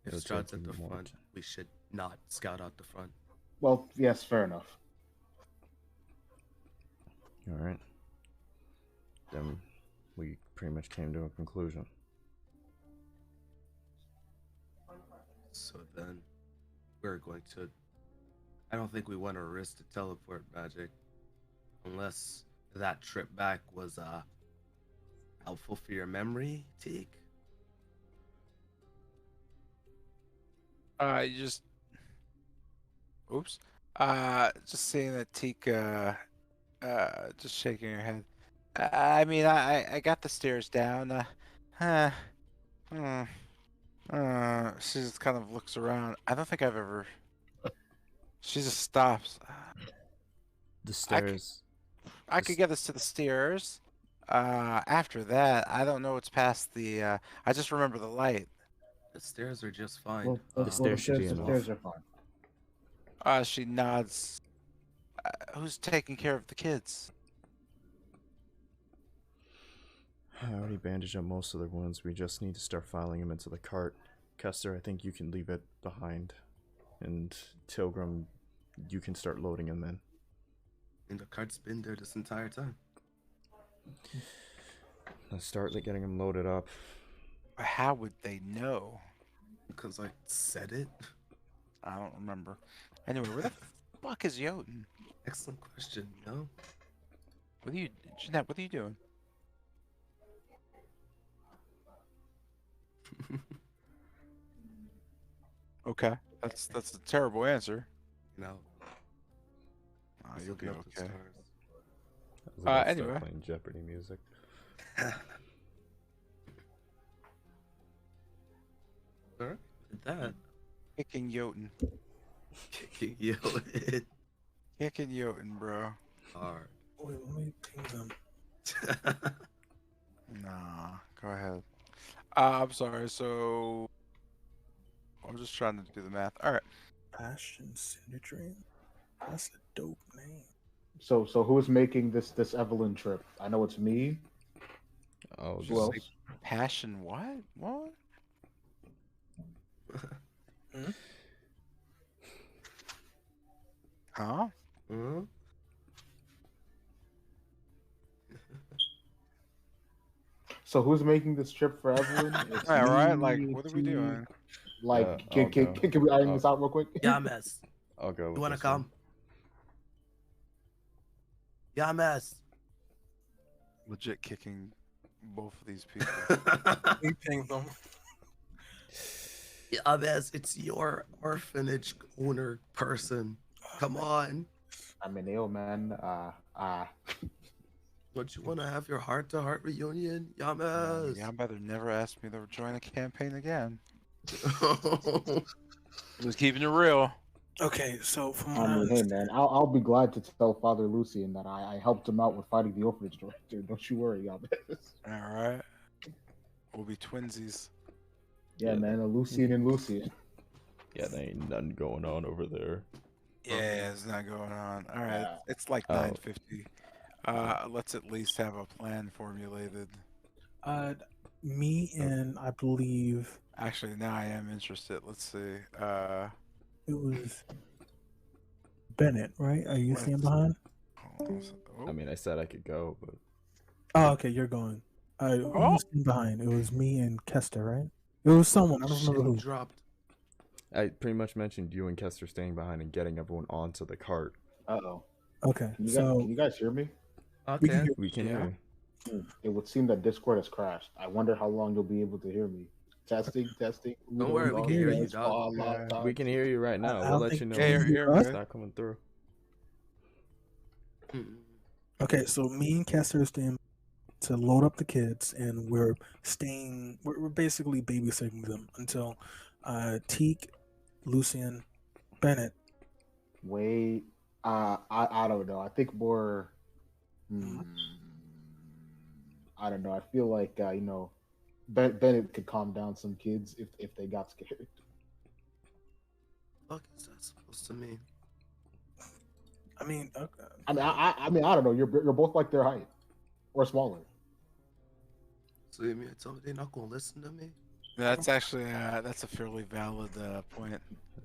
If It'll Strahd's take at the you more front, time. we should not scout out the front. well, yes, fair enough. All right. Then we pretty much came to a conclusion. So then we're going to. I don't think we want to risk the teleport magic unless that trip back was helpful for your memory, Teak. You just. Oops. Just seeing that Teak. Just shaking her head. I mean, I got the stairs down. Huh. Hmm. She just kind of looks around. I don't think I've ever. She just stops. The stairs. I could get us to the stairs. After that, I don't know what's past the. I just remember the light. The stairs are just fine. Well, The stairs should be the enough. stairs are fine. She nods. Who's taking care of the kids? I already bandaged up most of their wounds. We just need to start filing them into the cart. Kester, I think you can leave it behind. And Tilgrim, you can start loading them in. And the cart's been there this entire time. Let's start getting them loaded up. How would they know? Because I said it. I don't remember. Anyway, where the fuck is Jotun? Excellent question, you know? What are you, Jeanette? What are you doing? Okay, that's a terrible answer. You know, You'll be looking up the okay. stars. I was about to Anyway. start playing Jeopardy music. Alright, with that, Kicking Jotun. kicking you it Kicking Jotun, bro. hard. Wait, let me ping them. Nah, go ahead. I'm sorry. So I'm just trying to do the math. All right. Bastion Synergy. That's a dope name. So who's making this Evelyn trip? I know it's me. Oh, Who God. else? Passion what? What? Hmm? Huh? Hmm? So who's making this trip for Evelyn? It's All right, like, me, what are we T. doing? Like, I'll go. can we iron this out real quick? Yamas, I'll go you with wanna this one. come? Yamas. Legit kicking both of these people. We ping them. Yamas, it's your orphanage owner person. Come on. I mean, yo, man. Don't you want to have your heart-to-heart reunion, Yeah, Yamas? better never ask me to join a campaign again. Just keeping it real. Okay, so from I what I mean, hey, understand, man. I'll be glad to tell Father Lucian that I helped him out with fighting the orphanage director. Don't you worry, y'all. All right. We'll be twinsies. Yeah, Yeah. man. A Lucian and Lucian. Yeah, there ain't nothing going on over there. Yeah, it's not going on. All right, Yeah. it's like Oh. 9:50. Let's at least have a plan formulated. me and I believe Actually, now I am interested. Let's see. it was Bennett, right? Are you Let's- staying behind? hold on a sec- I mean, I said I could go, but Oh, okay, you're going. Who was staying behind? It was me and Kester, right? It was someone. I don't Shit, remember he who. dropped. I pretty much mentioned you and Kester staying behind and getting everyone onto the cart. Uh-oh. Okay, Can so you guys hear me? we can Okay. hear. We can Yeah. hear you. It would seem that Discord has crashed. I wonder how long you'll be able to hear me. Testing. Don't worry, we can hear you, dog. We can hear you right now. I We'll don't let think you know Yeah, when you're it's good. not coming through. Mm. Okay, so me and Kester are staying to load up the kids, and we're staying. We're basically babysitting them until Teak, Lucian, Bennett. Wait. I don't know. I think more. I don't know. I feel like Bennett could calm down some kids if they got scared. Fuck is that supposed to mean? I mean, okay. I mean, I don't know. You're both like their height or smaller. So you mean to tell me they're not gonna listen to me? That's actually that's a fairly valid point.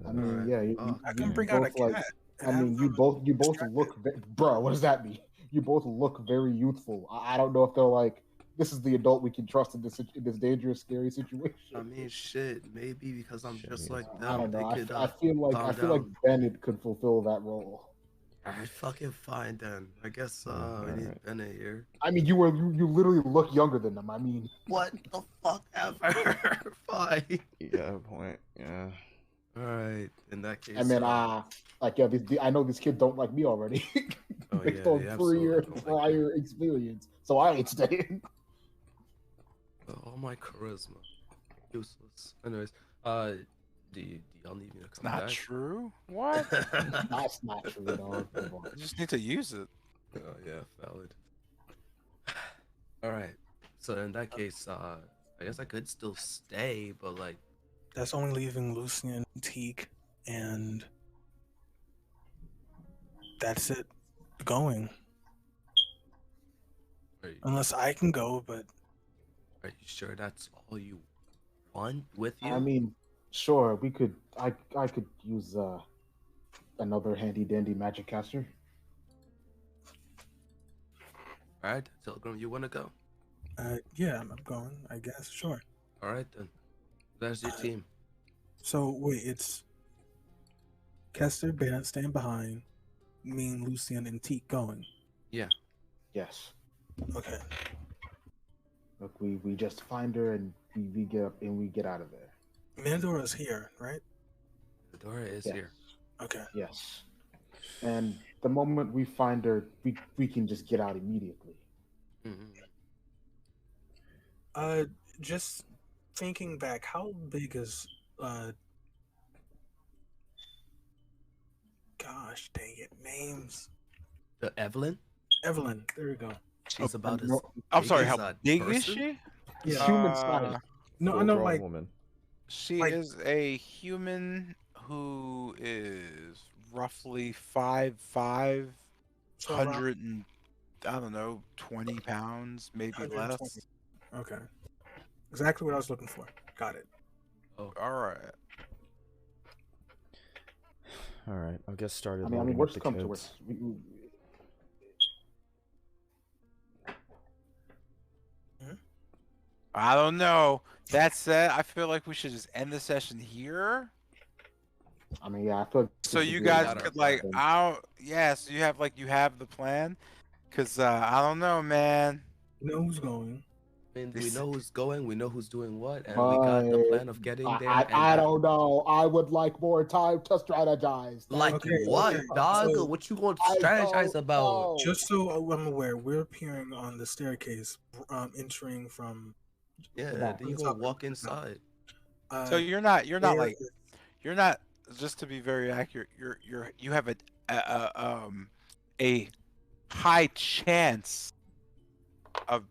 I mean, Alright. yeah. I You can bring out a both, like, cat. and I have mean, you them both distract look, bro. What does that mean? You both look very youthful. I don't know if they're like, this is the adult we can trust in this dangerous, scary situation. I mean, shit. Maybe because I'm Shit, just me like as them. I don't They know. could. I feel like calm like down. Bennett could fulfill that role. Alright, fucking fine then. I guess we need Alright. Bennett here. I mean, you literally look younger than them. I mean, What the fuck ever? Fine. You got a point. Yeah. Alright. In that case. I mean, like, yeah, I know these kids don't like me already Oh, based yeah, on they absolutely prior don't like prior experience. So I ain't staying. all my charisma. Useless. Anyways, do y'all need me to It's come not back? true. What? That's not true at all. Come on. You just need to use it. Oh yeah, valid. All right. So in that case, I guess I could still stay, but like, That's only leaving Lucian, Teak, and that's it. Going. are you, Unless I can go, but are you sure that's all you want with you? I mean, sure, we could. I could use another handy dandy magic caster. All right, Telegram, you want to go? yeah, I'm going. I guess sure. All right then. That's your team. So wait, it's Kester, Bennett staying behind, me and Lucian and Teak going. Yeah. Yes. Okay. Look, we just find her and we get up and we get out of there. Mandora's here, right? Dora is Yes. here. Okay. Yes. And the moment we find her, we can just get out immediately. Mhm. Just thinking back, how big is gosh dang it, names. Evelyn. Evelyn, there we go. She's about as. no, I'm big sorry. as How a big is person? she? Yeah. Human size. No, I know Full-grown like woman. She Like- is a human who is roughly 5'5", So around 100 and I don't know, 20 pounds, maybe 120. less. Okay. Exactly what I was looking for. Got it. Oh, All right. All right, I'll get started I mean, loading up worst the come to kids. worst. I don't know. That said, I feel like we should just end the session here. I mean, yeah, I feel like So we should you do guys got our could plan. like, yeah, so you have the plan. Cause I don't know, man. You know who's going. I mean, we This- know who's going, we know who's doing what, and we got the plan of getting there. And I don't know. I would like more time to strategize. like Okay, what, okay, dog? so- What you going to I strategize don't about? know. Just so I'm aware, we're appearing on the staircase, entering from. Yeah, No. then you What's go up? walk inside. So you're not there like is- you're not, just to be very accurate, you have a high chance of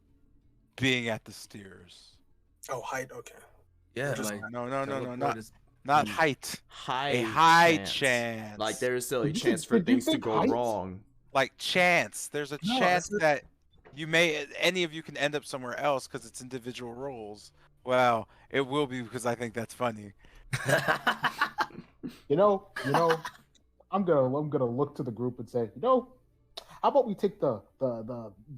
being at the stairs. Oh, height. Okay. Yeah, Just- like No, teleport not is not Mm. height. High A high chance. chance. Like there's still a Did you chance say- for did you things to say go height? wrong. Like chance. There's a No, I chance said- that you may, any of you can end up somewhere else because it's individual roles. Well, it will be because I think that's funny. You know, I'm gonna look to the group and say, how about we take the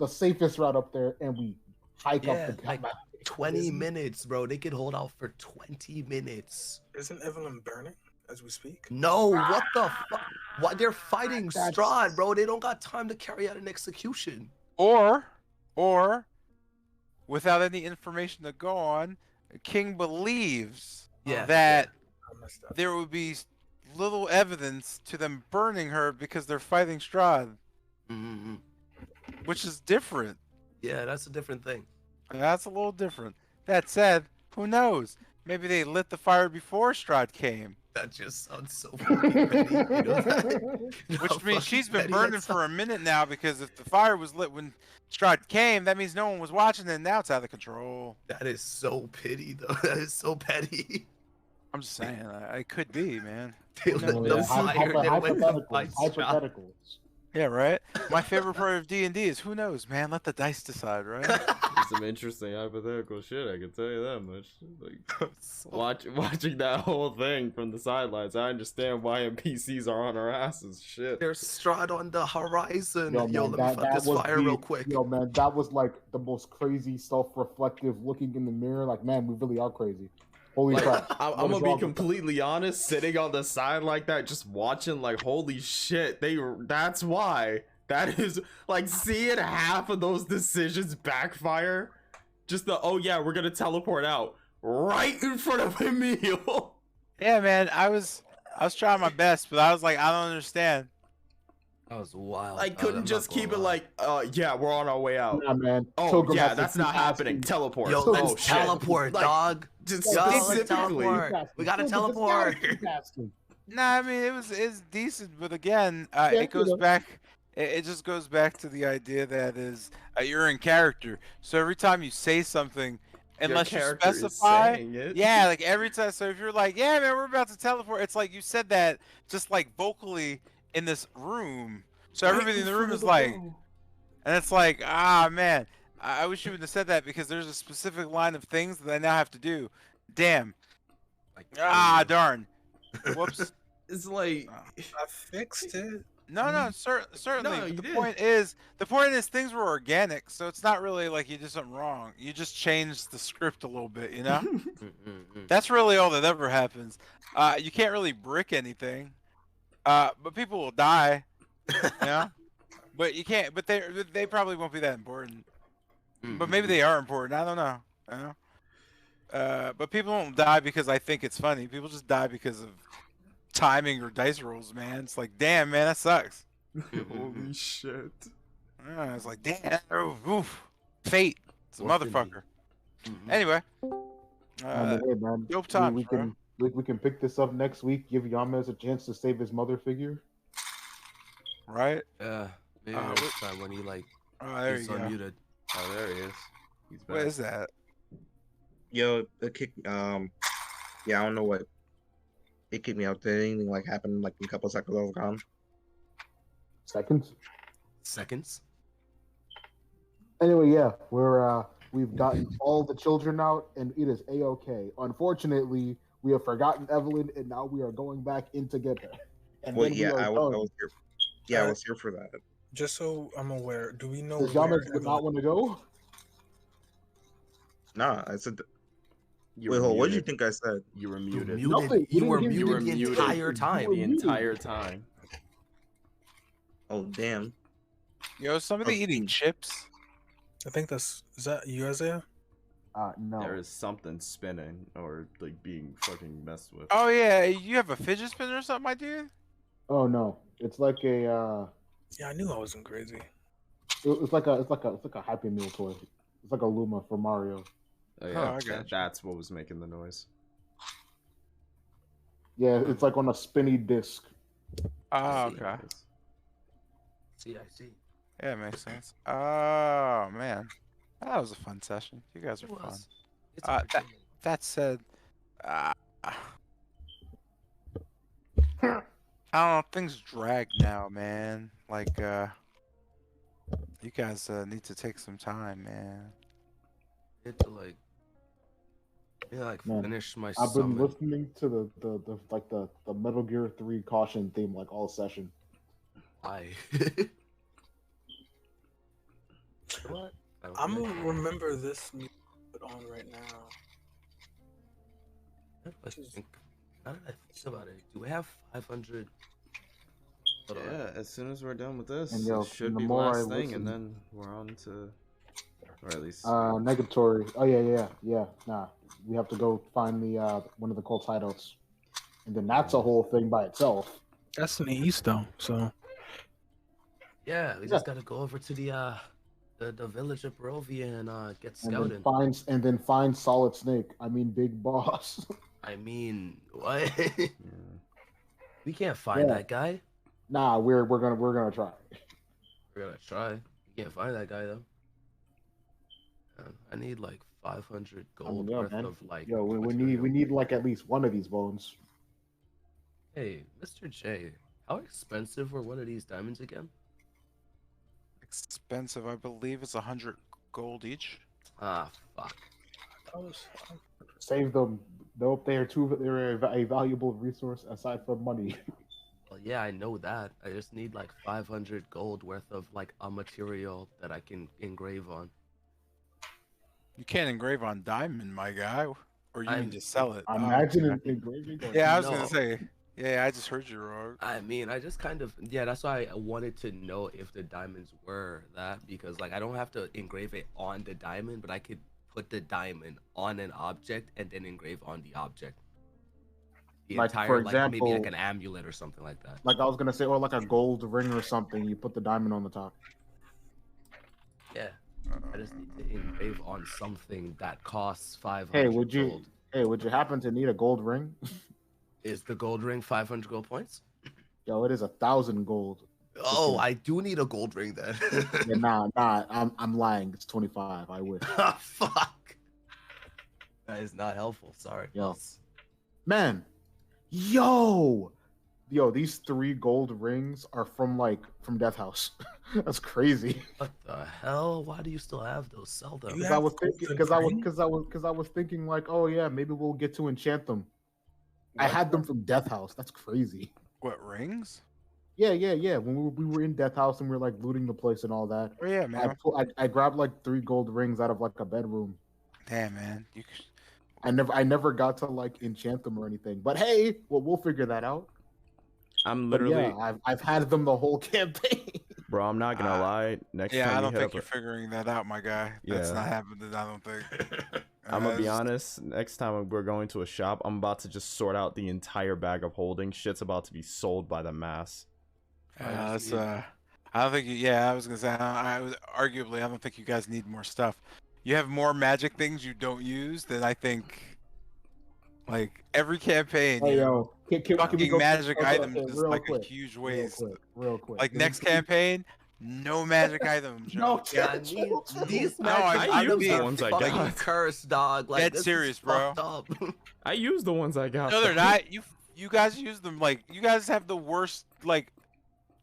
safest route up there and we hike Yeah, up the like- mountain. 20 Isn't- minutes, bro. They could hold out for 20 minutes. Isn't Evelyn burning as we speak? No, what the fuck? Why they're fighting That's- Strahd, bro? They don't got time to carry out an execution. Or, without any information to go on, King believes Yeah, that I messed up. there would be little evidence to them burning her because they're fighting Strahd, Mm-hmm. which is different. Yeah, that's a different thing. That's a little different. That said, who knows? Maybe they lit the fire before Strahd came, That just sounds so fucking petty. You know that? You know how which means fucking she's been petty burning that for a minute now. Because if the fire was lit when Strahd came, that means no one was watching, and now it's out of control. That is so pity, though. That is so petty. I'm just saying, it could be, man. They Who lit knows? the Yeah, fire, then went to fight Strahd. Hypotheticals. Yeah, right. My favorite part of D&D is who knows, man. Let the dice decide, right? There's some interesting hypothetical shit, I can tell you that much. Like watching that whole thing from the sidelines, I understand why NPCs are on our asses. Shit. There's Strahd on the horizon. Yo, Yo, man, let me fuck this fire real quick. Yo, man, that was like the most crazy self-reflective looking in the mirror. Like, man, we really are crazy. Holy Like, crap. I'm What is gonna be wrong with completely honest, sitting on the side like that, just watching, like, holy shit, that's why. That is, like, seeing half of those decisions backfire. Just oh yeah, we're gonna teleport out right in front of Emil. Yeah, man. I was trying my best, but I was like, I don't understand. That was wild. I couldn't just keep it like, yeah, we're on our way out. Nah, man. Oh Pilgrim yeah, has to that's keep not happening. asking- Teleport. Yo, oh let's shit. teleport, Like, dog. Just Yo, let's specifically. teleport. We gotta teleport. Nah, I mean it's decent, but again, Yeah, it goes you know. back. It just goes back to the idea that is you're in character. So every time you say something, Your unless you character is specify, saying it. yeah, like every time. So if you're like, yeah, man, we're about to teleport, it's like you said that just like vocally in this room. So everybody in the room is like, and it's like, ah, man, I wish you wouldn't have said that because there's a specific line of things that I now have to do. Damn. Like, Ah, darn. Whoops. It's like I fixed it. No, certainly. No, but you the did. point is, things were organic, so it's not really like you did something wrong. You just changed the script a little bit, you know. That's really all that ever happens. You can't really brick anything, but people will die, you know. But you can't. But they probably won't be that important. But maybe they are important. I don't know. You know. But people don't die because I think it's funny. People just die because of timing or dice rolls, man. It's like, damn, man, that sucks. holy shit. It's like, damn, oof, fate. It's a Orphan motherfucker. Mhm. Anyway, Hey, man, dope times, we bro. we can pick this up next week. Give Yamez a chance to save his mother figure. Right? Yeah, maybe next time when he like Oh, there you is go. unmuted. Oh, there he is. He's back. What is that? Yo, the kick. Yeah, I don't know what. It keep me out. Did anything like happen like in a couple seconds I was gone? Seconds. Seconds. Anyway, yeah, we've gotten all the children out, and it is a-okay. Unfortunately, we have forgotten Evelyn, and now we are going back in to get her. And Well, then yeah, we are I done. was here. Yeah, I Uh, was here for that. Just so I'm aware, do we know Does where Yamas would not Evelyn? want to go? Nah, I said. You Wait, were hold. What did you muted. think I said? You were You muted. Nothing. You We were didn't hear muted the muted. entire time. were The muted. entire time. Oh damn. Yo, somebody eating chips? I think is that you, Isaiah? No. There is something spinning or like being fucking messed with. Oh yeah, you have a fidget spinner or something, my dude? Oh no, it's like a Yeah, I knew I wasn't crazy. it's like a Happy Meal toy. It's like a Luma for Mario. Oh, Oh, yeah, I got you. that's what was making the noise. Yeah, it's like on a spinny disc. Oh, see. okay. See, I see. Yeah, makes sense. Oh man, that was a fun session. You guys are It fun. was. It's That entertaining. that said, I don't know. Things drag now, man. Like, you guys need to take some time, man. Need to like, Man, finish my I've been summon. listening to the Metal Gear 3 caution theme like all session. Why? What? I'm gonna remember this music on right now. I think, now that I think about it, do we have 500? Hold on. Yeah, as soon as we're done with this, And, yo, it should the be the more I last thing, and listen- then we're on to, or at least. Negatory. Oh yeah. Nah, we have to go find the one of the cult hideouts, and then that's a whole thing by itself. That's in the east though, so Yeah, we just gotta go over to the village of Barovia and get scouted. And then find Solid Snake. I mean, Big Boss. I mean, what? Yeah. We can't find Yeah. that guy. Nah, we're gonna try. We're gonna try. We can't find that guy though. I need like 500 gold yo, worth man. of like. Yo, we material. need like at least one of these bones. Hey, Mr. J, how expensive were one of these diamonds again? Expensive, I believe it's 100 gold each. Ah, fuck. that was Save them. Nope, they're a valuable resource aside from money. Well, yeah, I know that. I just need like 500 gold worth of like a material that I can engrave on. You can't engrave on diamond, my guy. Or you I'm- mean just sell it? Oh, Imagine okay. engraving. Yeah, I was No. gonna say. Yeah, I just heard you wrong. I mean, I just kind of yeah. That's why I wanted to know if the diamonds were that because like I don't have to engrave it on the diamond, but I could put the diamond on an object and then engrave on the object. The Like, entire, for like maybe like example- an amulet or something like that. Like I was gonna say, or like a gold ring or something. You put the diamond on the top. Yeah, I just need to engrave on something that costs 500 Hey, would you? gold. Hey, would you happen to need a gold ring? Is the gold ring 500 gold points? Yo, it is 1,000 gold. Oh, I do need a gold ring then. Yeah, nah. I'm lying. It's 25. I wish. Fuck. That is not helpful. Sorry. Yo. Man, yo, these 3 gold rings are from Death House. That's crazy. What the hell? Why do you still have those? Sell them. You Because I have was thinking, golden because I was thinking like, oh yeah, maybe we'll get to enchant them. I What? had them from Death House. That's crazy. What rings? Yeah. When we were in Death House and we were like looting the place and all that, Oh yeah, man. I grabbed like 3 gold rings out of like a bedroom. Damn, man. You. I never got to like enchant them or anything. But hey, well, we'll figure that out. I'm But literally, yeah, I've had them the whole campaign. bro. I'm not gonna lie. Next Yeah, time I you don't hit think up, you're figuring that out, my guy. That's Yeah. not happening. I don't think. I'm gonna be It's- honest. Next time we're going to a shop, I'm about to just sort out the entire bag of holding. Shit's about to be sold by the mass. That's I don't think. I was gonna say. I was arguably. I don't think you guys need more stuff. You have more magic things you don't use than I think. Like every campaign, Hey you yo, can we fucking go magic okay, items okay, is real like a quick, huge real waste. quick, real quick. Like Can next we- campaign, no magic items. No, Joe. Yeah, chill. these No, magic I items use are the ones I fucking got. cursed, dog. Like Dead this is serious, bro. fucked up. I use the ones I got. No, they're not. You you guys use them like you guys have the worst like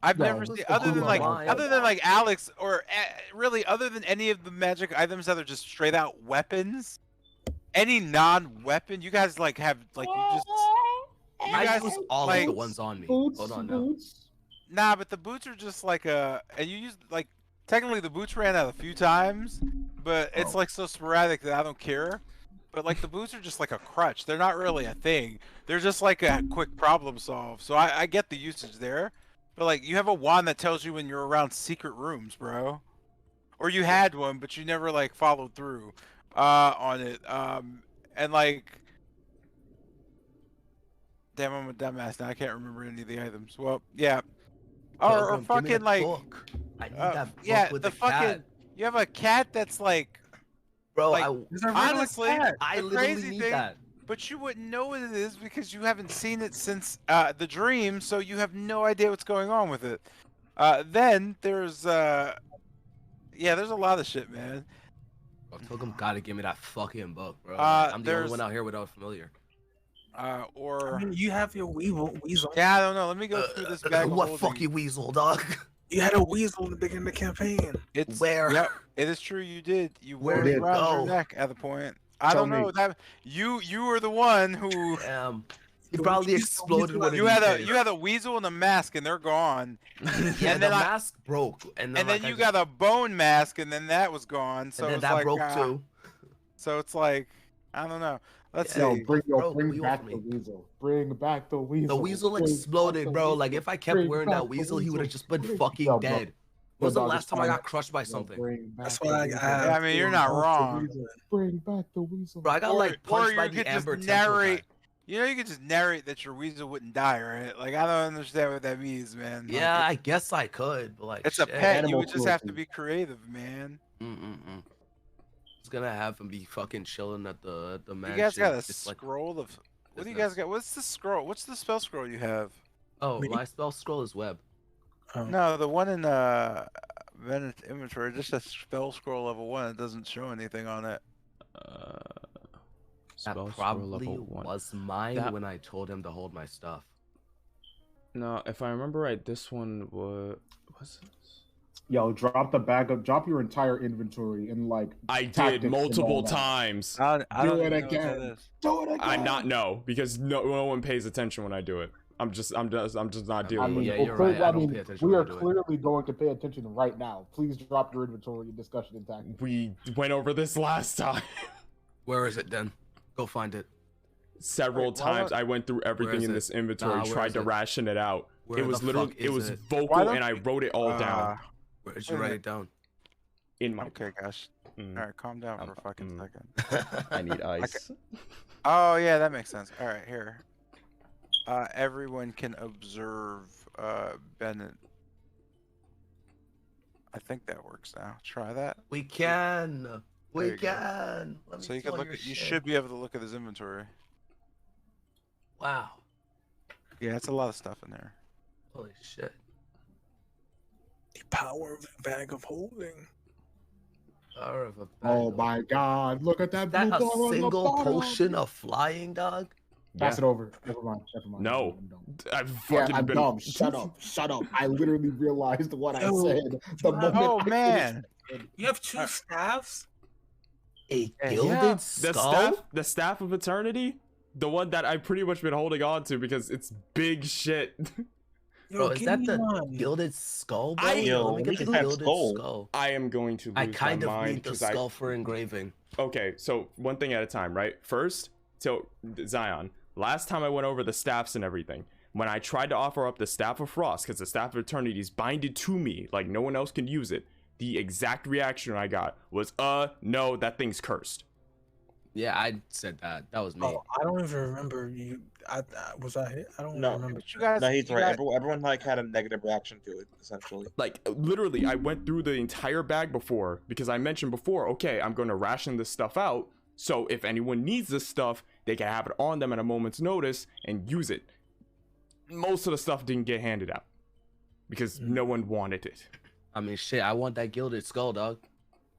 I've Yeah, never it seen was other than cool like mine. other than like Alex or really other than any of the magic items that are just straight out weapons. Any non-weapon, you guys like have like you just you I guys use all of like the ones on me. Boots, Hold on now. boots. nah, but the boots are just like and you use like technically the boots ran out a few times, but it's Oh. like so sporadic that I don't care. But like the boots are just like a crutch. They're not really a thing. They're just like a quick problem solve. So I get the usage there. But like you have a wand that tells you when you're around secret rooms, bro. Or you had one, but you never like followed through on it. And like damn, I'm a dumbass now. I can't remember any of the items. Well, yeah. Or Pilgrim, give me fucking that like book. I need that book yeah, with the the cat. fucking you have a cat that's like Bro, like There's a regular honestly cat. I the literally crazy need thing that. but you wouldn't know what it is because you haven't seen it since the dream, so you have no idea what's going on with it. Then there's yeah, there's a lot of shit, man. Bro, Pilgrim gotta give me that fucking book, bro. Like, I'm the only There's one out here without familiar. I or mean, you have your weasel. yeah, I don't know. Let me go through this bag of What holding. fucking weasel, dog? You had a weasel in the beginning of the campaign. It's Where? Yep, it is true. You did. You wore Where'd it it around go? your neck at the point. I Tell don't know me. that you were the one who Damn. He The probably weasel- exploded weasel- one of you these had days. you had a weasel and a mask and they're gone. Yeah, and the then mask broke, and then, And like, then you got a bone mask and then that was gone. So and then it's that like broke too. So it's like I don't know. Let's Yeah, see. Bro, bring we back off the me. weasel. Bring back the weasel. The weasel Bring back exploded, the bro. weasel. Like, if I kept Bring wearing back that the weasel, he would have just been Bring- fucking Yo, bro. dead. When was the dog, last it's time I fine. got crushed by Yo, something? bring back That's the why I weasel. have- Yeah, I mean you're not Bring back the wrong. weasel. Bring back the weasel. Bro, I got like punched by you the could Amber just Temple narrate. guy. You know, you could just narrate that your weasel wouldn't die, right? Like I don't understand what that means, man. Like, Yeah, I guess I could, but like, it's a shit. pet. You Animal would just have to cruelty. be creative, man. Mm-mm-mm. It's gonna have him be fucking chilling at the You mansion. guys got a just like, scroll of. What do you business. guys got? What's the scroll? What's the spell scroll you have? oh, Me? my spell scroll is web. No, the one in Bennett's inventory, just a spell scroll level 1. It doesn't show anything on it. That Spell scroll probably level 1. was mine That- when I told him to hold my stuff. No, if I remember right, this one was this? Yo, drop your entire inventory and like. I tactics did and all multiple that. times. I Do don't it even know what that again. is. Do it again. I'm not no because no one pays attention when I do it. I'm just not dealing with yeah, it. you're right, I don't pay attention we when are I do it. clearly going to pay attention right now. Please drop your inventory and discussion and tactics. We went over this last time. Where is it then? Go find it. Several Wait, why times don't- I went through everything is in it? this inventory, Nah, where tried is to it? ration it out. Where It was the literally fuck it is was it? Why vocal don't and I you- wrote it all down Where did Wait you a write minute. it down? in my Okay, gosh. Mm. All right, calm down for a fucking mm. second. I need ice. Oh yeah, that makes sense. All right, here. Everyone can observe Bennett. I think that works now. Try that. We can. There We you go. can. Let me So you can see all look your at. You shit. should be able to look at his inventory. Wow. Yeah, it's a lot of stuff in there. Holy shit. The power of a bag of holding. Power of a Oh bag. my God! Look at that. Is that blue a bar on the single bottom. potion of flying, dog? Pass Yeah. it over. Never mind. Never mind. No. I'm dumb. I've Yeah, fucking I'm been dumb. Shut up. Shut up. I literally realized what I Yo, said the moment. Oh I man. finished. You have two staffs? A Yeah. gilded Yeah, skull? the staff of eternity, the one that I've pretty much been holding on to because it's big shit. Yo, Bro, is give that me the one. gilded skull, bro? Yo, Let me we get can the have gilded skull. skull. I am going to lose I kind my of mind need the 'cause skull for engraving. Okay, so one thing at a time, right? First, so Zion. Last time I went over the staffs and everything, when I tried to offer up the Staff of Frost, because the Staff of Eternity is binded to me, like no one else can use it, the exact reaction I got was, no, that thing's cursed. Yeah, I said that. That was me. Oh, I don't even remember you. Was I hit? I don't even No. remember. But you guys. No, he's you right. guys- Everyone like had a negative reaction to it, essentially. Like, literally, I went through the entire bag before, because I mentioned before, okay, I'm going to ration this stuff out, so if anyone needs this stuff, they can have it on them at a moment's notice and use it. Most of the stuff didn't get handed out, because no one wanted it. I mean, shit, I want that gilded skull, dog.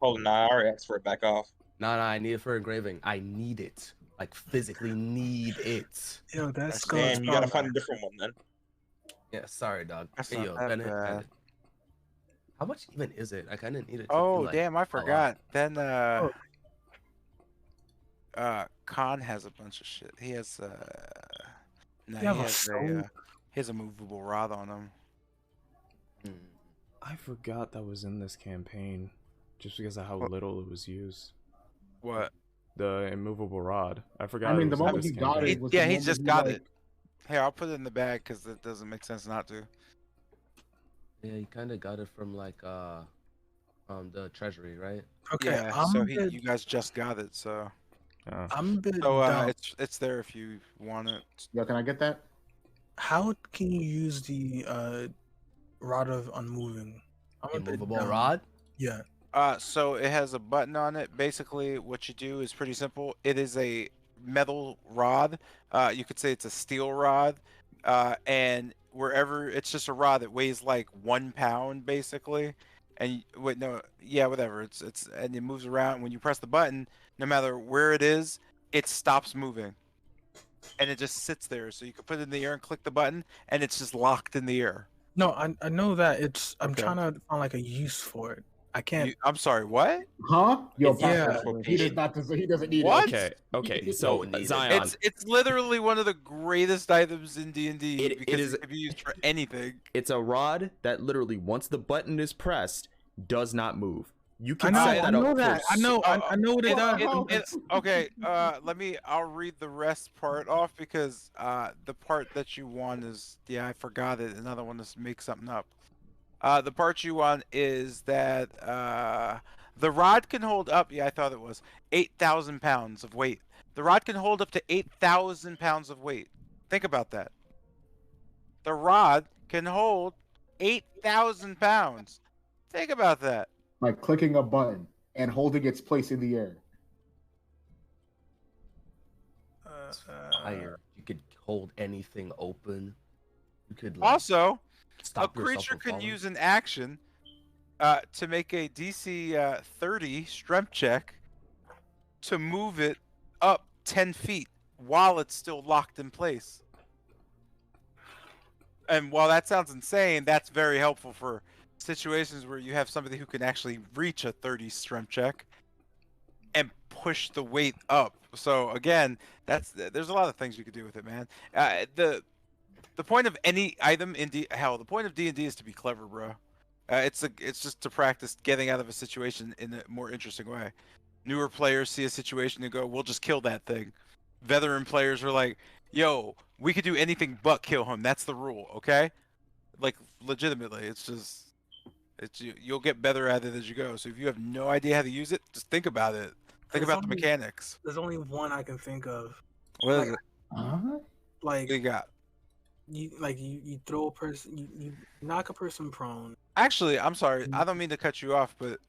Oh, nah, I already asked for it back off. Nah, I need it for engraving. I need it. like physically need it. Yo, that's That's going Damn, you gotta strong. find a different one then. Yeah, sorry, dog. That's Hey, not yo, that Bennett, bad. Bennett. How much even is it? I kind of need it to be Oh, like damn, I a lot. forgot. Then Oh, Khan has a bunch of shit. He has no, you have a stone. he has a movable rod on him. Hmm. I forgot that was in this campaign, just because of how What? little it was used. What? The immovable rod. I forgot I it mean, the was in moment this he got campaign. it was the Yeah, he moment just he got like. it. Here, I'll put it in the bag because it doesn't make sense not to. Yeah, you kind of got it from like the treasury, right? Okay, Yeah, so you guys just got it, so I'm a bit so dumb. it's there if you want it. Yo, can I get that? How can you use the rod of unmoving? I'm a bit Immovable dumb. rod. Yeah. So it has a button on it. Basically, what you do is pretty simple. It is a metal rod. You could say it's a steel rod. And wherever it's just a rod that weighs like 1 pound, basically. And wait, no, yeah, whatever. It's and it moves around. When you press the button, no matter where it is, it stops moving, and it just sits there. So you can put it in the air and click the button, and it's just locked in the air. No, I know that I'm Okay. trying to find like a use for it. I can't. I'm sorry. What? Huh? Yo, It's pass yeah. that. He does not. He doesn't need What? it. Okay, No so need it. Zion, It's literally one of the greatest items in D&D It because is- it can be used for anything. it's a rod that literally, once the button is pressed, does not move. You I can know. set I that know up that. I know. I know what it does. Okay, I'll read the rest part off because the part that you want is, yeah, I forgot it and I don't want to make something up. The part you want is that the rod can hold up, yeah, I thought it was 8,000 pounds of weight. The rod can hold up to 8,000 pounds of weight. Think about that. The rod can hold 8,000 pounds. Think about that. By clicking a button and holding its place in the air. Fire. You could hold anything open. You could like Also, a stop yourself creature from can falling. use an action to make a DC 30 strength check to move it up 10 feet while it's still locked in place. And while that sounds insane, that's very helpful for situations where you have somebody who can actually reach a 30 strength check and push the weight up. So again, there's a lot of things you could do with it, man. The point of any item in the point of D&D is to be clever, bro. It's just to practice getting out of a situation in a more interesting way. Newer players see a situation and go, "We'll just kill that thing." Veteran players are like, "Yo, we could do anything but kill him. That's the rule, okay?" Like legitimately, you'll get better at it as you go. So if you have no idea how to use it, just think about it. Think There's about the only- mechanics. There's only one I can think of. What is Like- it? Huh? Like What you got? you throw a person, you knock a person prone. Actually, I'm sorry. I don't mean to cut you off, but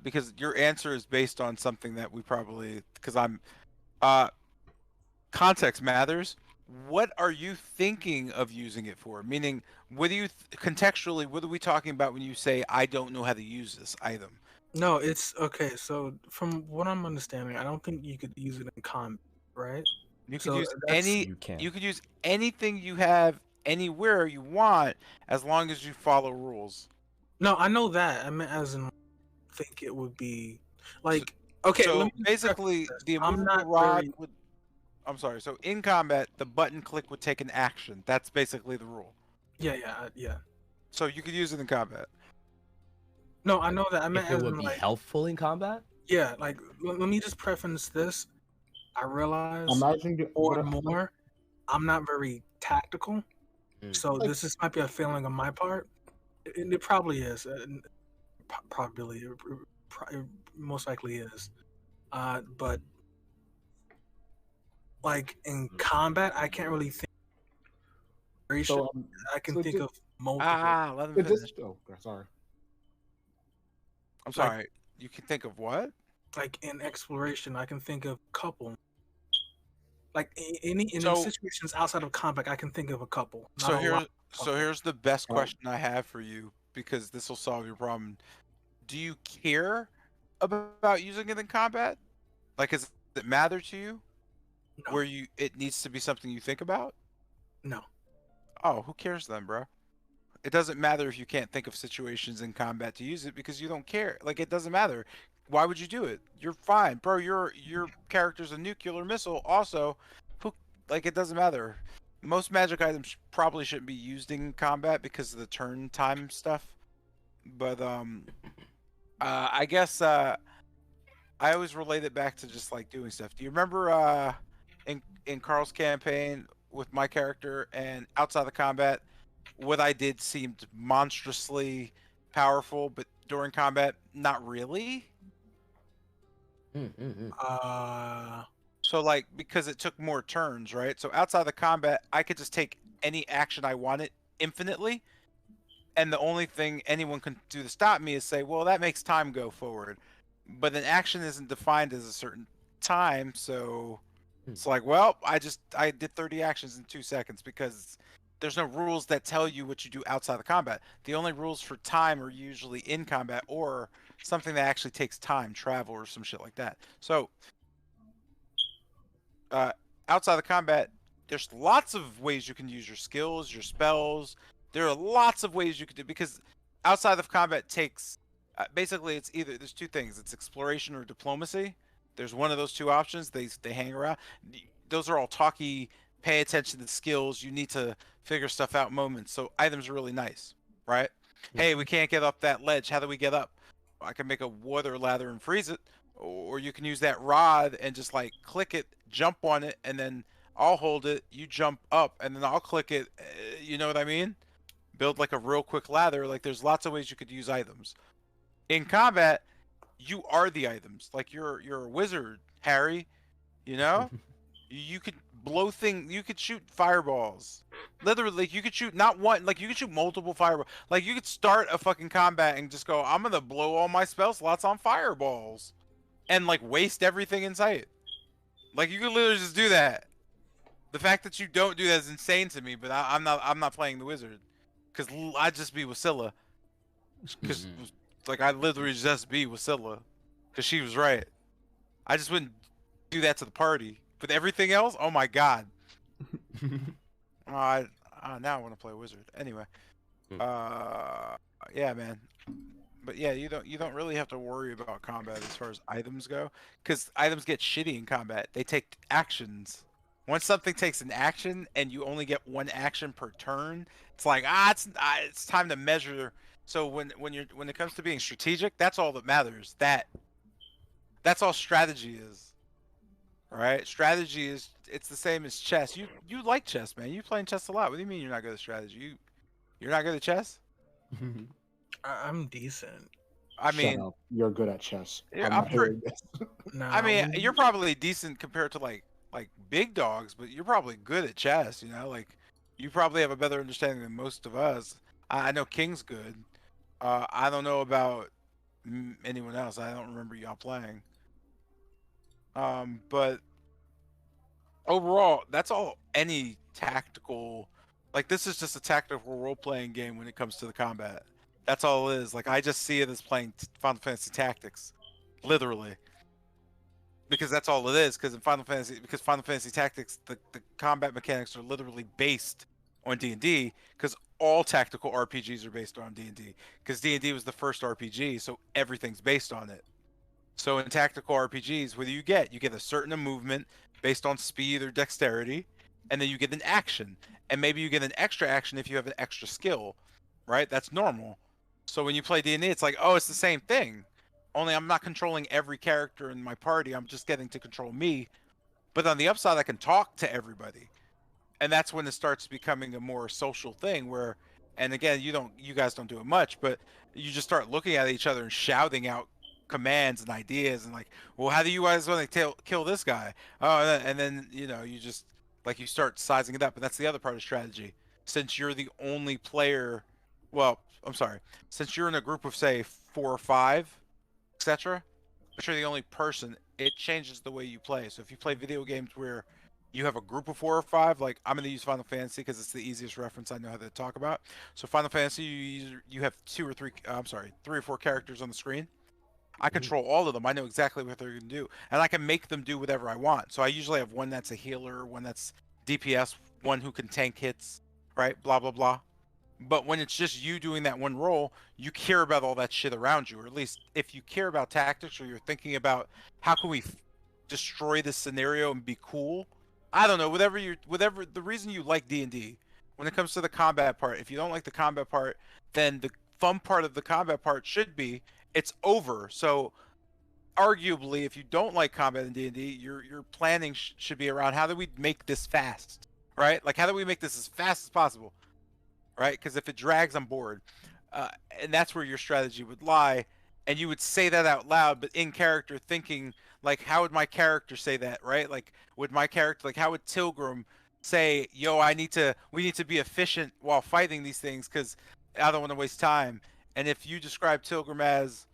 because your answer is based on something that we probably, because I'm context matters. What are you thinking of using it for? Meaning, what do you contextually? What are we talking about when you say I don't know how to use this item? No, it's okay. So from what I'm understanding, I don't think you could use it in combat, right? You could So use that's- You can. You could use anything you have anywhere you want as long as you follow rules. No, I know that. I meant as in, think it would be like okay. So let me just basically, preface this. the I'm immovable not rod very. would. I'm sorry. So in combat, the button click would take an action. That's basically the rule. Yeah. So you could use it in combat. No, I know that. I meant If it as would in be like helpful in combat. yeah. Like let me just preface this. I realize Imagine more and more, I'm not very tactical. Mm. So this might be a failing on my part. And it probably is. Probably, it most likely is. But like in combat, I can't really think. So, I can so think ju- of multiple. Let him so finish. just, oh, sorry. I'm sorry. You can think of what? Like in exploration, I can think of a couple. Like in So- situations outside of combat, I can think of a couple. Not So a lot. here's the best Oh. question I have for you because this will solve your problem. Do you care about using it in combat? Like, does it matter to you? No. where it needs to be something you think about? No. Oh, who cares then, bro? It doesn't matter if you can't think of situations in combat to use it because you don't care. Like it doesn't matter. Why would you do it? You're fine, bro. Your character's a nuclear missile. Also, who like it doesn't matter. Most magic items probably shouldn't be used in combat because of the turn time stuff. But I guess I always relate it back to just like doing stuff. Do you remember in Carl's campaign with my character and outside the combat, what I did seemed monstrously powerful, but during combat, not really. Uh, So like because it took more turns, right? So outside the combat, I could just take any action I wanted infinitely, and the only thing anyone can do to stop me is say, "Well, that makes time go forward." But an action isn't defined as a certain time, so it's like, well, I did 30 actions in 2 seconds because there's no rules that tell you what you do outside the combat. The only rules for time are usually in combat or something that actually takes time, travel or some shit like that. So uh, outside the combat, there's lots of ways you can use your skills, your spells. There are lots of ways you can do because outside of combat takes basically it's either there's two things. It's exploration or diplomacy. There's one of those two options. They hang around. Those are all talky. Pay attention to the skills. You need to figure stuff out moments. So items are really nice, right? Hey, we can't get up that ledge. How do we get up? I can make a water ladder and freeze it, or you can use that rod and just like click it, jump on it, and then I'll hold it. You jump up, and then I'll click it. You know what I mean? Build like a real quick lather. Like there's lots of ways you could use items. In combat, you are the items. Like you're a wizard, Harry. You know, you could blow things. You could shoot fireballs. Literally, like, you could shoot not one. Like you could shoot multiple fireballs. Like you could start a fucking combat and just go, I'm gonna blow all my spell slots on fireballs, and like waste everything in sight. Like you could literally just do that. The fact that you don't do that is insane to me. But I'm not. I'm not playing the wizard because I'd just be Wasilla. Because like I literally just be Wasilla because she was right. I just wouldn't do that to the party. But everything else, oh my god. I now I want to play wizard. Anyway, yeah, man. But yeah, you don't really have to worry about combat as far as items go, because items get shitty in combat. They take actions. Once something takes an action and you only get one action per turn, it's like it's time to measure. So when it comes to being strategic, that's all that matters. That's all strategy is. All right, strategy is it's the same as chess. You like chess, man. You playing chess a lot. What do you mean you're not good at strategy? You're not good at chess? I'm decent. I Shut mean, up. You're good at chess. yeah, I'm not hearing this. I mean, Now, you're probably decent compared to like big dogs, but you're probably good at chess. You know, like you probably have a better understanding than most of us. I know King's good. I don't know about anyone else. I don't remember y'all playing. But overall, that's all any tactical. Like this is just a tactical role-playing game when it comes to the combat. That's all it is. Like I just see it as playing Final Fantasy Tactics, literally, because that's all it is. Because Final Fantasy Tactics, the combat mechanics are literally based on D&D. Because all tactical RPGs are based on D&D. Because D&D was the first RPG, so everything's based on it. So in tactical RPGs, what do you get? You get a certain movement based on speed or dexterity, and then you get an action. And maybe you get an extra action if you have an extra skill, right? That's normal. So when you play D&D, it's like, oh, it's the same thing. Only I'm not controlling every character in my party. I'm just getting to control me. But on the upside, I can talk to everybody. And that's when it starts becoming a more social thing where and again, you guys don't do it much, but you just start looking at each other and shouting out commands and ideas and like, well, how do you guys want to kill this guy? Oh, and then you just like you start sizing it up, and that's the other part of strategy. Since you're the only player, well, I'm sorry, since you're in a group of say 4 or 5, etc., but you're the only person, it changes the way you play. So if you play video games where you have a group of 4 or 5, like I'm going to use Final Fantasy because it's the easiest reference I know how to talk about. So Final Fantasy, you have 2 or 3, I'm sorry, 3 or 4 characters on the screen, I control all of them. I know exactly what they're going to do, and I can make them do whatever I want. So I usually have one that's a healer, one that's DPS, one who can tank hits, right? Blah blah blah. But when it's just you doing that one role, you care about all that shit around you, or at least if you care about tactics, or you're thinking about how can we destroy this scenario and be cool. I don't know, whatever the reason you like D&D. When it comes to the combat part, if you don't like the combat part, then the fun part of the combat part should be it's over. So arguably, if you don't like combat in D&D, your planning should be around how do we make this fast, right? Like how do we make this as fast as possible, right? Because if it drags, I'm bored, and that's where your strategy would lie. And you would say that out loud, but in character, thinking like, how would my character say that, right? Like, would my character, like, how would Tilgrim say, "Yo, we need to be efficient while fighting these things because I don't want to waste time." And if you describe Tilgrim as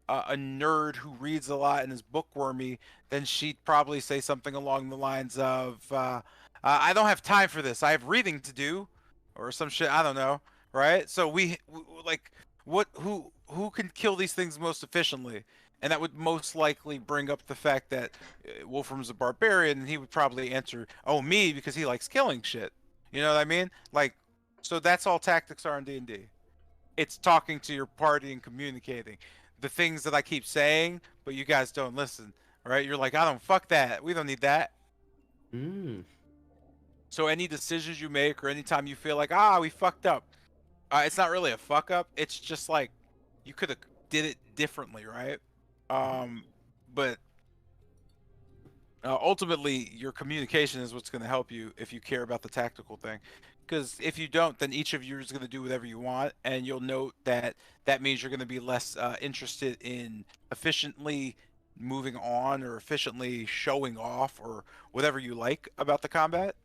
a nerd who reads a lot and is bookwormy, then she'd probably say something along the lines of, "I don't have time for this. I have reading to do," or some shit. I don't know, right? So like, who can kill these things most efficiently? And that would most likely bring up the fact that Wolfram's a barbarian, and he would probably answer, "Oh, me," because he likes killing shit. You know what I mean? Like, so that's all tactics are in D&D. It's talking to your party and communicating. The things that I keep saying, but you guys don't listen, right? You're like, I don't fuck that. We don't need that. Mm. So any decisions you make or anytime you feel like, we fucked up, it's not really a fuck up. It's just like you could have did it differently, right? But ultimately, your communication is what's going to help you if you care about the tactical thing. Because if you don't, then each of you is going to do whatever you want, and you'll note that that means you're going to be less interested in efficiently moving on or efficiently showing off or whatever you like about the combat.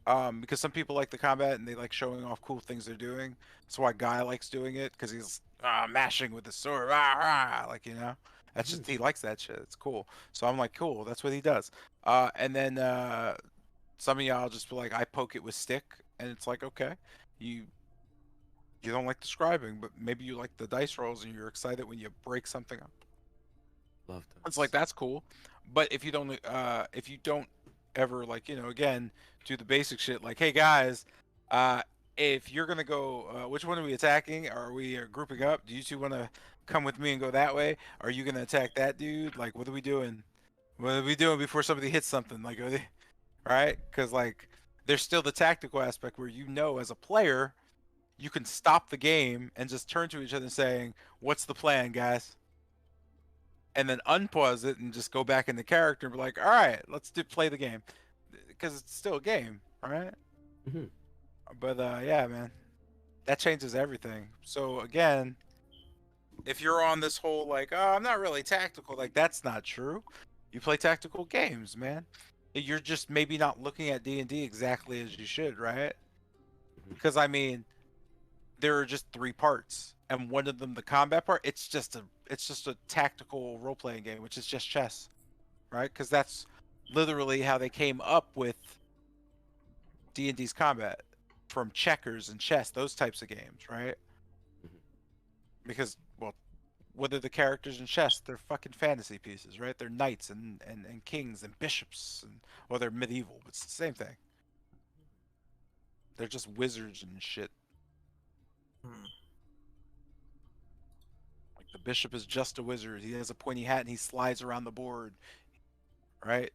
Because some people like the combat and they like showing off cool things they're doing. That's why Guy likes doing it because he's mashing with the sword, like That's just he likes that shit. It's cool. So I'm like, cool. That's what he does. And then some of y'all just be like, I poke it with stick, and it's like, okay, you you don't like describing, but maybe you like the dice rolls and you're excited when you break something up. Love It's like that's cool. But if you don't ever like, again, do the basic shit like, hey guys, if you're gonna go, which one are we attacking? Are we grouping up? Do you two want to come with me and go that way? Are you gonna attack that dude? Like, what are we doing? What are we doing before somebody hits something? Like, right? Because like, there's still the tactical aspect where as a player, you can stop the game and just turn to each other saying, "What's the plan, guys?" And then unpause it and just go back into character and be like, all right, let's play the game. Because it's still a game, right? Mm-hmm. But yeah, man, that changes everything. So again, if you're on this whole like, oh, I'm not really tactical, like that's not true. You play tactical games, man. You're just maybe not looking at D&D exactly as you should, right? Because I mean, there are just 3 parts, and one of them, the combat part, it's just a tactical role playing game, which is just chess, right? Because that's literally how they came up with D&D's combat, from checkers and chess, those types of games, right? Because well, what are the characters in chess? They're fucking fantasy pieces, right? They're knights and kings and bishops, and well, they're medieval, but it's the same thing. They're just wizards and shit. Like the bishop is just a wizard. He has a pointy hat and he slides around the board, right?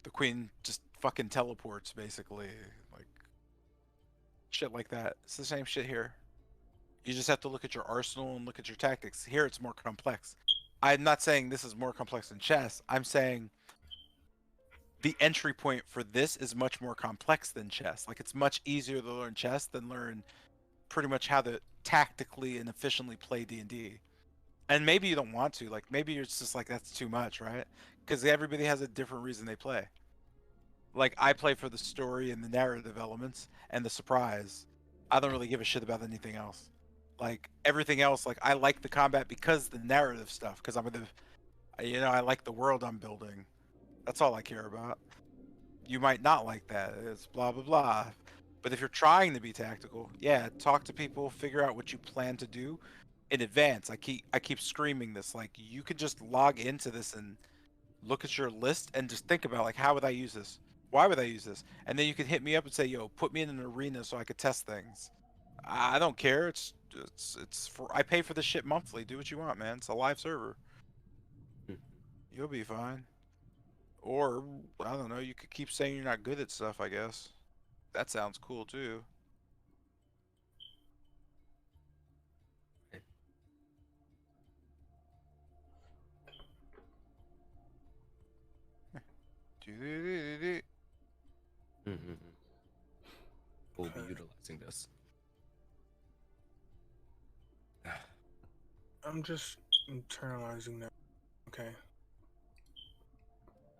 The queen just fucking teleports, basically, like shit like that. It's the same shit here. You just have to look at your arsenal and look at your tactics. Here, it's more complex. I'm not saying this is more complex than chess. I'm saying the entry point for this is much more complex than chess. Like, it's much easier to learn chess than learn pretty much how to tactically and efficiently play D&D. And maybe you don't want to. Like, maybe you're just like, that's too much, right? Because everybody has a different reason they play. Like, I play for the story and the narrative elements and the surprise. I don't really give a shit about anything else. Like, everything else, like, I like the combat because the narrative stuff, because I like the world I'm building. That's all I care about. You might not like that. It's blah, blah, blah. But if you're trying to be tactical, yeah, talk to people, figure out what you plan to do. in advance. I keep screaming this, like, you could just log into this and look at your list and just think about, like, how would I use this? Why would I use this? And then you could hit me up and say, yo, put me in an arena so I could test things. I don't care. It's for I pay for this shit monthly. Do what you want, man. It's a live server. You'll be fine. Or I don't know. You could keep saying you're not good at stuff. I guess that sounds cool too. Do-do-do-do-do. We'll be Okay. utilizing this. I'm just internalizing that. Okay.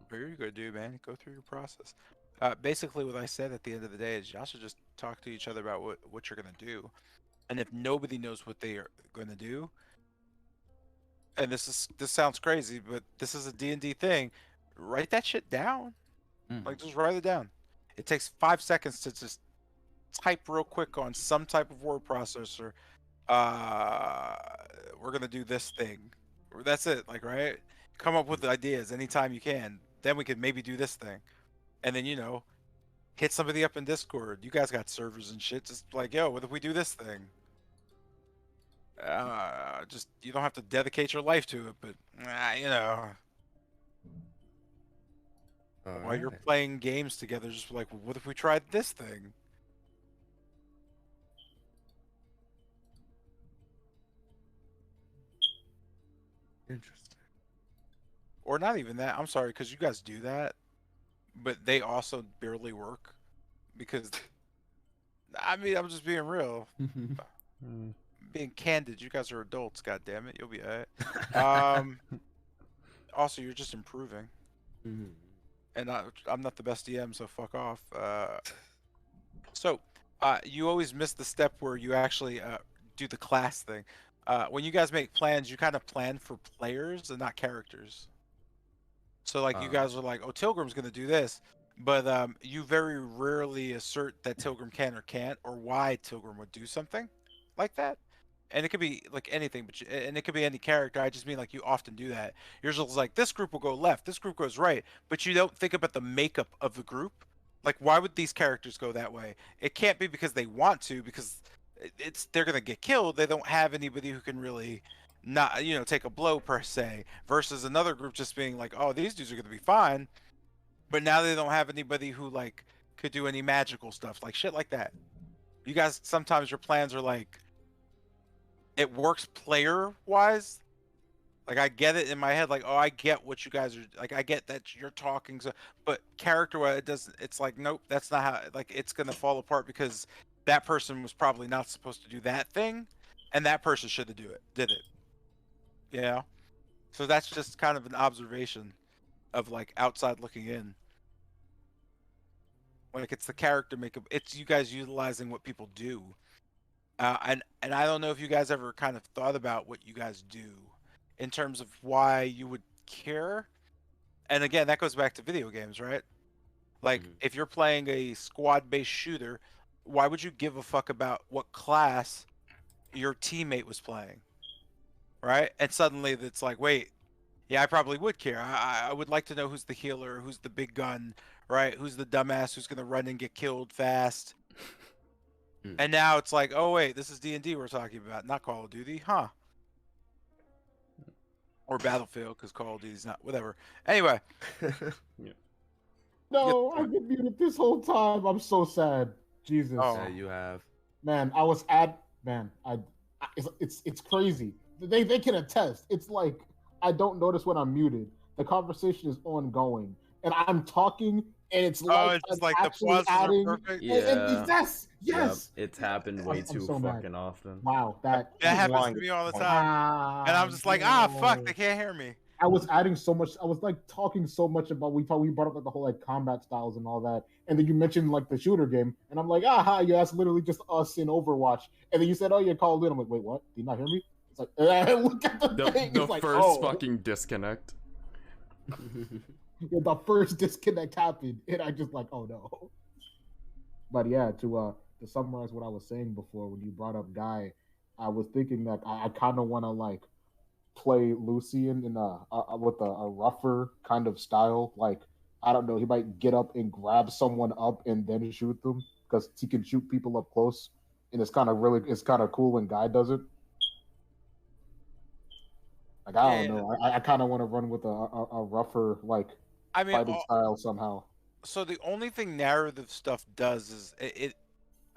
Very good, dude, man. Go through your process. Basically, what I said at the end of the day is y'all should just talk to each other about what you're gonna do, and if nobody knows what they are gonna do, and this sounds crazy, but this is a D&D thing. Write that shit down. Like, just write it down. It takes 5 seconds to just type real quick on some type of word processor. We're gonna do this thing. That's it. Like, right? Come up with ideas anytime you can. Then we could maybe do this thing, and then hit somebody up in Discord. You guys got servers and shit. Just like, yo, what if we do this thing? Just you don't have to dedicate your life to it, but while you're Alright. playing games together, just like, what if we tried this thing? Interesting. Or not even that. I'm sorry, because you guys do that, but they also barely work because I mean, I'm just being real, Mm. being candid. You guys are adults. God damn it, you'll be alright. Also, you're just improving, and I'm not the best DM, so fuck off. So, you always miss the step where you actually do the class thing. When you guys make plans, you kind of plan for players and not characters. So, like, you guys are like, oh, Tilgrim's going to do this, but you very rarely assert that Tilgrim can or can't, or why Tilgrim would do something like that. And it could be like anything, and it could be any character. I just mean, like, you often do that. You're just like, this group will go left, this group goes right, but you don't think about the makeup of the group. Like, why would these characters go that way? It can't be because they want to, because they're gonna get killed. They don't have anybody who can really not take a blow per se. Versus another group just being like, oh, these dudes are gonna be fine, but now they don't have anybody who like could do any magical stuff, like shit like that. You guys sometimes your plans are like it works player wise. Like, I get it in my head, like, oh, I get what you guys are like. I get that you're talking, so, but character wise, it doesn't. It's like, nope, that's not how. Like, it's gonna fall apart because that person was probably not supposed to do that thing, and that person should have did it. Yeah. So that's just kind of an observation of like outside looking in. Like, it's the character makeup. It's you guys utilizing what people do, and I don't know if you guys ever kind of thought about what you guys do in terms of why you would care. And again, that goes back to video games, right? Like, if you're playing a squad-based shooter, why would you give a fuck about what class your teammate was playing, right? And suddenly it's like, wait, yeah, I probably would care. I would like to know who's the healer, who's the big gun, right? Who's the dumbass who's gonna run and get killed fast. And now it's like, oh wait, this is D&D we're talking about, not Call of Duty, huh? Or Battlefield, because Call of Duty's not. Whatever. Anyway. No, I've been muted this whole time. I'm so sad. Jesus. Oh. Yeah, you have. Man, it's crazy. They can attest. It's like I don't notice when I'm muted. The conversation is ongoing, and I'm talking, and it's like it's I'm like the actually pauses are adding. perfect. And yes, Yep, yes. it's happened way I'm too so mad. fucking often. Wow, that happens lying to at me all the this point. time. And I'm just like, fuck, they can't hear me. I was adding so much. I was like talking so much about we brought up like the whole like combat styles and all that, and then you mentioned like the shooter game, and I'm like, aha, yeah, that's literally just us in Overwatch. And then you said, oh, you're called in. I'm like, wait, what? Did you not hear me? It's like, look at the thing. The It's like, first oh. fucking disconnect. Yeah, the first disconnect happened, and I just like, oh no. But yeah, to summarize what I was saying before, when you brought up Guy, I was thinking that I kind of want to like play Lucian in with a rougher kind of style. Like I don't know, he might get up and grab someone up and then shoot them because he can shoot people up close, and it's kind of cool when Guy does it. Like I don't Yeah, know, I kind of want to run with a rougher like I mean, fighting style somehow. so the only thing narrative stuff does is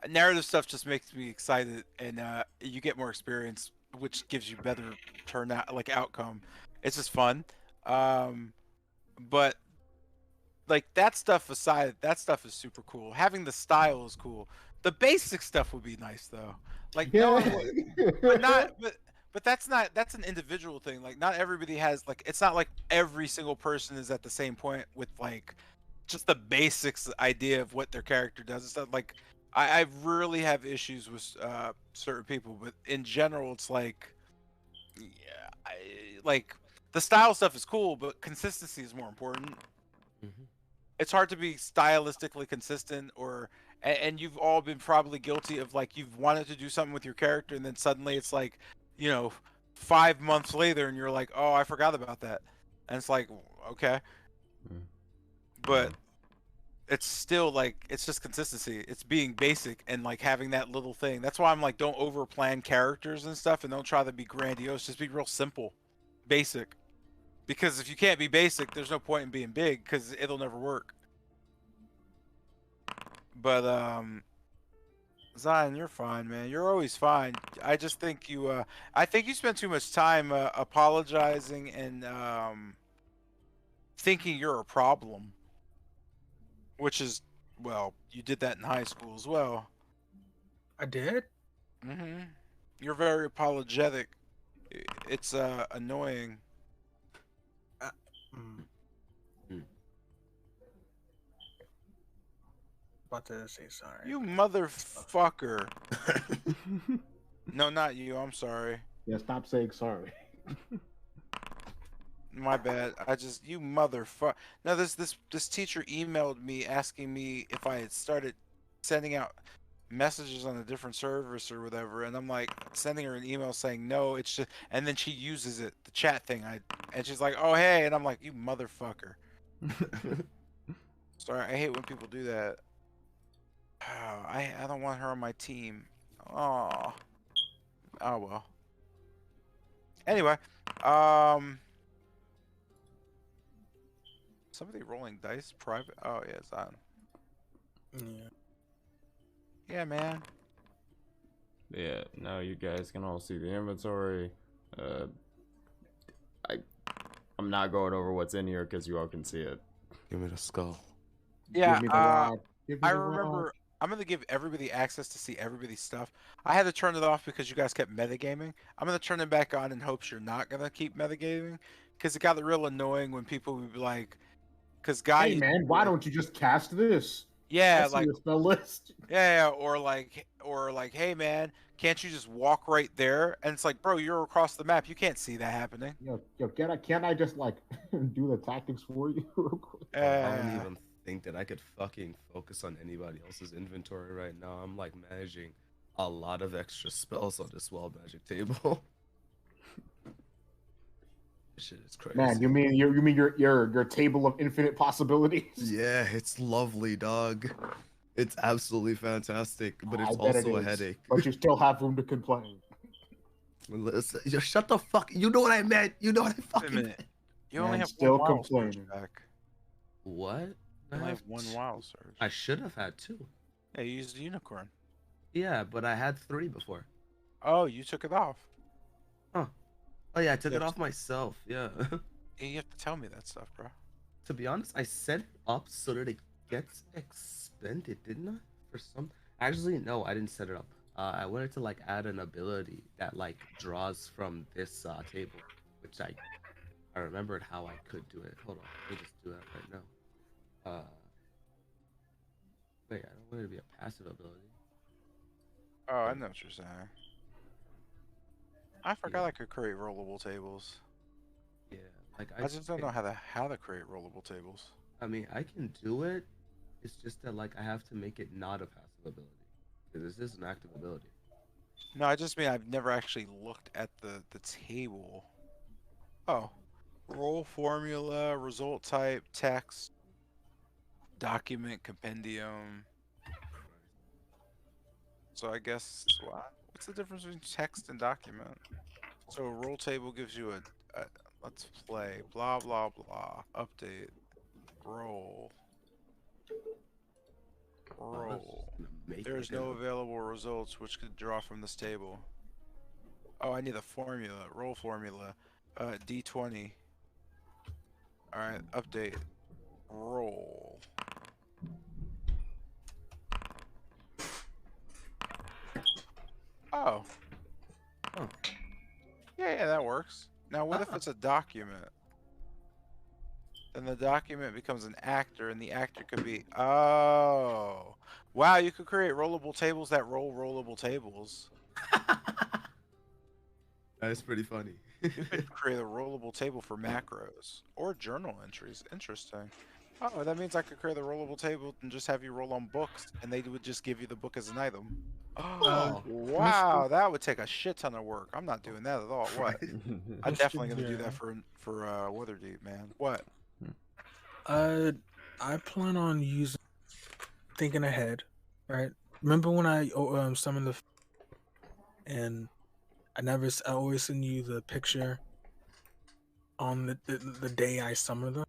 narrative stuff just makes me excited, and you get more experience, which gives you better turnout like outcome. It's just fun. Um, but like that stuff aside, that stuff is super cool. Having the style is cool. The basic stuff would be nice though. Like Yeah. knowing what, but not but that's an individual thing. Like not everybody has like it's not like every single person is at the same point with like just the basics idea of what their character does. It's not like I really have issues with certain people, but in general, it's like yeah, like the style stuff is cool, but consistency is more important. Hmm. It's hard to be stylistically consistent, or and you've all been probably guilty of like you've wanted to do something with your character, and then suddenly it's like, you know, 5 months later, and you're like, oh, I forgot about that, and it's like, okay, Mm. but it's still like it's just consistency. It's being basic and like having that little thing. That's why I'm like, don't over plan characters and stuff, and don't try to be grandiose. Just be real simple, basic. Because if you can't be basic, there's no point in being big because it'll never work. But Zion, you're fine, man. You're always fine. I just think I think you spend too much time apologizing and thinking you're a problem, which is, well, you did that in high school as well. I did. Hmm. You're very apologetic. It's annoying. Uh, mm, Mm. about to say sorry. You motherfucker. No, not you. I'm sorry. Yeah, stop saying sorry. My bad. I just you motherfucker. No, this teacher emailed me asking me if I had started sending out messages on a different service or whatever, and I'm like sending her an email saying no, it's just, and then she uses it, the chat thing. And she's like, oh hey, and I'm like, you motherfucker. Sorry, I hate when people do that. Oh, I don't want her on my team. Oh, oh well. Anyway, um. Somebody rolling dice private. Oh yeah, it's on. Yeah. Yeah, man. Yeah, now you guys can all see the inventory. Uh, I, I'm not going over what's in here because you all can see it. Give me the skull. Yeah. Give me the rock. Give me I the rock. remember. I'm gonna give everybody access to see everybody's stuff. I had to turn it off because you guys kept metagaming. I'm gonna turn it back on in hopes you're not gonna keep metagaming, because it got real annoying when people would be like, because guy, Hey man, why don't you just cast this? I yeah, see like your spell list. yeah, or like, hey man, can't you just walk right there? And it's like, bro, you're across the map. You can't see that happening. Yo, can't I just like do the tactics for you real quick? Bro, I don't Uh, even think that I could fucking focus on anybody else's inventory right now. I'm like managing a lot of extra spells on this wild magic table. This shit is crazy. Man, you mean your table of infinite possibilities? Yeah, it's lovely, dog. It's absolutely fantastic, but it's I bet it also a is, headache. but you still have room to complain. Listen, just shut the fuck. You know what I meant. You know what I wait a fucking minute. meant. You only Man, have still one wild surge complaining. back. What? You I only have have one t- wild surge. I should have had two. Yeah, you used the unicorn. Yeah, but I had three before. Oh, you took it off. Huh. Oh yeah, I took Yeah, it off myself. Yeah. Yeah, you have to tell me that stuff, bro. To be honest, I set it up so that it gets expended, didn't I? For some. Actually, no, I didn't set it up. I wanted to like add an ability that like draws from this table, which I remembered how I could do it. Hold on, let me just do that right now. Wait, I don't want it to be a passive ability. Oh, I know what you're saying. I forgot Yeah. I could create rollable tables. Yeah, like I just don't know how to create rollable tables. I mean, I can do it. It's just that like I have to make it not a passive ability because this is an active ability. No, I just mean I've never actually looked at the table. Oh, roll formula, result type, text, document, compendium. So I guess what's the difference between text and document? So a roll table gives you a let's play, blah blah blah, update, roll, Let's just roll. make There is it in no a. available results which could draw from this table. Oh, I need a formula, roll formula, D20. All right, update, roll. Oh, Oh. yeah, that works. Now, what if Ah. it's a document? Then the document becomes an actor, and the actor could be. Oh, wow! You could create rollable tables that roll rollable tables. That's pretty funny. You could create a rollable table for macros or journal entries. Interesting. Oh, that means I could create a rollable table and just have you roll on books, and they would just give you the book as an item. Uh, Oh, Wow, that would take a shit ton of work. I'm not doing that at all. What? right. I'm Mr. definitely gonna do J. that for Weatherdeep, man. What? I plan on using thinking ahead, right? Remember when I summoned and I always send you the picture on the day I summoned them.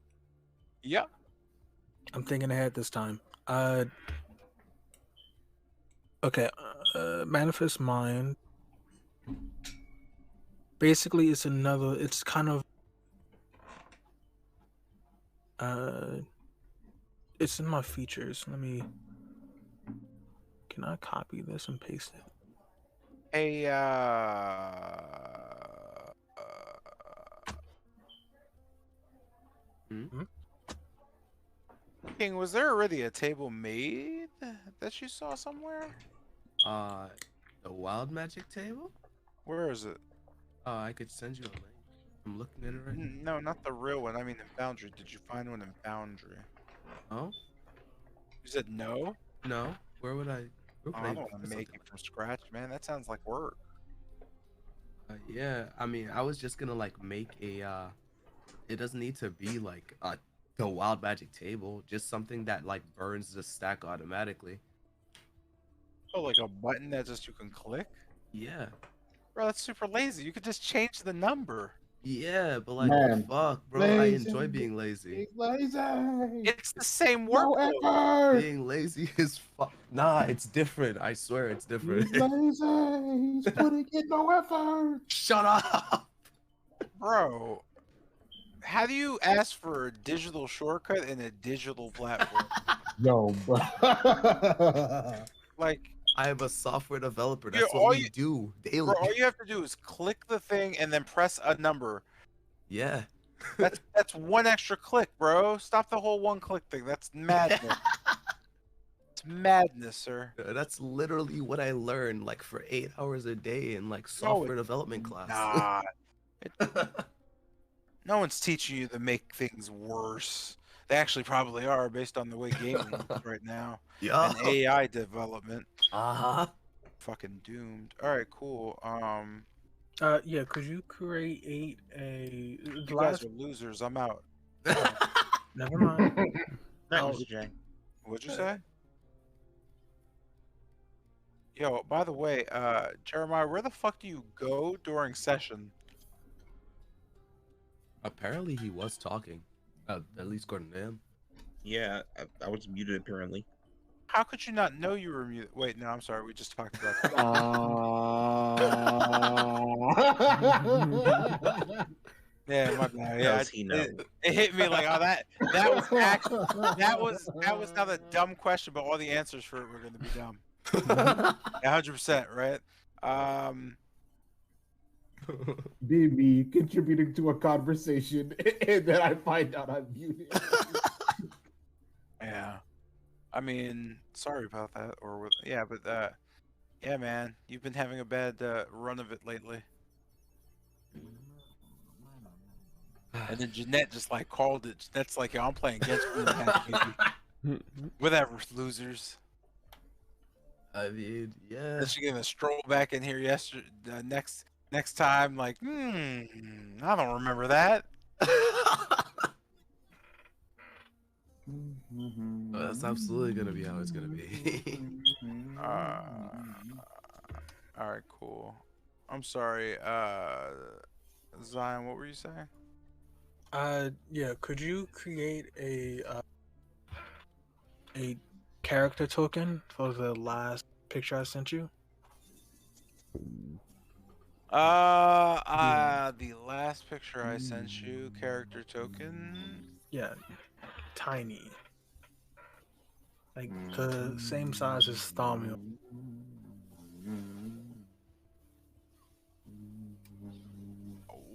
Yep. I'm thinking ahead this time. Okay. Manifest mind. Basically, it's another. It's kind of. It's in my features. Let me. Can I copy this and paste it? Hey, Hmm? King, was there already a table made that you saw somewhere? Uh, the wild magic table? Where is it? I could send you a link. I'm looking at it right No, not the real one. I mean in Foundry. Did you find one in Foundry? now. Oh? You said no? No. Where would I? Where Oh, would I I don't want find to make something it like from scratch, man. That sounds like work. Yeah, I mean, I was just gonna like make a. It doesn't need to be like the wild magic table. Just something that like burns the stack automatically. Oh, like a button that just you can click? Yeah. Bro, that's super lazy. You could just change the number. Yeah, but like, Man, fuck, bro. I lazy, enjoy being lazy. lazy. It's the same No workload. effort. Being lazy is fuck. Nah, it's different. I swear it's different. He's lazy. He's putting in no effort. Shut up. Bro, how do you ask for a digital shortcut in a digital platform? Yo, bro. Like, I am a software developer. you That's what all we you do bro, daily. all you have to do is click the thing and then press a number. Yeah. That's one extra click, bro. Stop the whole one click thing. That's madness. It's madness, sir. That's literally what I learned like for 8 hours a day in like No, software development class. nah. No one's teaching you to make things worse. They actually probably are based on the way gaming looks right now. Yeah. And AI development. Uh-huh. Fucking doomed. Alright, cool. Yeah. Could you create a the You guys last? are losers. I'm out. Never mind. Night, Oh, Mr. J. What'd you say? Yo, by the way, Jeremiah, where the fuck do you go during session? Apparently he was talking. At least according to him. Yeah, I was muted apparently. How could you not know you were muted? Wait, no, I'm sorry. We just talked about that. Yeah, my bad. How Yeah, does he know? it hit me like, oh, that was actually that was not a dumb question, but all the answers for it were going to be dumb. 100%, right? Be me contributing to a conversation, and then I find out I'm muted. Yeah. I mean, sorry about that. Yeah, but yeah, man, you've been having a bad run of it lately. And then Jeanette just like called it. Jeanette's like, yo, I'm playing against you, baby. Whatever, losers. I mean, yeah. Is she gonna stroll back in here yesterday? Next time, like, I don't remember that. That's absolutely gonna be how it's gonna be. Uh, all right, cool. I'm sorry. Zion, what were you saying? Yeah. Could you create a character token for the last picture I sent you? The last picture I sent you, character token. Yeah, tiny, like the same size as Thamio.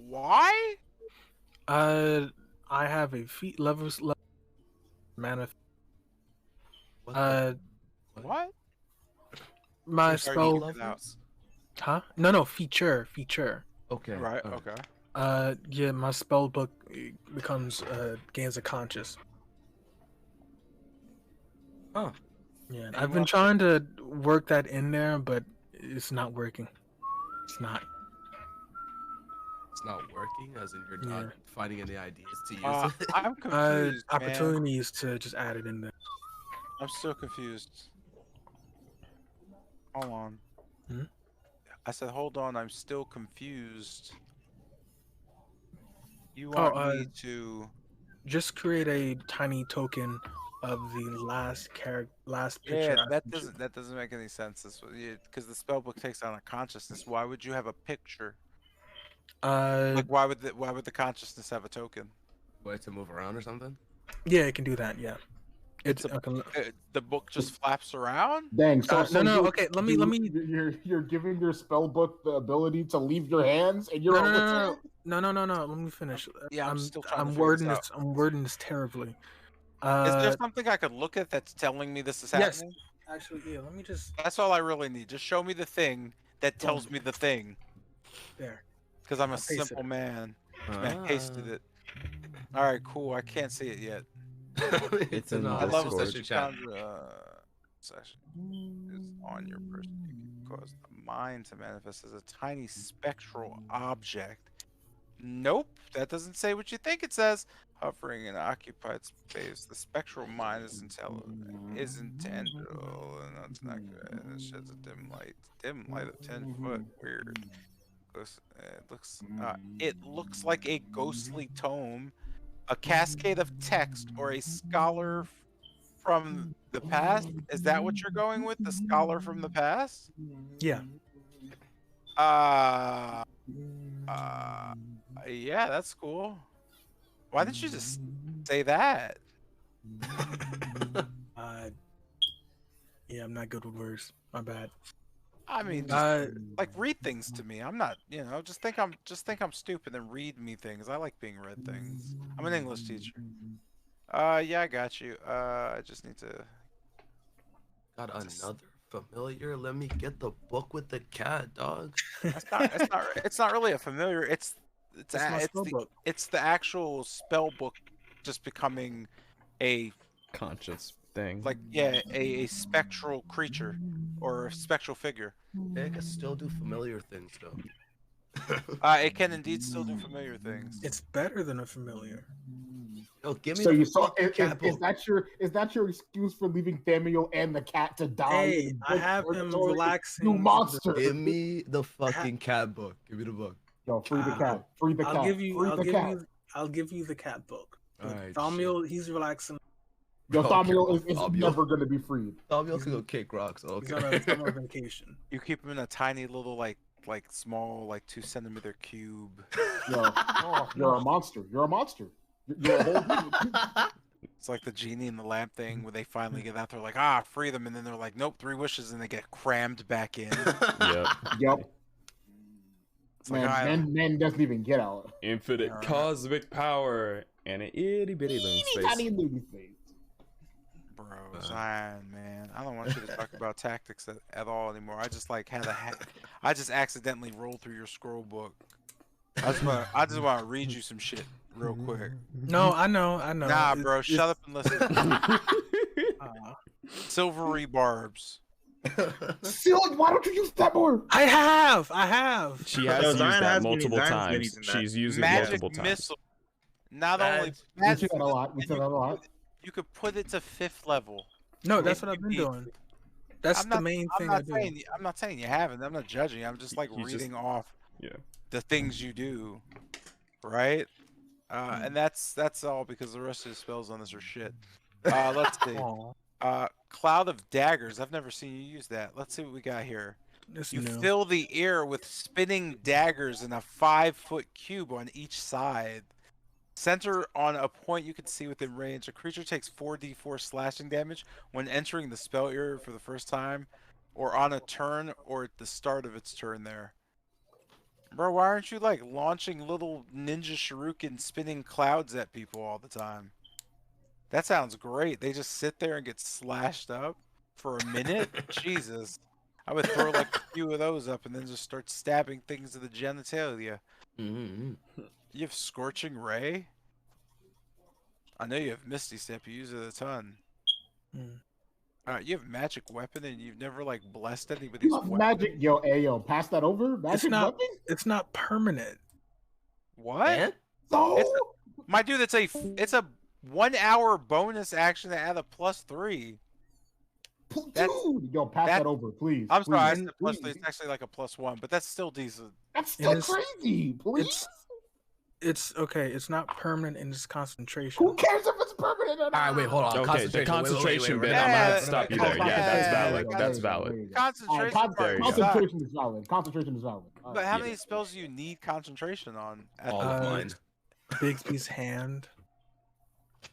Why? I have a feat levels mana. What Uh, What? my I'm sorry, you spell. cut out. Huh? No, feature. Okay. Right. alright. Okay. Yeah, my spell book becomes gains a conscious. Huh. Yeah, And I've you been want- trying to work that in there, but it's not working. It's not. It's not working, as in you're Yeah. not finding any ideas to use it. I'm confused, man. Opportunities to just add it in there. I'm still confused. Hold on. Hmm? I said, hold on. I'm still confused. You Oh, want me to? Just create a tiny token of the last picture. Yeah, I that sent you. doesn't make any sense. This because the spellbook takes on a consciousness. Why would you have a picture? Like, why would the consciousness have a token? Way to move around or something? Yeah, it can do that. Yeah, It's the book just flaps around. Dang, so no. you- Okay, let me. You're giving your spell book the ability to leave your hands, and you're No, a no, wizard? no. Let me finish. Yeah, I'm still trying to I'm figure this wording out. this. I'm wording this terribly. Is there something I could look at that's telling me this is Yes. happening? Actually, yeah. Let me just That's all I really need. Just show me the thing that tells Boom. me the thing. there. Because I'm a I'll paste it. simple man. I pasted it. All right, cool. I can't see it yet. It's in in I love Discord. session chat. Session is on your person. You can cause the mind to manifest as a tiny spectral object. Nope, that doesn't say what you think it says. Hovering in occupied space, the spectral mind is intangible, and that's not good. And it sheds a dim light of 10 foot. Weird. It looks like a ghostly tome, a cascade of text, or a scholar from the past. Is that what you're going with? The scholar from the past? Yeah. Yeah, that's cool. Why didn't you just say that? Yeah, I'm not good with words. My bad. I mean, just like read things to me. I'm not, just think I'm stupid and read me things. I like being read things. I'm an English teacher. Yeah, I got you. I just need to. Got another familiar. Let me get the book with the cat, dog. It's not really a familiar. It's my spell book. it's the actual spell book just becoming a Conscious thing. like a spectral creature or a spectral figure. It can still do familiar things though. It can indeed still do familiar things. It's better than a familiar. Yo, give me So the you saw fucking cat book. is that your excuse for leaving Thamiel and the cat to die? Hey, in I have him purgatory? relaxing. You monster! Give me the fucking cat book. Give me the book. Yo, free the cat. Free the cat. I'll give you. Free the cat. I'll give you the cat book. But Alright, Thamiel, he's relaxing. Yo, Bro, Thamiel okay, is Thamiel. never gonna be freed. Thamiel can go kick rocks. He's Okay. on a summer vacation. You keep him in a tiny little like small 2 centimeter cube. Yo, you're a monster. You're a monster. You're a whole human. It's like the genie in the lamp thing where they finally get out there like free them, and then they're like nope, 3 wishes, and they get crammed back in. Yep. Yep. It's like Man doesn't even get out. Infinite Alright. cosmic power and an itty bitty loon space. Tiny loony face. bro, Zion, man, I don't want you to talk about tactics at all anymore. I just I just accidentally rolled through your scroll book. I just want to read you some shit real quick. No, I know. Nah, bro, shut up and listen. Uh, Silvery barbs. Seal, why don't you use that more? I have. She has No, used Zion that has been- multiple Zion's been times. using that. She's used it Magic multiple times. missile. Not Mag- only We magic, see that a lot. We and see that a lot. you could put it to 5th level. No, that's if what I've you been need doing. to. That's I'm the not. main I'm thing not I do. saying. I'm not saying you haven't. I'm not judging. I'm just like He's just- reading off Yeah. the things you do, right? And that's all because the rest of the spells on this are shit. Let's see. Aw, Cloud of Daggers. I've never seen you use that. Let's see what we got here. it's You new. fill the air with spinning daggers in a 5-foot cube on each side. Center on a point you can see within range. A creature takes 4d4 slashing damage when entering the spell area for the first time, or on a turn, or at the start of its turn there. Bro, why aren't you like launching little ninja shuriken spinning clouds at people all the time? That sounds great. They just sit there and get slashed up for a minute? Jesus. I would throw like a few of those up and then just start stabbing things to the genitalia. Mm-hmm. You have Scorching Ray? I know you have Misty Step. You use it a ton. Mm. You have Magic Weapon and you've never like blessed anybody's You have weapon? magic, yo, pass that over. Magic not- weapon? It's not permanent. What? And So It's My dude, it's a 1 hour bonus action to add a +3. that's- dude, yo, pass that- that over, please. I'm sorry, I please, said +3. please. It's actually like a +1, but that's still decent. That's And still it's- crazy. Please. It's okay. It's not permanent in its concentration. Who cares if it's permanent or not? all right, wait, hold on. Okay, the concentration bit, I'm gonna have to stop you there. Yeah, that's valid. yeah, That's There valid. you go. Concentration Alright, There you go. concentration is valid. Concentration is valid. All But right. how Yeah. many spells do you need concentration on? At All the of Uh, mine. Bigby's hand.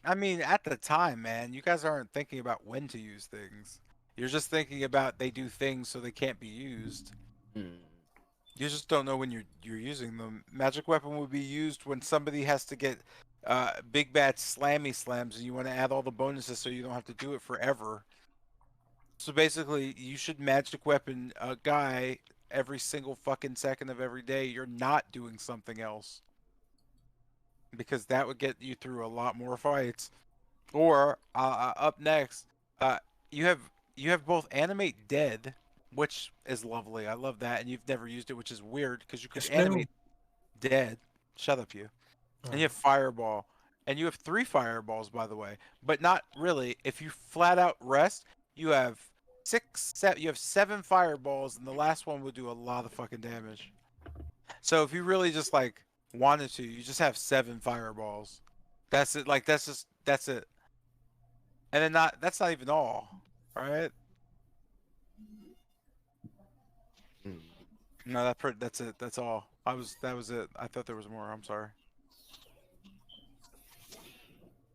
I mean, at the time, man, you guys aren't thinking about when to use things. You're just thinking about they do things so they can't be used. Mm. You just don't know when you're using them. Magic Weapon would be used when somebody has to get big bad slammy slams and you want to add all the bonuses so you don't have to do it forever. So basically, you should Magic Weapon a guy every single fucking second of every day. You're not doing something else. Because that would get you through a lot more fights. Or up next, you have both Animate Dead, which is lovely. I love that, and you've never used it, which is weird because you could It's animate dead. Shut up, you. And you Oh. have Fireball, and you have 3 fireballs, by the way, but not really. If you flat out rest, you have 7 fireballs, and the last one would do a lot of fucking damage. So if you really just like wanted to, you just have 7 fireballs. That's it. Like that's it. And then that's not even all, right? Mm. No, that's it. That's all. That was it. I thought there was more. I'm sorry.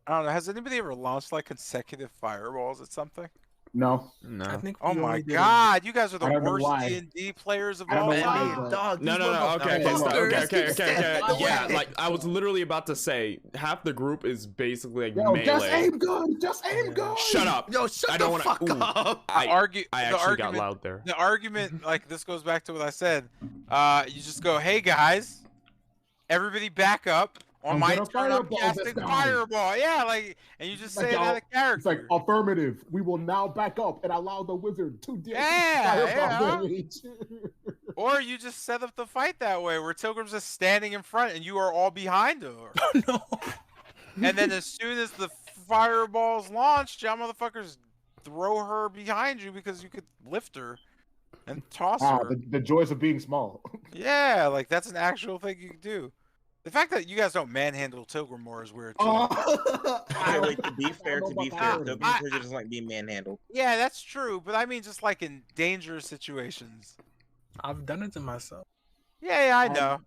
I don't know. Has anybody ever launched like consecutive fireballs at something? No. I No. think. Oh we my only did it- god, you guys are the I don't know worst why. D&D players of I don't all know why, time. but- Dog, No, these no, no. Okay, motherfuckers stop. Okay, keep okay. standing in the Yeah, way. like I was literally about to say, half the group is basically like Yo, just melee. aim good. Just aim Yeah. good. Shut up. Yo, shut I the don't wanna- fuck ooh. up. I The actually got argument, loud there. the argument, like this goes back to what I said. You just go, hey guys, everybody back up. On I'm my gonna turn, I'm fireball this casting guy. fireball. Yeah, like, and you just Like, say it out of It's like character. affirmative. We will now back up and allow the wizard to deal Yeah, fireball yeah. damage. Or you just set up the fight that way, where Tilgrim's just standing in front and you are all behind her. No. And then as soon as the fireball's launched, y'all motherfuckers throw her behind you because you could lift her and toss her. The joys of being small. Yeah, like that's an actual thing you can do. The fact that you guys don't manhandle Tilgrim more is weird too. Okay, wait, to be I fair, don't know about that. Token Treasure doesn't like being manhandled. Yeah, that's true, but I mean just like in dangerous situations. I've done it to myself. Yeah, I know.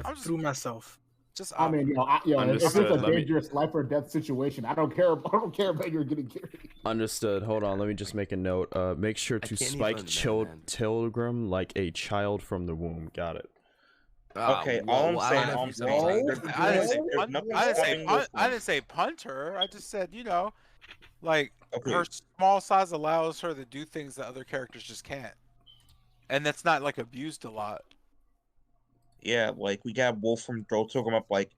I'm just, Through myself. just. I mean, if it's Understood. a Let me- dangerous life or death situation, I don't care. I don't care about you getting carried. Understood. Hold on, let me just make a note. Make sure I to can't spike even Tilgrim like a child from the womb. Got it. Okay, all I'm saying, all I'm saying, there's I didn't say there's punt. nothing I didn't say stopping punt. this I one. didn't say punt her. I just said like Okay, her small size allows her to do things that other characters just can't, and that's not like abused a lot. yeah, like we got Wolf from throw Token up like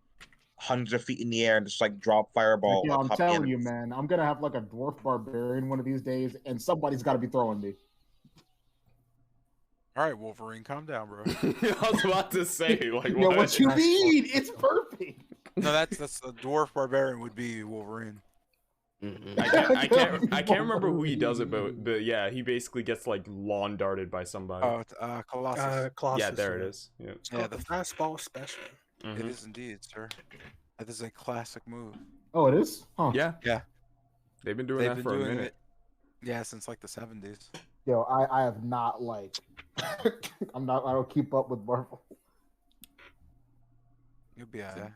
hundreds of feet in the air and just like drop fireball. Like, yo, on I'm top of telling you, enemies. man, I'm gonna have like a dwarf barbarian one of these days, and somebody's got to be throwing me. All right, Wolverine, calm down, bro. I was about to say, like, Yo, what? what you mean? It's perfect. No, that's a dwarf barbarian would be Wolverine. I can't remember who he does it, but yeah, he basically gets like lawn darted by somebody. Oh, it's, Colossus. Colossus. Yeah, there it is. Yeah. It's Yeah, called the fastball special. It is indeed, sir. That is a classic move. Oh, it is? Huh. Yeah, Yeah, they've been doing they've that been for a doing minute. it. Yeah, since like the 70s. Yo, I have not like I don't keep up with Marvel. You'll be alright.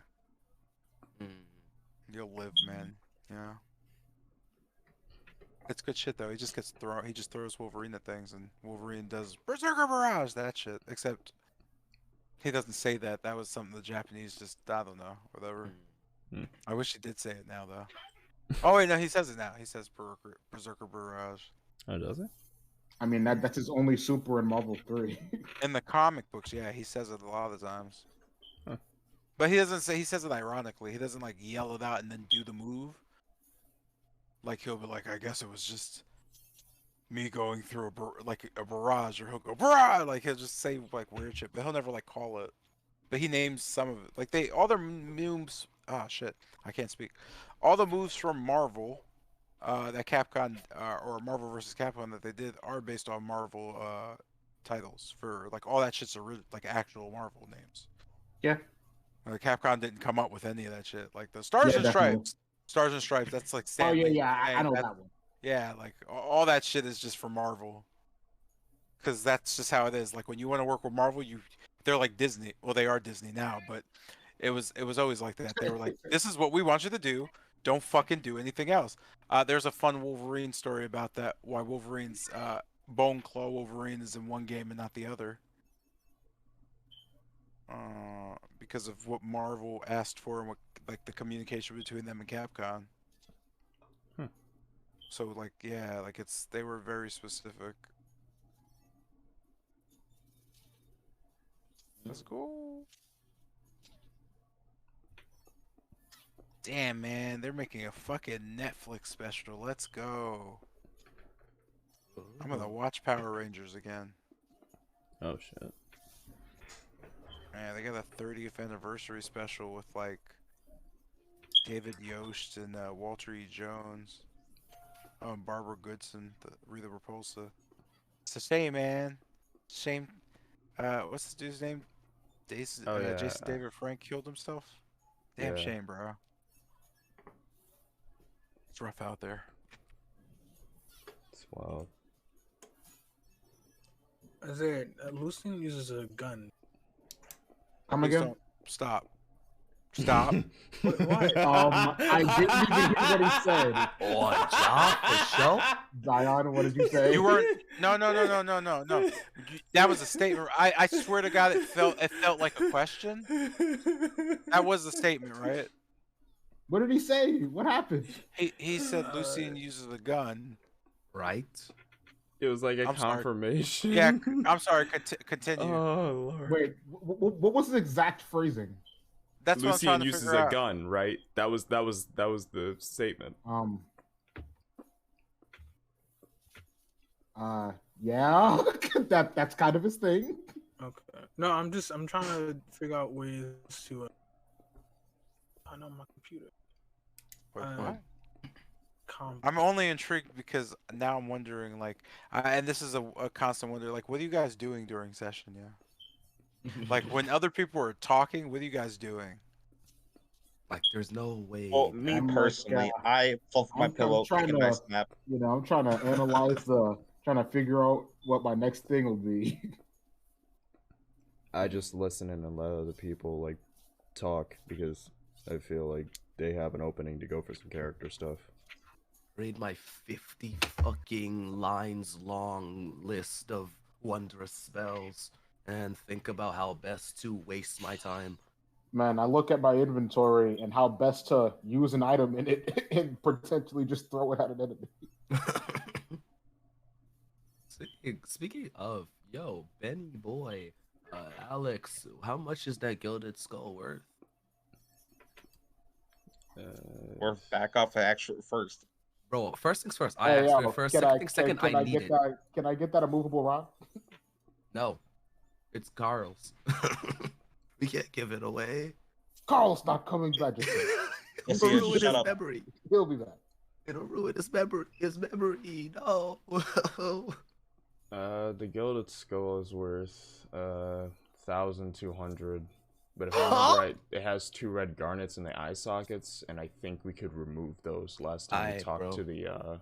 You'll live, man. Yeah. It's good shit though. He just gets thrown. He just throws Wolverine at things, and Wolverine does Berserker Barrage, that shit. Except he doesn't say that. That was something the Japanese just, I don't know, whatever. I wish he did say it now though. Oh wait, no, he says it now. He says Berserker Barrage. Oh, does it? I mean that's his only super in Marvel 3. In the comic books, yeah, he says it a lot of the times. Huh. But he doesn't say. He says it ironically. He doesn't like yell it out and then do the move. Like he'll be like, I guess it was just me going through a barrage, or he'll go barrage. Like he'll just say like weird shit, but he'll never like call it. But he names some of it. Like all their moves. Ah, shit, I can't speak. All the moves from Marvel, that Capcom or Marvel vs. Capcom that they did are based on Marvel titles. For like all that shit's like actual Marvel names. Yeah. Like Capcom didn't come up with any of that shit. Like the Stars and definitely. Stripes. Stars and Stripes. That's like Oh Stan Lee yeah, I saying know that- that one. Yeah, like all that shit is just for Marvel. Because that's just how it is. Like when you want to work with Marvel, they're like Disney. Well, they are Disney now, but it was always like that. They were like, "This is what we want you to do. Don't fucking do anything else." There's a fun Wolverine story about that. Why Wolverine's Bone Claw Wolverine is in one game and not the other. Because of what Marvel asked for and what like the communication between them and Capcom. So like yeah, like they were very specific. Let's go. Damn man, they're making a fucking Netflix special. Let's go. I'm gonna watch Power Rangers again. Oh shit. Man, they got a 30th anniversary special with like David Yost and Walter E. Jones. Oh, and Barbara Goodson, Rita Repulsa. It's a shame, man. Shame. What's this dude's name? Jason, Oh, yeah. Jason David Frank killed himself. Damn Yeah. shame, bro. It's rough out there. It's wild. Is there Lucian uses a gun? Come Please again? don't stop. Stop. Why? I didn't even hear what he said. What, job for show? Zion, what did you say? You weren't. No. That was a statement. I swear to God, it felt like a question. That was a statement, right? What did he say? What happened? He said Lucian uses a gun. Right? It was like a I'm sorry. confirmation. Yeah, I'm sorry. Continue. Oh lord. Wait, what was the exact phrasing? That's what I'm Lucian trying to uses figure a out. gun, right? That was the statement. Yeah, that's kind of his thing. Okay. No, I'm trying to figure out ways to. I know my computer. Wait, Uh, what? Com- I'm only intrigued because now I'm wondering, like, and this is a constant wonder, like, what are you guys doing during session? Yeah. Like when other people are talking, what are you guys doing? Like, there's no way. Well, me I'm like, personally, I fluff my I'm pillow, trying take a nice to- nap. You know, I'm trying to analyze trying to figure out what my next thing will be. I just listen and let other people like talk because I feel like they have an opening to go for some character stuff. Read my 50 fucking lines long list of wondrous spells and think about how best to waste my time. Man, I look at my inventory and how best to use an item in it and potentially just throw it at an enemy. Speaking of, yo, Benny boy, Alex, how much is that gilded skull worth? We're back off actual first. Bro, first things first. I Hey, asked for yo, it first. can Second thing second, I get need it. that? Can I get that immovable rod? No, it's Carl's. We can't give it away. Carl's not coming back. Just Yes, It'll he is. ruin Shut his up. memory. he'll be back. It'll ruin his memory. His memory. No. The gilded skull is worth 1,200. But if I Huh? remember right, it has 2 red garnets in the eye sockets, and I think we could remove those last time we Aight, talked bro. to the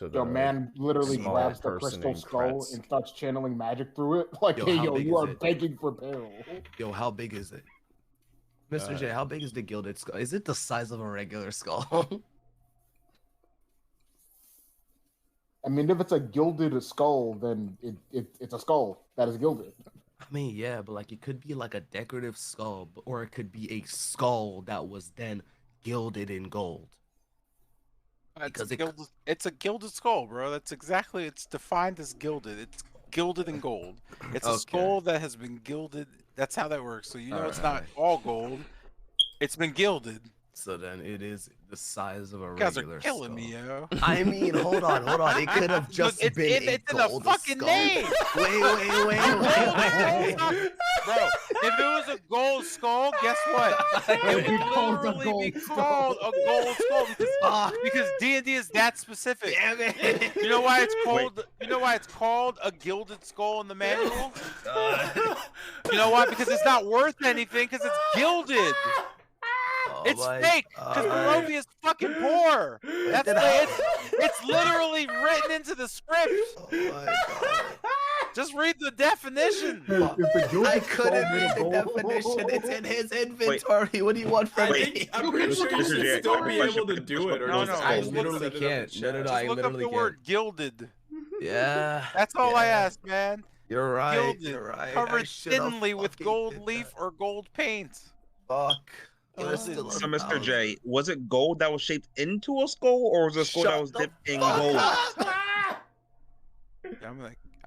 The man literally small grabs the person crystal in skull Kretz. and starts channeling magic through it. Like, Yo, hey, how yo, big you is are it? begging for peril. Yo, how big is it? Mr. J, how big is the gilded skull? Is it the size of a regular skull? I mean, if it's a gilded skull, then it's a skull that is gilded. I mean, yeah, but like it could be like a decorative skull, or it could be a skull that was then gilded in gold. Because It's a gilded skull, bro. That's exactly. It's defined as gilded. It's gilded in gold. It's a Okay. skull that has been gilded. That's how that works. So you know it's not Alright. all gold. It's been gilded. So then it is the size of a You guys are regular killing skull. me, yo. I mean, hold on. It could have just Look, been a it's in the gold fucking skull. name. Wait. Bro, if it was a gold skull, guess what? It would literally be called a gold skull because D&D is that specific. Damn it. You know why it's called? You know why it's called a gilded skull in the manual? You know why? Because it's not worth anything. Because it's gilded. Oh It's my fake. Because God. Barovia is fucking poor. That's Then the, it's literally written into the script. Oh my God. Just read the definition. If the gilded I skull couldn't made read of the gold- definition. It's in his inventory. What do you want from me? I'm pretty sure you Mr. should J, still be I able to should- do it, or No, just no, I just literally set it up in can't. No, chat. no, Just I look up literally the can't. word gilded. Yeah. That's all I yeah. ask, man. You're right. Gilded, You're right. I covered should've thinly with fucking gold did leaf that. or gold paint. Fuck. Gilded. It's still So, a Mr. thousand. J, was it gold that was shaped into a skull, or was it a skull that Shut was the dipped in fuck gold? up.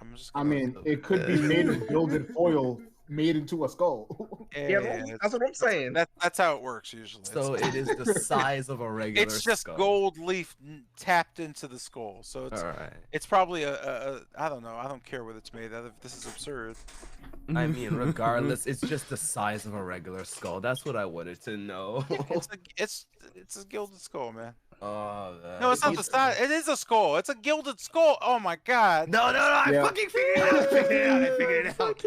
I'm just. I Gonna, mean, it could be made of gilded foil made into a skull. Yeah, that's what I'm saying. That's how it works usually. So it is the size of a regular It's just skull. gold leaf tapped into the skull. So it's All right. it's probably a I don't know. I don't care what it's made out of. This is absurd. I mean, regardless, it's just the size of a regular skull. That's what I wanted to know. It's a gilded skull, man. Oh, No, it's not the size. It is a skull. It's a gilded skull. Oh my god. No, I Yeah. fucking figured it out. I figured it out.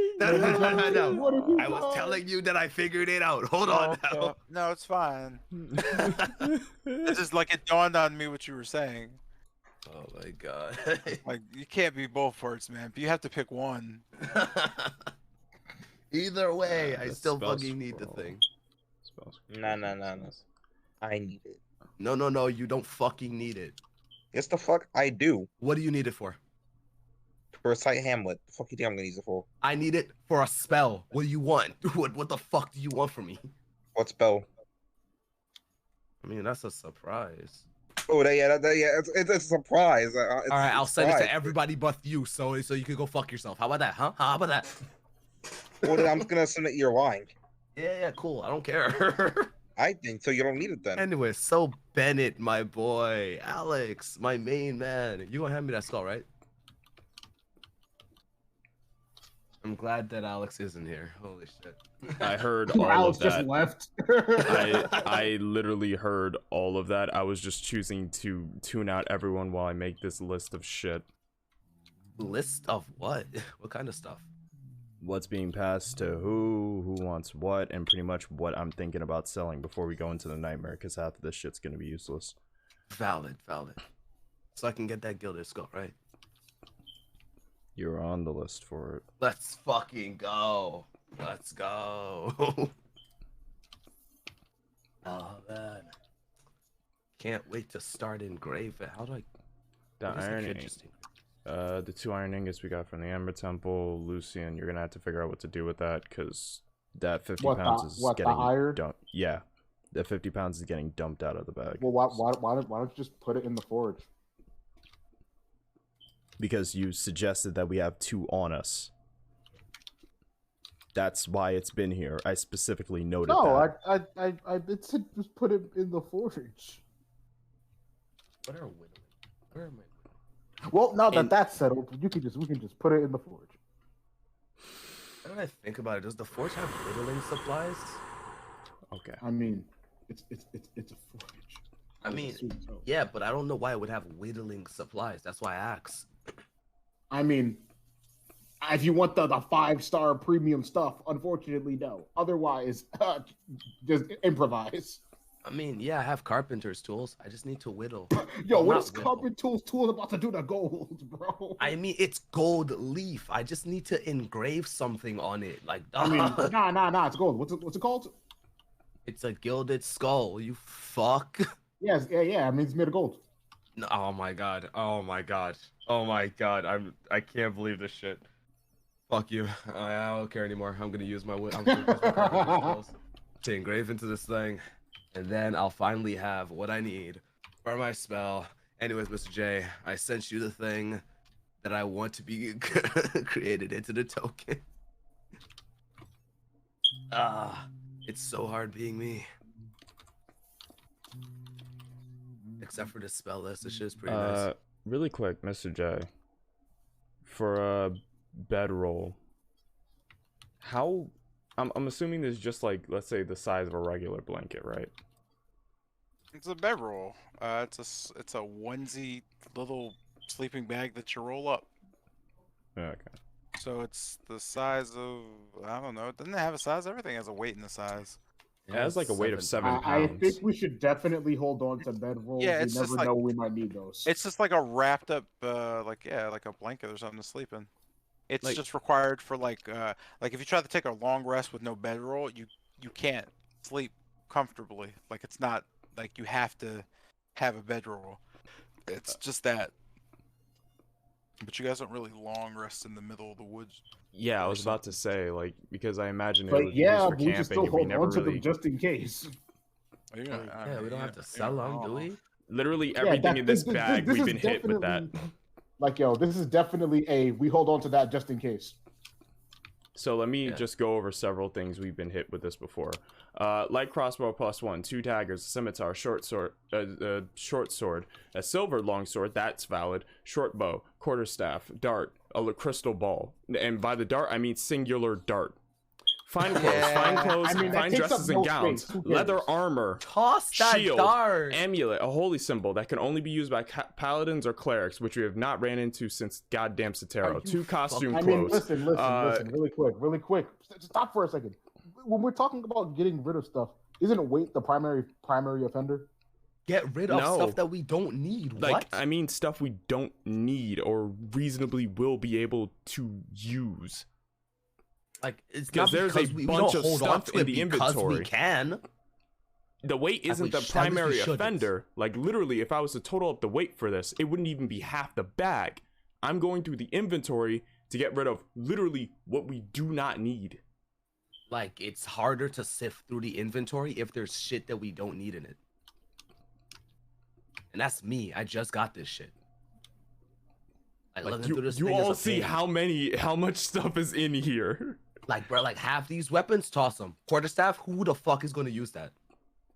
No. What have you I was done? telling you that I figured it out. Hold on Okay. now. No, it's fine. It's just like it dawned on me what you were saying. Oh my god. Like you can't be both parts, man. But you have to pick one. Either way, I That's still spell fucking need the scroll. thing. No. I need it. No, you don't fucking need it. Yes, the fuck I do. What do you need it for? To recite Hamlet. The fuck you think I'm gonna use it for? I need it for a spell. What do you want? What the fuck do you want from me? What spell? I mean, that's a surprise. Oh, yeah, it's a surprise. It's All right, I'll a send it surprise. to everybody but you, so you can go fuck yourself. How about that, huh? How about that? Well, then I'm just gonna assume that you're lying. Yeah, cool. I don't care. I think so. You don't need it then. Anyway, so Bennett, my boy, Alex, my main man, you gonna hand me that skull, right? I'm glad that Alex isn't here. Holy shit. I heard all Alex of just that. left. I literally heard all of that. I was just choosing to tune out everyone while I make this list of shit. List of what? What kind of stuff? What's being passed to who wants what, and pretty much what I'm thinking about selling before we go into the nightmare, because half of this shit's gonna be useless. Valid. So I can get that gilded skull, right? You're on the list for it. Let's fucking go. Let's go. Oh man. Can't wait to start engrave it. How do I The what is iron interesting? the 2 iron ingots we got from the Ember Temple, Lucian, you're gonna have to figure out what to do with that, because that 50 What, pounds the- is what, the getting iron? dumped. Yeah, that 50 pounds is getting dumped out of the bag. Well, why don't you just put it in the forge? Because you suggested that we have 2 on us. That's why it's been here. I specifically noted No, that. I it said just put it in the forge. What are whittling? Where am I? Well, now that And- that's settled, we can just put it in the forge. Now that I think about it, does the forge have whittling supplies? Okay. I mean, it's a forge. I would mean, assume so. yeah, but I don't know why it would have whittling supplies. That's why I asked. I mean, if you want the 5-star premium stuff, unfortunately, no. Otherwise, just improvise. I mean, yeah, I have carpenter's tools. I just need to whittle. Yo, Well, what not is whittle. Carpet Tools about to do to gold, bro? I mean, it's gold leaf. I just need to engrave something on it. Like, I mean, dog. nah, it's gold. What's it called? It's a gilded skull. You fuck. Yes, yeah. I mean, it's made of gold. No, oh my god. Oh my god. Oh my god. I can't believe this shit. Fuck you. I don't care anymore. I'm gonna use my I'm gonna use my carpenter's skills to engrave into this thing, and then I'll finally have what I need for my spell. Anyways, Mr. J, I sent you the thing that I want to be created into the token. Ah, it's so hard being me. Except for the spell list, this shit's pretty nice. Really quick, Mr. J. For a bedroll, how? I'm assuming this is just like, let's say, the size of a regular blanket, right? It's a bedroll. It's a onesie little sleeping bag that you roll up. Okay. So it's the size of, I don't know. It doesn't have a size. Everything has a weight and a size. It has like a weight of 7 I pounds. think we should definitely hold on to bedrolls. Yeah, we it's never just like- know we might need those. It's just like a wrapped up, like a blanket or something to sleep in. It's Like- just required for like if you try to take a long rest with no bedroll, you can't sleep comfortably. Like it's not like you have to have a bedroll. It's just that. But you guys don't really long rest in the middle of the woods. Yeah, I or was about to say, like, because I imagine it But would be yeah, used for we should camping, still and we hold never on to really. them just in case. Oh, you're gonna- I Yeah, we mean, don't have yeah, to sell yeah, them, do oh. we? Literally Yeah, everything in this bag, we've is been hit with that. definitely- Like, yo, this is definitely we hold on to that just in case. So let me Yeah. just go over several things we've been hit with this before. Light crossbow +1, 2 daggers, a scimitar, short sword, a silver longsword, that's valid, short bow, quarterstaff, dart, a crystal ball, and by the dart I mean singular dart. Fine clothes, Yeah, I mean, that fine takes up dresses no and gowns, space. Who leather cares? armor, Toss that shield, dart. amulet, a holy symbol that can only be used by paladins or clerics, which we have not ran into since goddamn Sotero. Are you 2 costume I clothes. mean, listen, really quick. Stop for a second. When we're talking about getting rid of stuff, isn't weight the primary offender? Get rid of No. stuff that we don't need. Like, What? I mean stuff we don't need or reasonably will be able to use. Like, it's 'Cause not there's because a we bunch don't of hold on stuff to in it the because we inventory. can. The weight Like, isn't we the at least we primary shouldn't. offender. Like, literally, if I was to total up the weight for this, it wouldn't even be half the bag. I'm going through the inventory to get rid of literally what we do not need. Like, it's harder to sift through the inventory if there's shit that we don't need in it. And that's me. I just got this shit. Like, Like, looking through this you thing is all a see pain. how much stuff is in here. Like, bro, like half these weapons, toss them. Quarterstaff, who the fuck is going to use that?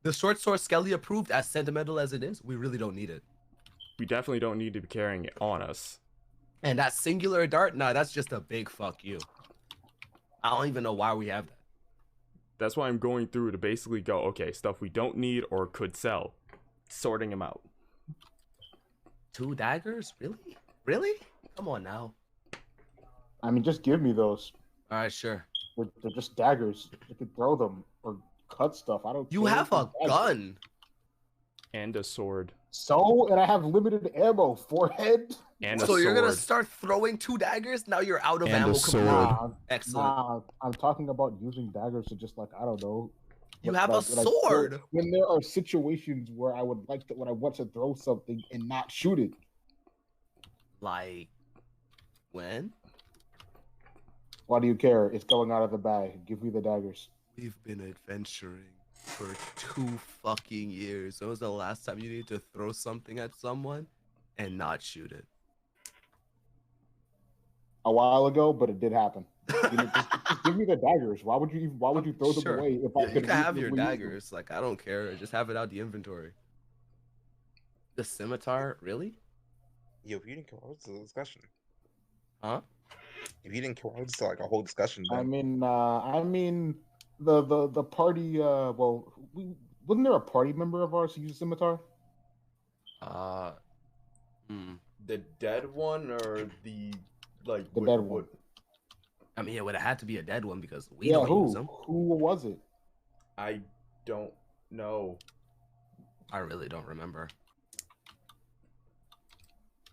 The short sword, Skelly approved, as sentimental as it is, we really don't need it. We definitely don't need to be carrying it on us. And that singular dart, nah, that's just a big fuck you. I don't even know why we have that. That's why I'm going through to basically go, okay, stuff we don't need or could sell. Sorting them out. 2 daggers? Really? Really? Come on now. I mean, just give me those. All right, sure. They're just daggers. You can throw them or cut stuff. I don't. You care. have a Daggers. gun. And a sword. So, and I have limited ammo. Forehead. And a So sword. you're gonna start throwing 2 daggers? Now you're out of And a ammo. sword. completely. Excellent. Nah, I'm talking about using daggers to just like I don't know. You like- have a like- like, sword. When there are situations where I would like to, when I want to throw something and not shoot it. Like when? Why do you care? It's going out of the bag. Give me the daggers. We've been adventuring for 2 fucking years. When was the last time you needed to throw something at someone and not shoot it? A while ago, but it did happen. Just give me the daggers. Why would you throw them Sure. away if Yeah, I you could can have your reasonably use them? daggers. Like, I don't care. Just have it out the inventory. The scimitar, really? Yo, you didn't come up with the discussion. Huh? If you didn't care, it's still like a whole discussion I then. mean, the party. Well, wasn't there a party member of ours who used a scimitar? Uh, hmm. The dead one or the like The dead one. I mean, it would have had to be a dead one because we Yeah, don't use them. who was it? I don't know. I really don't remember.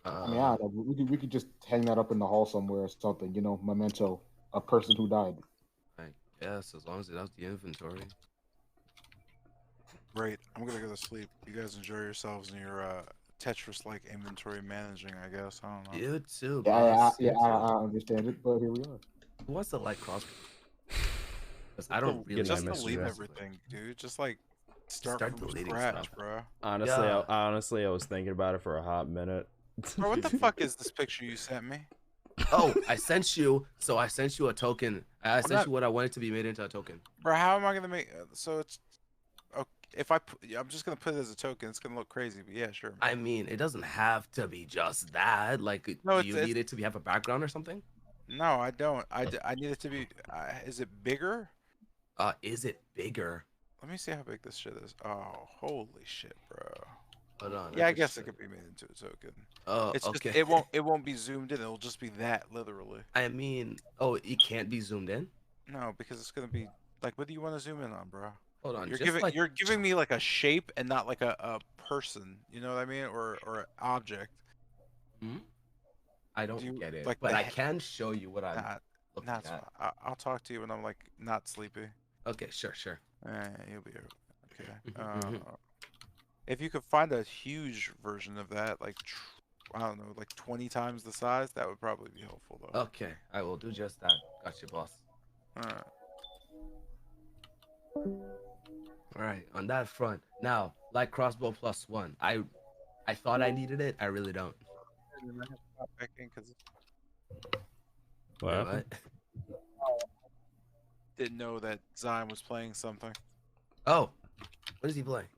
I mean, I don't know. We could just hang that up in the hall somewhere or something. You know, memento, a person who died. I guess as long as it has the inventory. Great. I'm gonna go to sleep. You guys enjoy yourselves in your Tetris-like inventory managing. I guess I don't know. You too, Yeah, boss. yeah, You I too. understand it, but here we are. Who wants to like cross? Because I don't really Good night, Just Mr. delete J. everything, dude. Just like start Start from deleting scratch, stuff. bro. Honestly, Yeah. honestly, I was thinking about it for a hot minute. Bro, what the fuck is this picture you sent me? Oh, I sent you. So I sent you a token. I sent not- you what I wanted to be made into a token. Bro, how am I gonna make? So it's okay. If I'm just gonna put it as a token. It's gonna look crazy, but yeah, sure. Man. I mean, it doesn't have to be just that. Like, No, do you need it to have a background or something? No, I don't. I need it to be. Is it bigger? Is it bigger? Let me see how big this shit is. Oh, holy shit, bro. Hold on. Yeah, I guess it could be made into a token. Oh, It's okay. just it won't be zoomed in. It'll just be that literally. I mean, oh, it can't be zoomed in. No, because it's gonna be like, what do you want to zoom in on, bro? Hold on. You're giving me like a shape and not like a person. You know what I mean? Or an object. Hmm? I don't Do you get it, like but the I can show you what I'm Nah, looking nah, it's at. fine. I'll talk to you when I'm like not sleepy. Okay, sure. You'll be okay. Mhm. If you could find a huge version of that, like I don't know, like 20 times the size, that would probably be helpful though. Okay, I will do just that. Gotcha, boss. Alright. All right, on that front. Now, light crossbow +1. I thought I needed it. I really don't. What Wait, happened? Didn't know that Zion was playing something. Oh, what is he playing?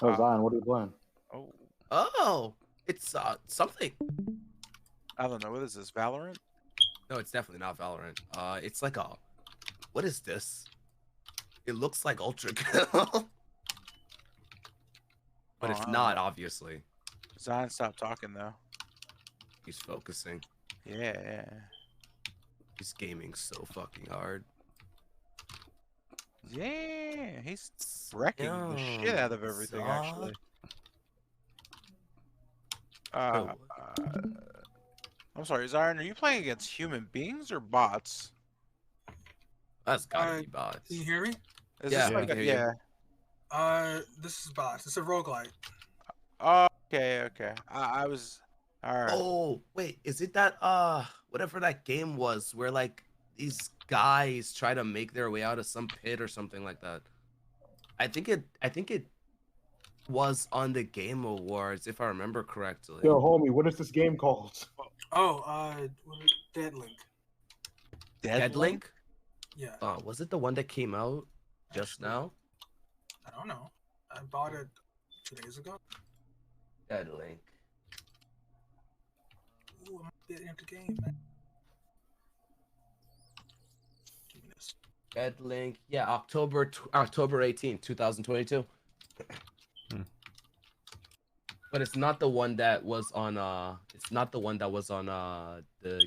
Oh, Zion, what are you playing? Oh, Oh, it's something. I don't know. What is this? Valorant? No, it's definitely not Valorant. It's like a. What is this? It looks like Ultra Kill, but Oh, it's I don't not. know. Obviously, Zion stopped talking though. he's focusing. Yeah. He's gaming so fucking hard. Yeah, he's wrecking the shit out of everything actually. Oh, I'm sorry, Zion, are you playing against human beings or bots? that's gotta be bots. Can you hear me? Is Yeah, this like I can a, hear you. yeah. This is bots. It's a roguelite. Okay. I was alright. Oh, wait, is it that whatever that game was where like these guys try to make their way out of some pit or something like that? I think it was on the Game Awards if I remember correctly. Yo, homie, what is this game called? Oh, Dead Link. Deadlink? Yeah. Was it the one that came out just now? I don't know. I bought it 2 days ago. Deadlink. Ooh, I'm getting into the game, man. Give me this. Deadlink. Yeah, October 18th, 2022. But it's not the one that was on the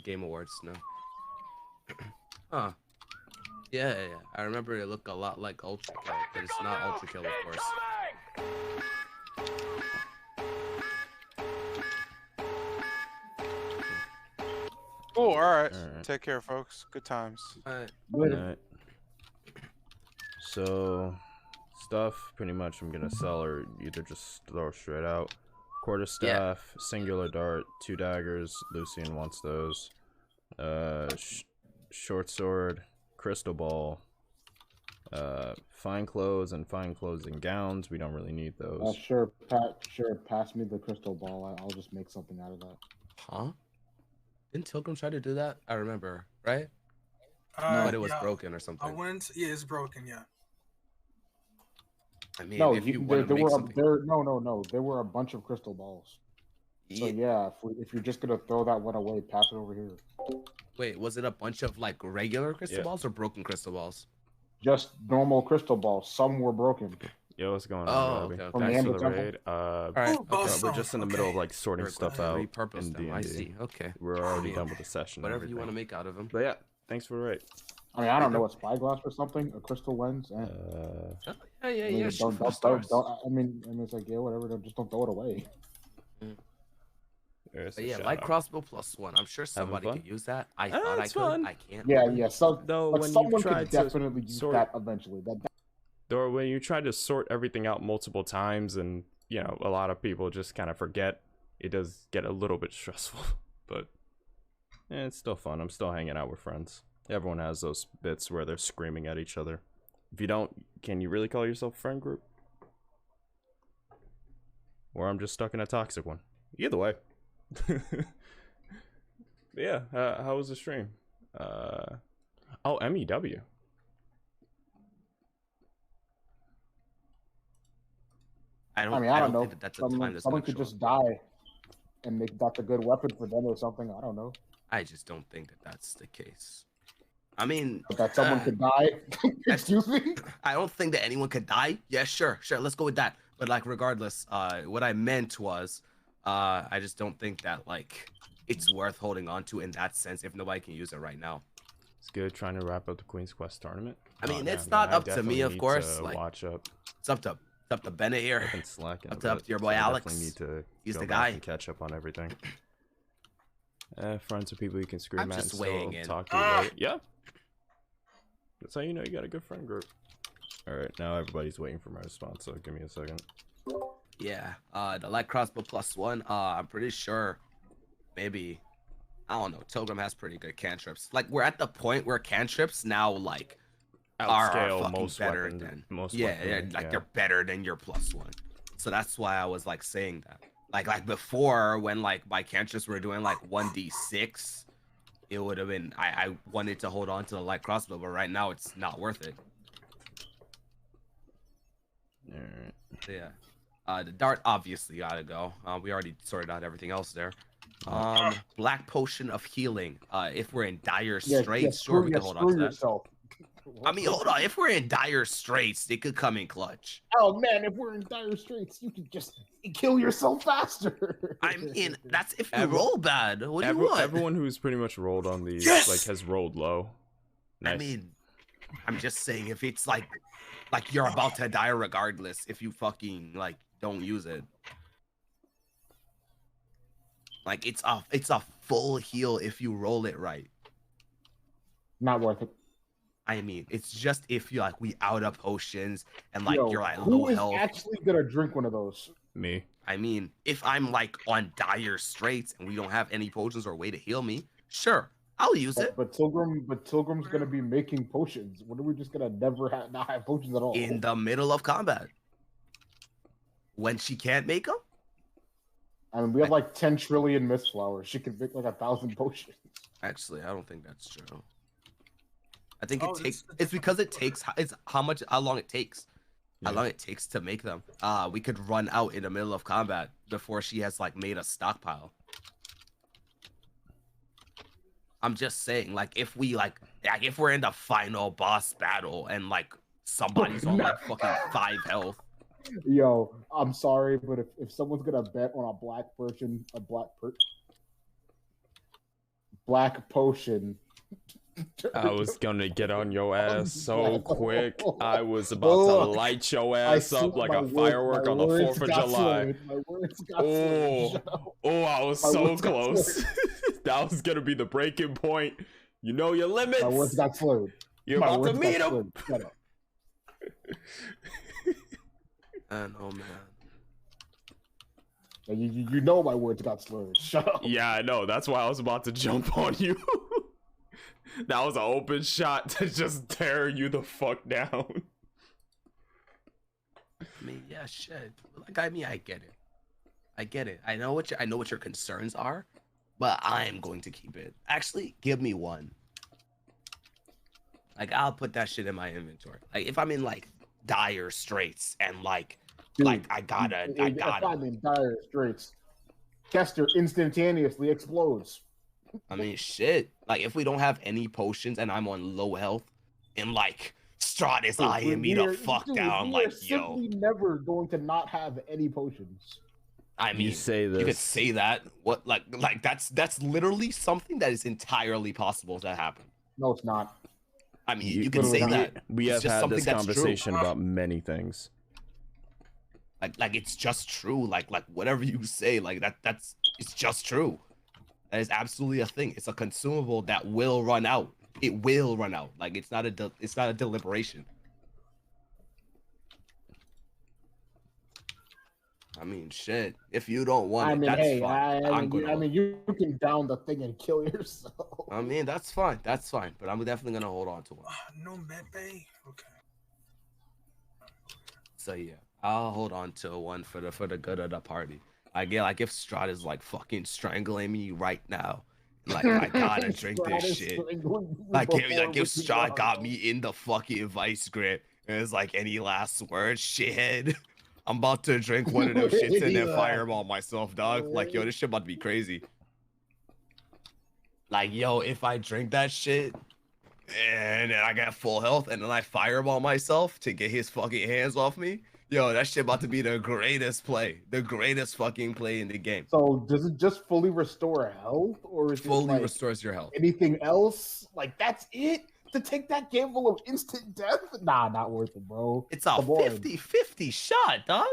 Game Awards, no. Huh. Yeah. I remember it looked a lot like Ultra Kill, but it's not Ultra Kill, of course. Cool, alright. Alright. Take care, folks. Good times. Alright. Alright. So, stuff pretty much I'm gonna sell or either just throw straight out. Quarterstaff, singular dart, 2 daggers. Lucian wants those. Short sword, crystal ball. Fine clothes and gowns. We don't really need those. Sure, pass me the crystal ball. I'll just make something out of that. Huh? Didn't Tilgrim try to do that? I remember, right? No, But it was yeah, broken or I something. went. Yeah, it's broken. Yeah. I mean, No, if you there want to make were something. no. There were a bunch of crystal balls. So yeah, if you're just gonna throw that one away, pass it over here. Wait, was it a bunch of like regular crystal Yeah. balls or broken crystal balls? Just normal crystal balls. Some were broken Yo, what's going on, Oh, Robbie? okay, from the okay. Thanks for Amber the Temple. raid. All right, Ooh, boss We're song. just in the middle of Okay. like sorting We're stuff gonna out repurpose in them. D&D. I see. Okay. We're already done with the session. Whatever you want to make out of them. But yeah, thanks for the raid. I mean, I don't know, a spyglass or something, a crystal lens. Uh, Oh, yeah, I mean, shoot for the stars. I mean, it's like yeah, whatever. Just don't throw it away. there's But a yeah, shout light out. crossbow +1. I'm sure somebody fun? could use that. I thought I it's could. fun. I can't. Yeah, really. yeah. So, Though but when you someone try could to definitely use sort, that eventually. or when you try to sort everything out multiple times, and a lot of people just kind of forget, it does get a little bit stressful. But it's still fun. I'm still hanging out with friends. Everyone has those bits where they're screaming at each other. If you don't, can you really call yourself a friend group? Or I'm just stuck in a toxic one. Either way. Yeah, how was the stream? Oh, MEW. I I mean, I don't know. think that that's a time that's Someone gonna could show just up. die and make that a good weapon for them or something. I don't know. I just don't think that that's the case. I mean, But that someone could die. Excuse me. I don't think that anyone could die. Yeah, sure. Let's go with that. But like, regardless, what I meant was, I just don't think that like it's worth holding on to in that sense if nobody can use it right now. It's good trying to wrap up the Queen's Quest tournament. I mean, yeah, it's not I up to me, definitely of need course. to Like, watch up. it's up to Bennett here. I've been slacking Up a to bit, your boy so I Alex. definitely need to He's go the back guy. and catch up on everything. Friends are people you can scream I'm at just and weighing still in. talk to about it. Yeah. That's how you know you got a good friend group. Alright, now everybody's waiting for my response, so give me a second. Yeah, the light crossbow +1. I'm pretty sure, maybe, I don't know. Tilgrim has pretty good cantrips. Like, we're at the point where cantrips now like are Outscale fucking most better weapons. than Most yeah, weaponry, like yeah. they're better than your +1. So that's why I was like saying that. Like before, when like my cantrips were doing like 1d6, it would have been I wanted to hold on to the light crossbow, but right now it's not worth it. Alright. So, yeah. The dart obviously gotta go. We already sorted out everything else there. Black potion of healing. If we're in dire straits, sure we can hold on to that. Yourself. I mean, hold on. If we're in dire straits, they could come in clutch. Oh man, if we're in dire straits, you could just kill yourself faster. I mean, that's if you roll bad. What do you want? Everyone who's pretty much rolled on these Yes! like has rolled low. Nice. I mean, I'm just saying if it's like you're about to die regardless, if you fucking like don't use it. Like it's a full heal if you roll it right. Not worth it. I mean, it's just if you like we out of potions and like Yo, you're like who low is health. actually gonna drink one of those? Me. I mean, if I'm like on dire straits and we don't have any potions or a way to heal me, sure, I'll use it. But Tilgrim's gonna be making potions. What are we just gonna not have potions at all? In the middle of combat. When she can't make them? I mean, we have like 10 trillion mist flowers. She could make like 1,000 potions. Actually, I don't think that's true. I think Oh, it takes. It's because it takes. It's how long it takes. Yeah. How long it takes to make them. We could run out in the middle of combat before she has like made a stockpile. I'm just saying, like, if we if we're in the final boss battle and like somebody's on like fucking 5 health. Yo, I'm sorry, but if someone's gonna bet on a black potion. I was gonna get on your ass so quick. I was about to Look, light your ass up like a firework on the 4th of July. My words got slurred. Shut up. Oh, I was My so words got close. That was gonna be the breaking point. You know your limits. My words got slurred. You're My about to words meet got him. slurred. Shut up. I know, man. You know my words got slurred. Shut up. Yeah, I know. That's why I was about to jump on you. That was an open shot to just tear you the fuck down. I mean, yeah, shit. Like, I mean, I get it. I get it. I know what your concerns are, but I am going to keep it. Actually, give me one. Like, I'll put that shit in my inventory. Like, if I'm in like dire straits and like, Dude, I gotta. If I'm in dire straits, Kester instantaneously explodes. I mean, shit. Like, if we don't have any potions and I'm on low health, and like Strahd is eyeing me the fuck down, we are like, yo. simply never going to not have any potions. I mean, You say you could this. say that. What, like that's literally something that is entirely possible to happen. No, it's not. I mean, You- you can say literally that. We It's have just had something this that's true. conversation about many things. Like it's just true. Like whatever you say, like that's it's just true. That is absolutely a thing. It's a consumable that will run out. It will run out. Like it's not a deliberation. I mean, shit. If you don't want I it, mean, that's hey, fine. I mean, you can down the thing and kill yourself. I mean, that's fine. That's fine. But I'm definitely gonna hold on to it. No medbay. Okay. So yeah, I'll hold on to one for the good of the party. I get like if Strahd is like fucking strangling me right now, like I gotta drink this shit. Like if Strahd got me in the fucking vice grip and it's like any last words, shithead. I'm about to drink one of those shits and then Yeah. fireball myself, dog. Like yo, this shit about to be crazy. Like yo, if I drink that shit and then I got full health and then I fireball myself to get his fucking hands off me. Yo, that shit about to be the greatest play. The greatest fucking play in the game. So does it just fully restore health, or is Fully it like restores your health. anything else? Like that's it? To take that gamble of instant death? Nah, not worth it, bro. It's a Come on. 50-50 shot, dog.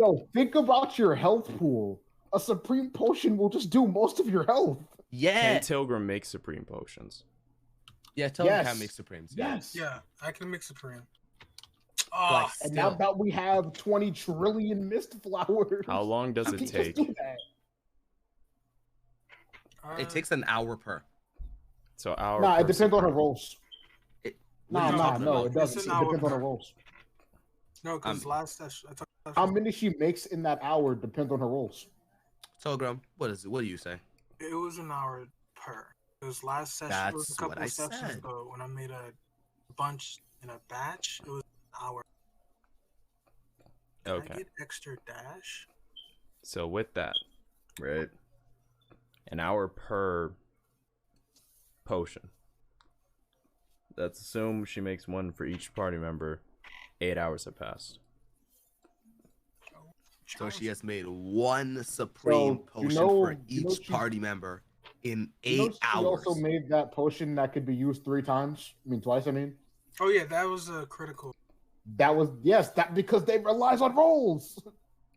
Yo, think about your health pool. A supreme potion will just do most of your health. Yeah. Can Tilgrim make supreme potions? Yeah, tell him Yes. can make supremes. Yes. Yeah, I can make supreme. Like, Oh, And now still. that we have 20 trillion mist flowers, How long does we it can just take? do that. It takes an hour per. So our Nah, it per depends on her supreme. rolls. What are you talking No, about? it doesn't. It's It an depends hour on her per. rolls. no, because last session I thought. How many she makes in that hour depends on her rolls. Telegram, what is it? What do you say? It was an hour per. It was last session. It was a That's what couple I of sessions said. ago when I made a bunch in a batch. It was an hour. Did I Okay. get extra dash? So with that, right? An hour per potion. Let's assume she makes one for each party member. 8 hours have passed. So she has made one supreme potion for each party member in 8 She hours. also made that potion that could be used 3 times. I mean, twice. I mean, Oh yeah, that was a critical. that was that because they relies on rolls.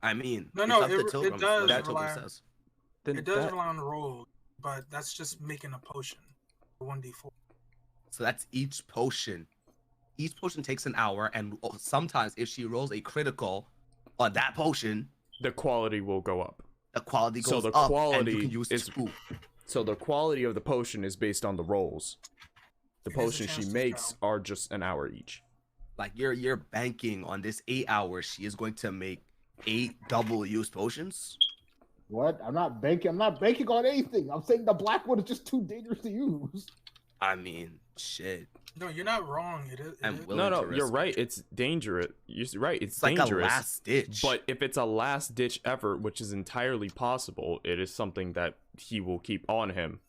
I mean, No, it's no, up to it Tilgrim. does What rely Tilgrim on- says. Then It does that- rely on the roll, but that's just making a potion. 1d4. So that's each potion. Each potion takes an hour, and sometimes if she rolls a critical on that potion, the quality will go up. the quality So goes the up, and quality you can use is- two. So the quality of the potion is based on the rolls. The It has a potions she chance to makes fail. are just an hour each. Like you're banking on this 8 hours. She is going to make 8 double use potions. What? I'm not banking on anything. I'm saying the black one is just too dangerous to use. I mean, shit. No, you're not wrong. It is. I'm it is- willing No, to you're risk right. it. It's dangerous. You're right. It's It's like dangerous. a last ditch. But if it's a last ditch effort, which is entirely possible, it is something that he will keep on him.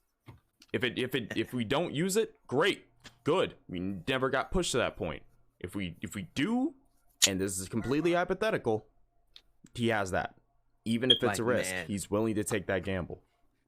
If we don't use it, great, good. We never got pushed to that point. If we do, and this is completely hypothetical, he has that. Even if it's Like, a risk, man. he's willing to take that gamble.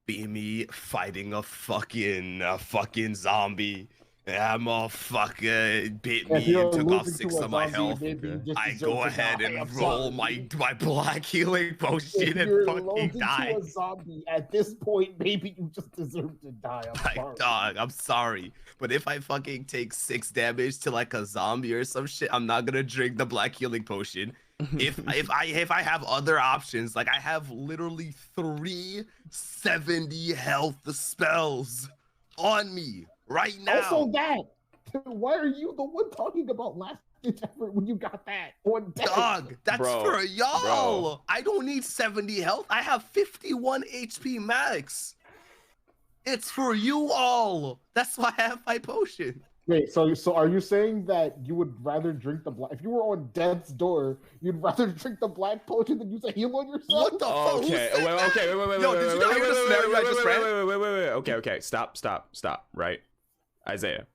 Be me fighting a fucking zombie. That motherfucker bit If me you're and took off losing 6 to a of my zombie, health. maybe you just I deserve go to ahead die. and I'm roll sorry. my black healing If potion and you're fucking losing die. to a zombie at this point, maybe you just deserve to die. I'm Like, sorry. dog, I'm sorry, but if I fucking take 6 damage to like a zombie or some shit, I'm not gonna drink the black healing potion. If I have other options, like I have literally 370 health spells on me right now. Also, that. Why are you the one talking about last ditch effort when you got that on deck? Dog, that's Bro, for y'all. bro. I don't need 70 health. I have 51 HP max. It's for you all. That's why I have my potion. Wait, so are you saying that you would rather drink the black? If you were on death's door, you'd rather drink the black potion than use a heal on yourself? What the fuck? Okay, Who said that? wait, Yo, did you not hear the scenario I just read? wait. Okay, stop. Right, Isaiah,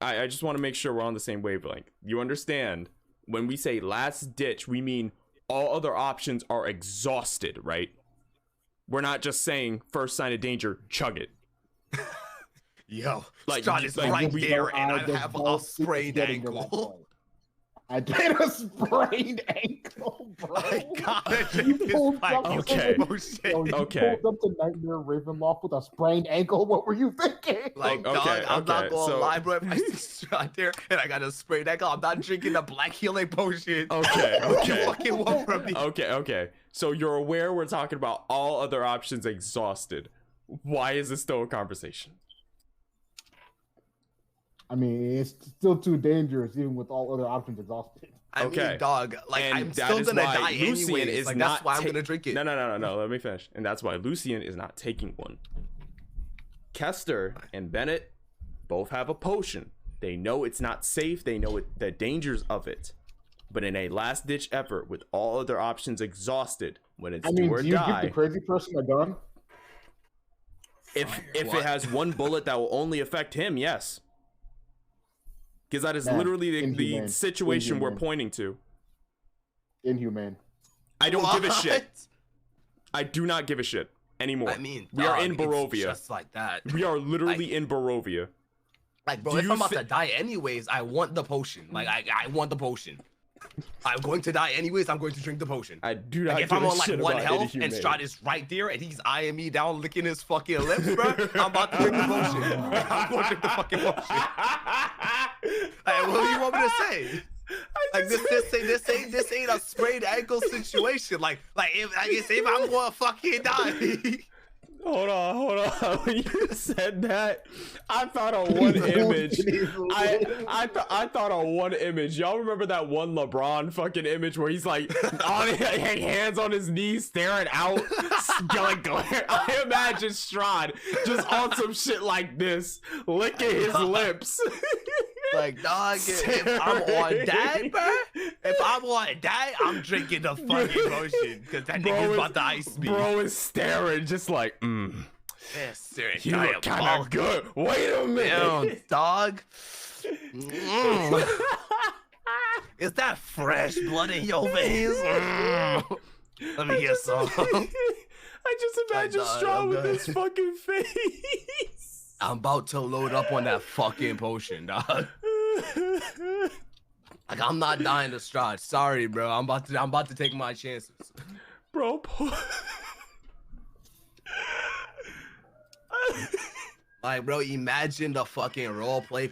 I just want to make sure we're on the same wavelength. You understand when we say last ditch, we mean all other options are exhausted, right? We're not just saying first sign of danger, chug it. Yo, Like, Strahd is like, right we- there, and I just have a don't sprained get into that ankle. point. I did a sprained ankle, bro. I gotta You drink this pulled black up Okay. healing Yo, potion. you Okay. pulled up to Nightmare Ravenloft with a sprained ankle. What were you thinking? Like, Okay, dog, I'm not okay, gonna so- lie, bro. If I see Strahd there and I got a sprained ankle, I'm not drinking the black healing potion. Okay, What okay. you fucking want from me? Okay. So you're aware we're talking about all other options exhausted. Why is this still a conversation? I mean, it's still too dangerous, even with all other options exhausted. I Okay. mean, dog, like, And I'm that still is gonna why die Lucian anyways. is Like, not that's why I'm ta- gonna drink it. No. Let me finish. And that's why Lucian is not taking one. Kester and Bennett both have a potion. They know it's not safe. They know the dangers of it. But in a last-ditch effort, with all other options exhausted, when it's I mean, do or do you give die, the crazy person a gun? if What? it has one bullet that will only affect him, yes. Because that is Man, literally the inhumane. situation we're Inhumane. pointing to. Inhumane. I don't give a shit. What? I do not give a shit anymore. I mean, we are dog, in it's Barovia. just like that. We are literally in Barovia. Like, bro, Do if you I'm about thi- to die anyways, I want the potion. Like, I want the potion. I'm going to die anyways. I'm going to drink the potion. I do not Like, if give I'm a on like shit one about health and Inhumane. Strahd is right there and he's eyeing me down, licking his fucking lips, bro, I'm about to drink the potion. I'm going to drink the fucking potion. Like, what do you want me to say? Like, this ain't a sprained ankle situation. Like if I'm going to fucking die. Hold on. When you said that, I thought of one image. I thought of one image. Y'all remember that one LeBron fucking image where he's like on hands on his knees staring out, like glare. I imagine Strahd just on some shit like this, licking his lips. Like, dog, if I'm on that, bro, if I'm on that, I'm drinking the fucking potion because that nigga's about to ice me. Bro is staring, just like, Yes, sir. you look kind of good. Wait a minute. Damn, dog. Is that fresh blood in your veins? Let me get some. I just imagine died, Strahd I'm with done. his fucking face. I'm about to load up on that fucking potion, dog. Like, I'm not dying to Strahd. Sorry, bro. I'm about to take my chances. Bro, Like, bro, imagine the fucking roleplay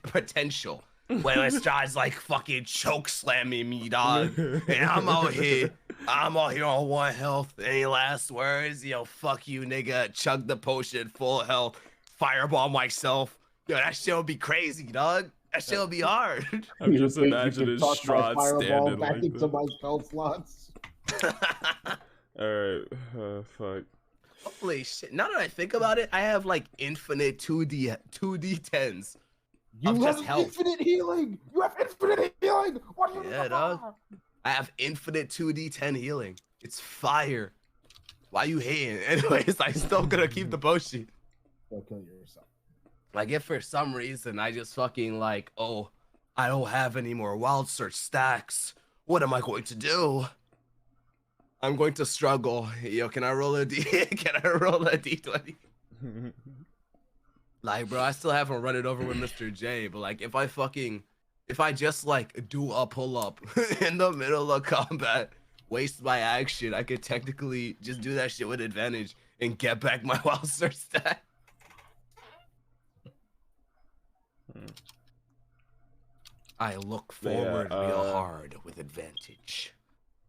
potential when Strahd's like fucking choke slamming me, dog, and I'm out here on one health. Any last words? Yo, fuck you, nigga. Chug the potion, full health, fireball myself. Yo, that shit would be crazy, dog. That shit would be hard. I'm just You think you imagining can toss my Strahd fireball standing back like into this. my spell slots. Alright, fuck. Holy shit! Now that I think about it, I have like infinite 2d10s. You Of have just health. infinite healing. You have infinite healing. What do you Yeah, dog. I have infinite 2d10 healing. It's fire. Why you hating? Anyways, I still gonna keep the potion. Go kill yourself. Like, if for some reason I just fucking like, oh, I don't have any more wild search stacks, what am I going to do? I'm going to struggle. Yo, can I roll a D? Can I roll a D20? Like, bro, I still haven't run it over with Mr. J, but like, if I just like do a pull up in the middle of combat, waste my action, I could technically just do that shit with advantage and get back my wild search stack. I look forward real hard with advantage.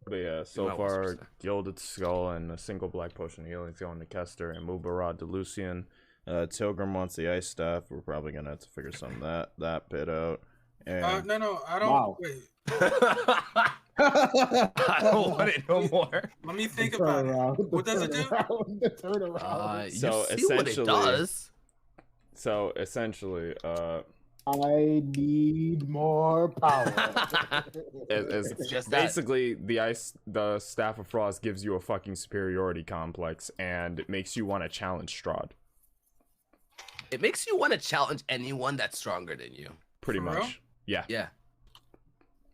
But yeah, so my far, whispers there. Gilded Skull and a single black potion of healing is going to Kester and Mubarad to Lucian. Tilgrim wants the ice staff. We're probably gonna have to figure some of that bit out. And No, I don't. Wow. Wait, I don't want it no more. let me think about it. What does it do? The turnaround. You So see what it essentially- does. So essentially, I need more power. It's just basically the Staff of Frost gives you a fucking superiority complex, and it makes you want to challenge Strahd. It makes you want to challenge anyone that's stronger than you. Pretty For much, real? yeah. Yeah.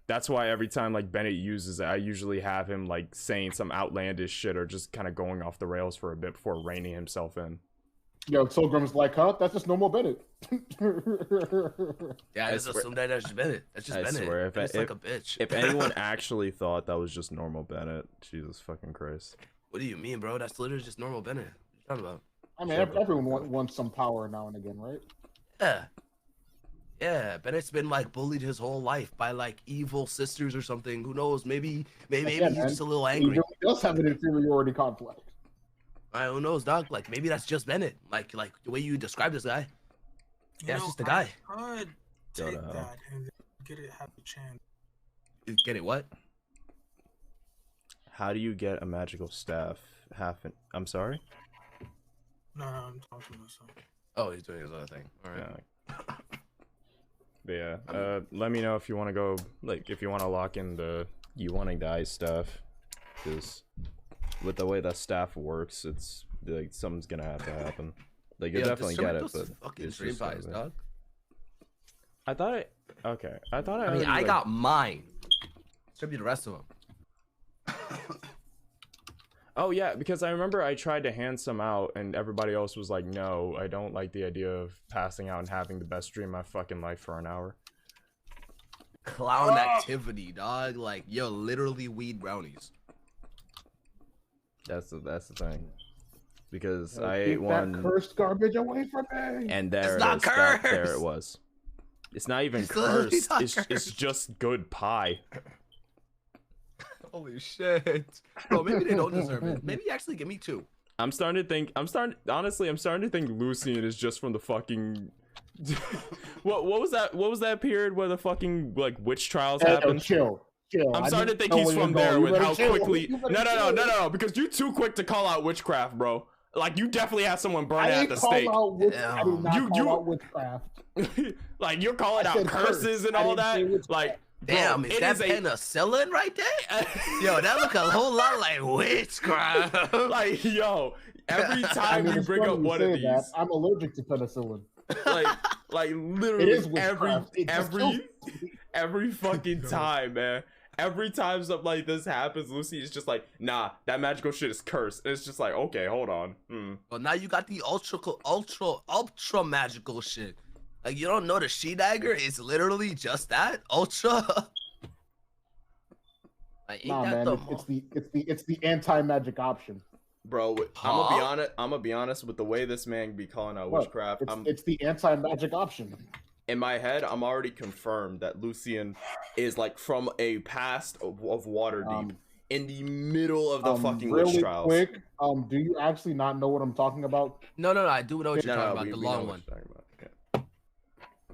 That's why every time like Bennett uses it, I usually have him like saying some outlandish shit or just kind of going off the rails for a bit before reining himself in. Yo, Tilgrim's like, huh? That's just normal Bennett. Yeah, I just assume that's just Bennett. That's just I Bennett. swear, It's like a bitch. if anyone actually thought that was just normal Bennett, Jesus fucking Christ. What do you mean, bro? That's literally just normal Bennett. What you talking about? I mean, everyone wants some power now and again, right? Yeah. Yeah, Bennett's been like bullied his whole life by like evil sisters or something. Who knows? Maybe Yeah, he's man. just a little He angry. really does have an inferiority complex. Who knows, dog? Like maybe that's just Bennett. Like the way you describe this guy. You Yeah, it's know, just the guy. I could take Don't know. that and get it have a chance. You get it? What? How do you get a magical staff? I'm sorry? No, I'm talking to myself. Oh, he's doing his other thing. All right. Yeah. But yeah, let me know if you want to go, like, if you want to lock in the you wanting to ice stuff, because with the way that staff works, it's like something's gonna have to happen. Like you definitely get it, but fucking it's dream just pies, dog. I thought I okay. I thought I mean, already, I like- got mine. Should be the rest of them. Oh yeah, because I remember I tried to hand some out, and everybody else was like, "No, I don't like the idea of passing out and having the best dream of my fucking life for an hour." Clown activity, dog. Like, yo, literally weed brownies. That's the thing. Because Yo, I keep ate one, that cursed garbage away from me. and there It's not there cursed! it was. It's not even It's literally cursed. not It's cursed. just good pie. Holy shit. Bro, maybe they don't deserve it. Maybe actually give me two. I'm starting to think Lucian is just from the fucking what was that period where the fucking like witch trials Hey, yo, happened? chill. I'm I starting to need think know he's where from you're there going. with You how better chill. quickly You better chill. because you're too quick to call out witchcraft, bro. Like you definitely had someone burn I at didn't the call stake. out I did not You- call out witchcraft. Like you're calling I out said curses and I all didn't say that. witchcraft. Like bro, Damn, is it that is a penicillin right there? Yo, that look a whole lot like witchcraft. like yo. Every I time mean, you it's bring funny up you one say of that. these, I'm allergic to penicillin. like literally It is witchcraft. It just every fucking time, man. Every time something like this happens, Lucy is just like, nah, that magical shit is cursed. And it's just like, okay, hold on. Well, now you got the ultra magical shit. Like, you don't know the she dagger is literally just that ultra. Like, ain't Nah, that man, the it's the anti-magic option. Bro, I'm gonna be honest with the way this man be calling out What? witchcraft. It's the anti-magic option. In my head, I'm already confirmed that Lucian is like from a past of Waterdeep in the middle of the fucking witch really trials. quick, do you actually not know what I'm talking about? No, I do know what you're talking about. we The know long what one. you're talking about.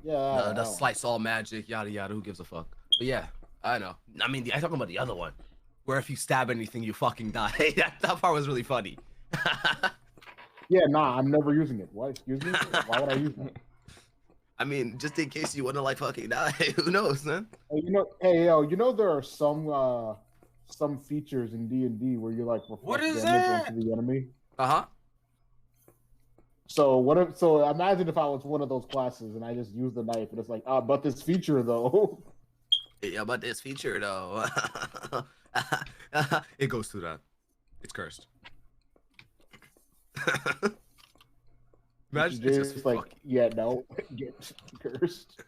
Yeah. Yeah. The slice all magic, yada yada. Who gives a fuck? But yeah, I know. I mean, I'm talking about the other one, where if you stab anything, you fucking die. that part was really funny. Yeah, nah, I'm never using it. What? Excuse me? Why would I use it? I mean, just in case you want to like fucking die. Who knows, man? Hey, you know there are some features in D&D where you like reflect What is damage that? onto the enemy. Uh-huh. So imagine if I was one of those classes and I just used the knife and it's like, but this feature though. Yeah, but this feature though, it goes through that. It's cursed. Imagine it's just like, fucking yeah, no, get cursed.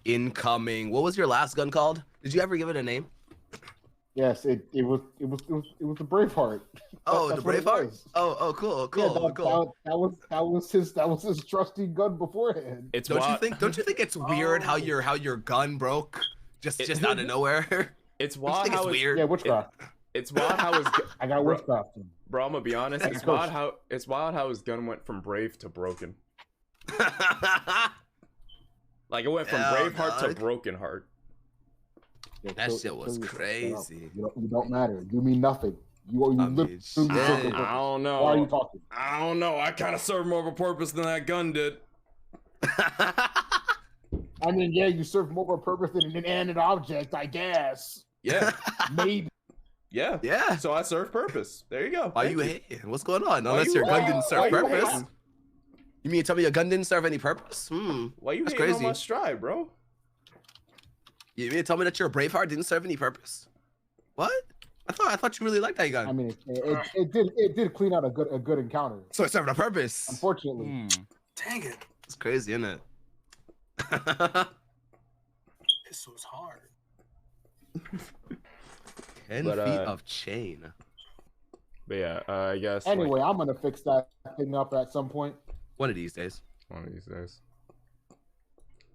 incoming. What was your last gun called? Did you ever give it a name? Yes, it was the Braveheart. Oh, That's the what it Braveheart. was. Oh, cool, Yeah, cool. that was his trusty gun beforehand. It's Don't you wild. think it's weird how your gun broke just out of nowhere? It's Don't you wild think it's how weird? Yeah, witchcraft. it's wild how his I got Bro. witchcraft. bro. I'm gonna be honest. That's It's wild how his gun went from brave to broken. Like it went from Hell, Braveheart to dog. Broken Heart. Yeah, That kill- shit was kill yourself. crazy. You don't matter. You mean nothing. You I mean, literally shit. took I the- don't know. Why are you talking? I don't know. I kind of served more of a purpose than that gun did. I mean, yeah, you serve more of a purpose than an inanimate object, I guess. Yeah. Maybe. Yeah. Yeah. So I serve purpose. There you go. Why Thank you hating? What's going on? Why Unless you- your gun why- didn't why serve you purpose. hating? You mean to tell me your gun didn't serve any purpose? Why you That's hating crazy. on my stride, bro? You mean to tell me that your Braveheart didn't serve any purpose? What? I thought you really liked that gun. I mean, it did clean out a good encounter. So it served a purpose. Unfortunately, Dang it. It's crazy, isn't it? Pistol's hard. 10 But, feet of chain. But yeah, I guess. anyway, like, I'm gonna fix that thing up at some point. One of these days. one of these days.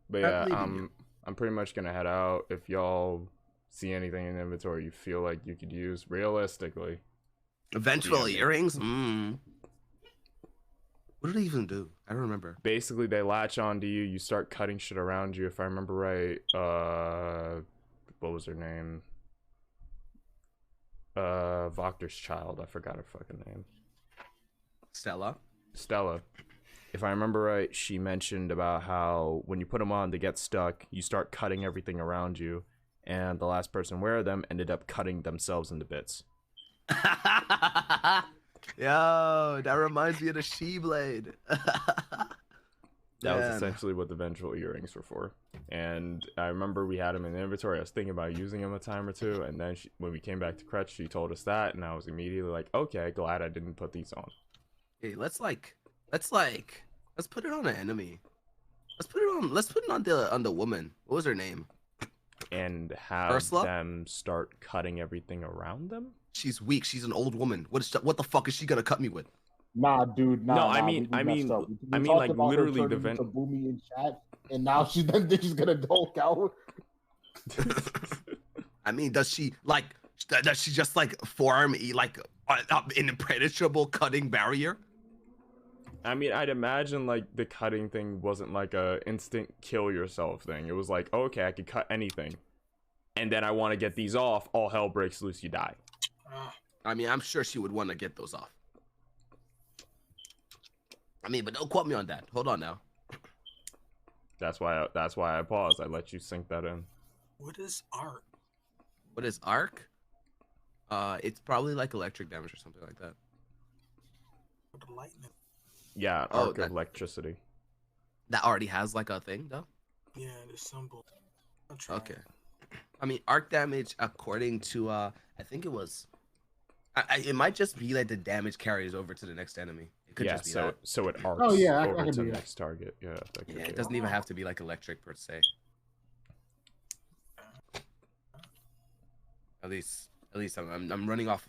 But I yeah, believe in you. I'm pretty much gonna head out. If y'all see anything in the inventory you feel like you could use, realistically, Ventral Yeah. earrings? What did they even do? I don't remember. basically they latch onto you. You start cutting shit around you. If I remember right, what was her name? Voctor's child. I forgot her fucking name. Stella? Stella. If I remember right, she mentioned about how when you put them on, they get stuck. You start cutting everything around you, and the last person wear them ended up cutting themselves into bits. Yo, that reminds me of the She-Blade. That was Man. essentially what the ventral earrings were for. And I remember we had them in the inventory. I was thinking about using them a time or two, and then when we came back to Kretsch, she told us that, and I was immediately like, okay, glad I didn't put these on. Hey, let's put it on an enemy. Let's put it on the woman. What was her name? And have Ursula? them start cutting everything around them? She's weak. She's an old woman. What the fuck is she gonna cut me with? Nah, dude. Nah, No, nah, I mean- we I messed mean- up. I mean, talked like, about her literally the turning vent- into Boomy in chat, and now she's gonna Hulk out. I mean, does she just like form an impenetrable cutting barrier? I mean, I'd imagine like the cutting thing wasn't like a instant kill yourself thing. It was like, okay, I could cut anything, and then I want to get these off. All hell breaks loose. You die. I mean, I'm sure she would want to get those off. I mean, but don't quote me on that. Hold on now. That's why I paused. I let you sink that in. What is art? What is arc? It's probably like electric damage or something like that. With the lightning. Yeah, Oh, arc of electricity. That already has like a thing though. Yeah, the symbol. I'll try. Okay. I mean, arc damage according to I think it was. It might just be like the damage carries over to the next enemy. It could Yeah, just be so that. so it arcs Oh, yeah, I over can to do the that. next target. Yeah, that could Yeah, be it doesn't even have to be like electric per se. At least I'm running off,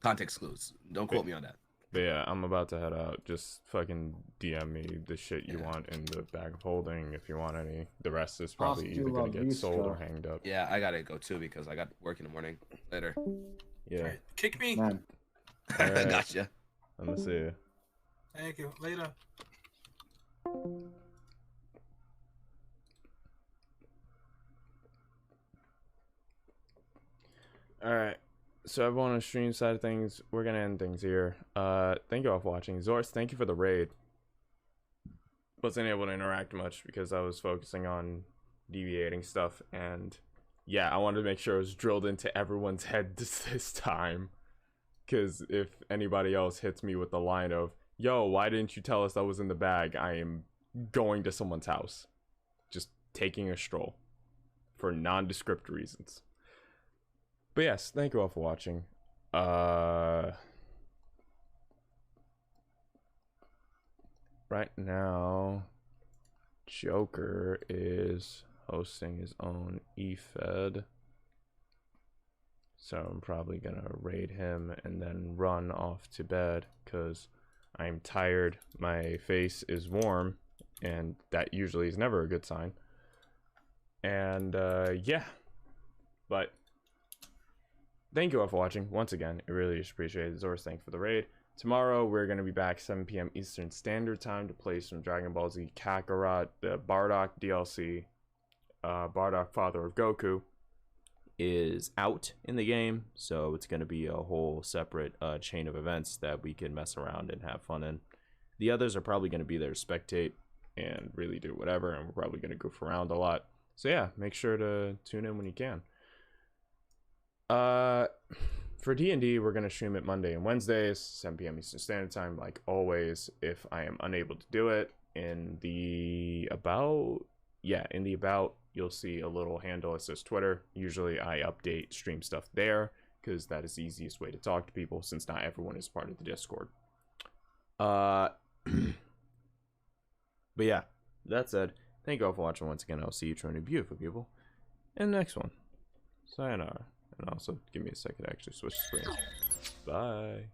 context clues. Don't quote me on that. But yeah, I'm about to head out. Just fucking DM me the shit you Yeah. want in the bag of holding if you want any. The rest is probably Hasta either la gonna get sold or vista. hanged up. Yeah, I gotta go too because I got work in the morning. Later. Yeah. Alright, kick me. Man, Alright. Gotcha. I'm gonna see you. Thank you. Later. Alright. So everyone on the stream side of things, we're gonna end things here. Thank you all for watching. Zorst, thank you for the raid. Wasn't able to interact much because I was focusing on deviating stuff, and yeah, I wanted to make sure it was drilled into everyone's head this time. Cause if anybody else hits me with the line of, yo, why didn't you tell us that was in the bag? I am going to someone's house. Just taking a stroll. For nondescript reasons. But yes, thank you all for watching. Right now, Joker is hosting his own eFed. So I'm probably gonna raid him and then run off to bed because I'm tired. My face is warm, and that usually is never a good sign. And yeah, but thank you all for watching once again. I really just appreciate it. Zors, thanks for the raid. Tomorrow we're gonna be back 7 p.m. Eastern Standard Time to play some Dragon Ball Z Kakarot. The Bardock DLC, Bardock Father of Goku, is out in the game, so it's gonna be a whole separate chain of events that we can mess around and have fun in. The others are probably gonna be there to spectate. and really do whatever, and we're probably going to goof around a lot. So yeah, make sure to tune in when you can. For D&D, we're going to stream it Monday and Wednesdays, 7 p.m. Eastern Standard Time, like always. If I am unable to do it, in the about, you'll see a little handle that says Twitter. Usually I update stream stuff there, because that is the easiest way to talk to people, since not everyone is part of the Discord. But yeah, that said, thank you all for watching once again. I'll see you, truly beautiful people, in the next one. Sayonara. And also, give me a second to actually switch screens. Bye.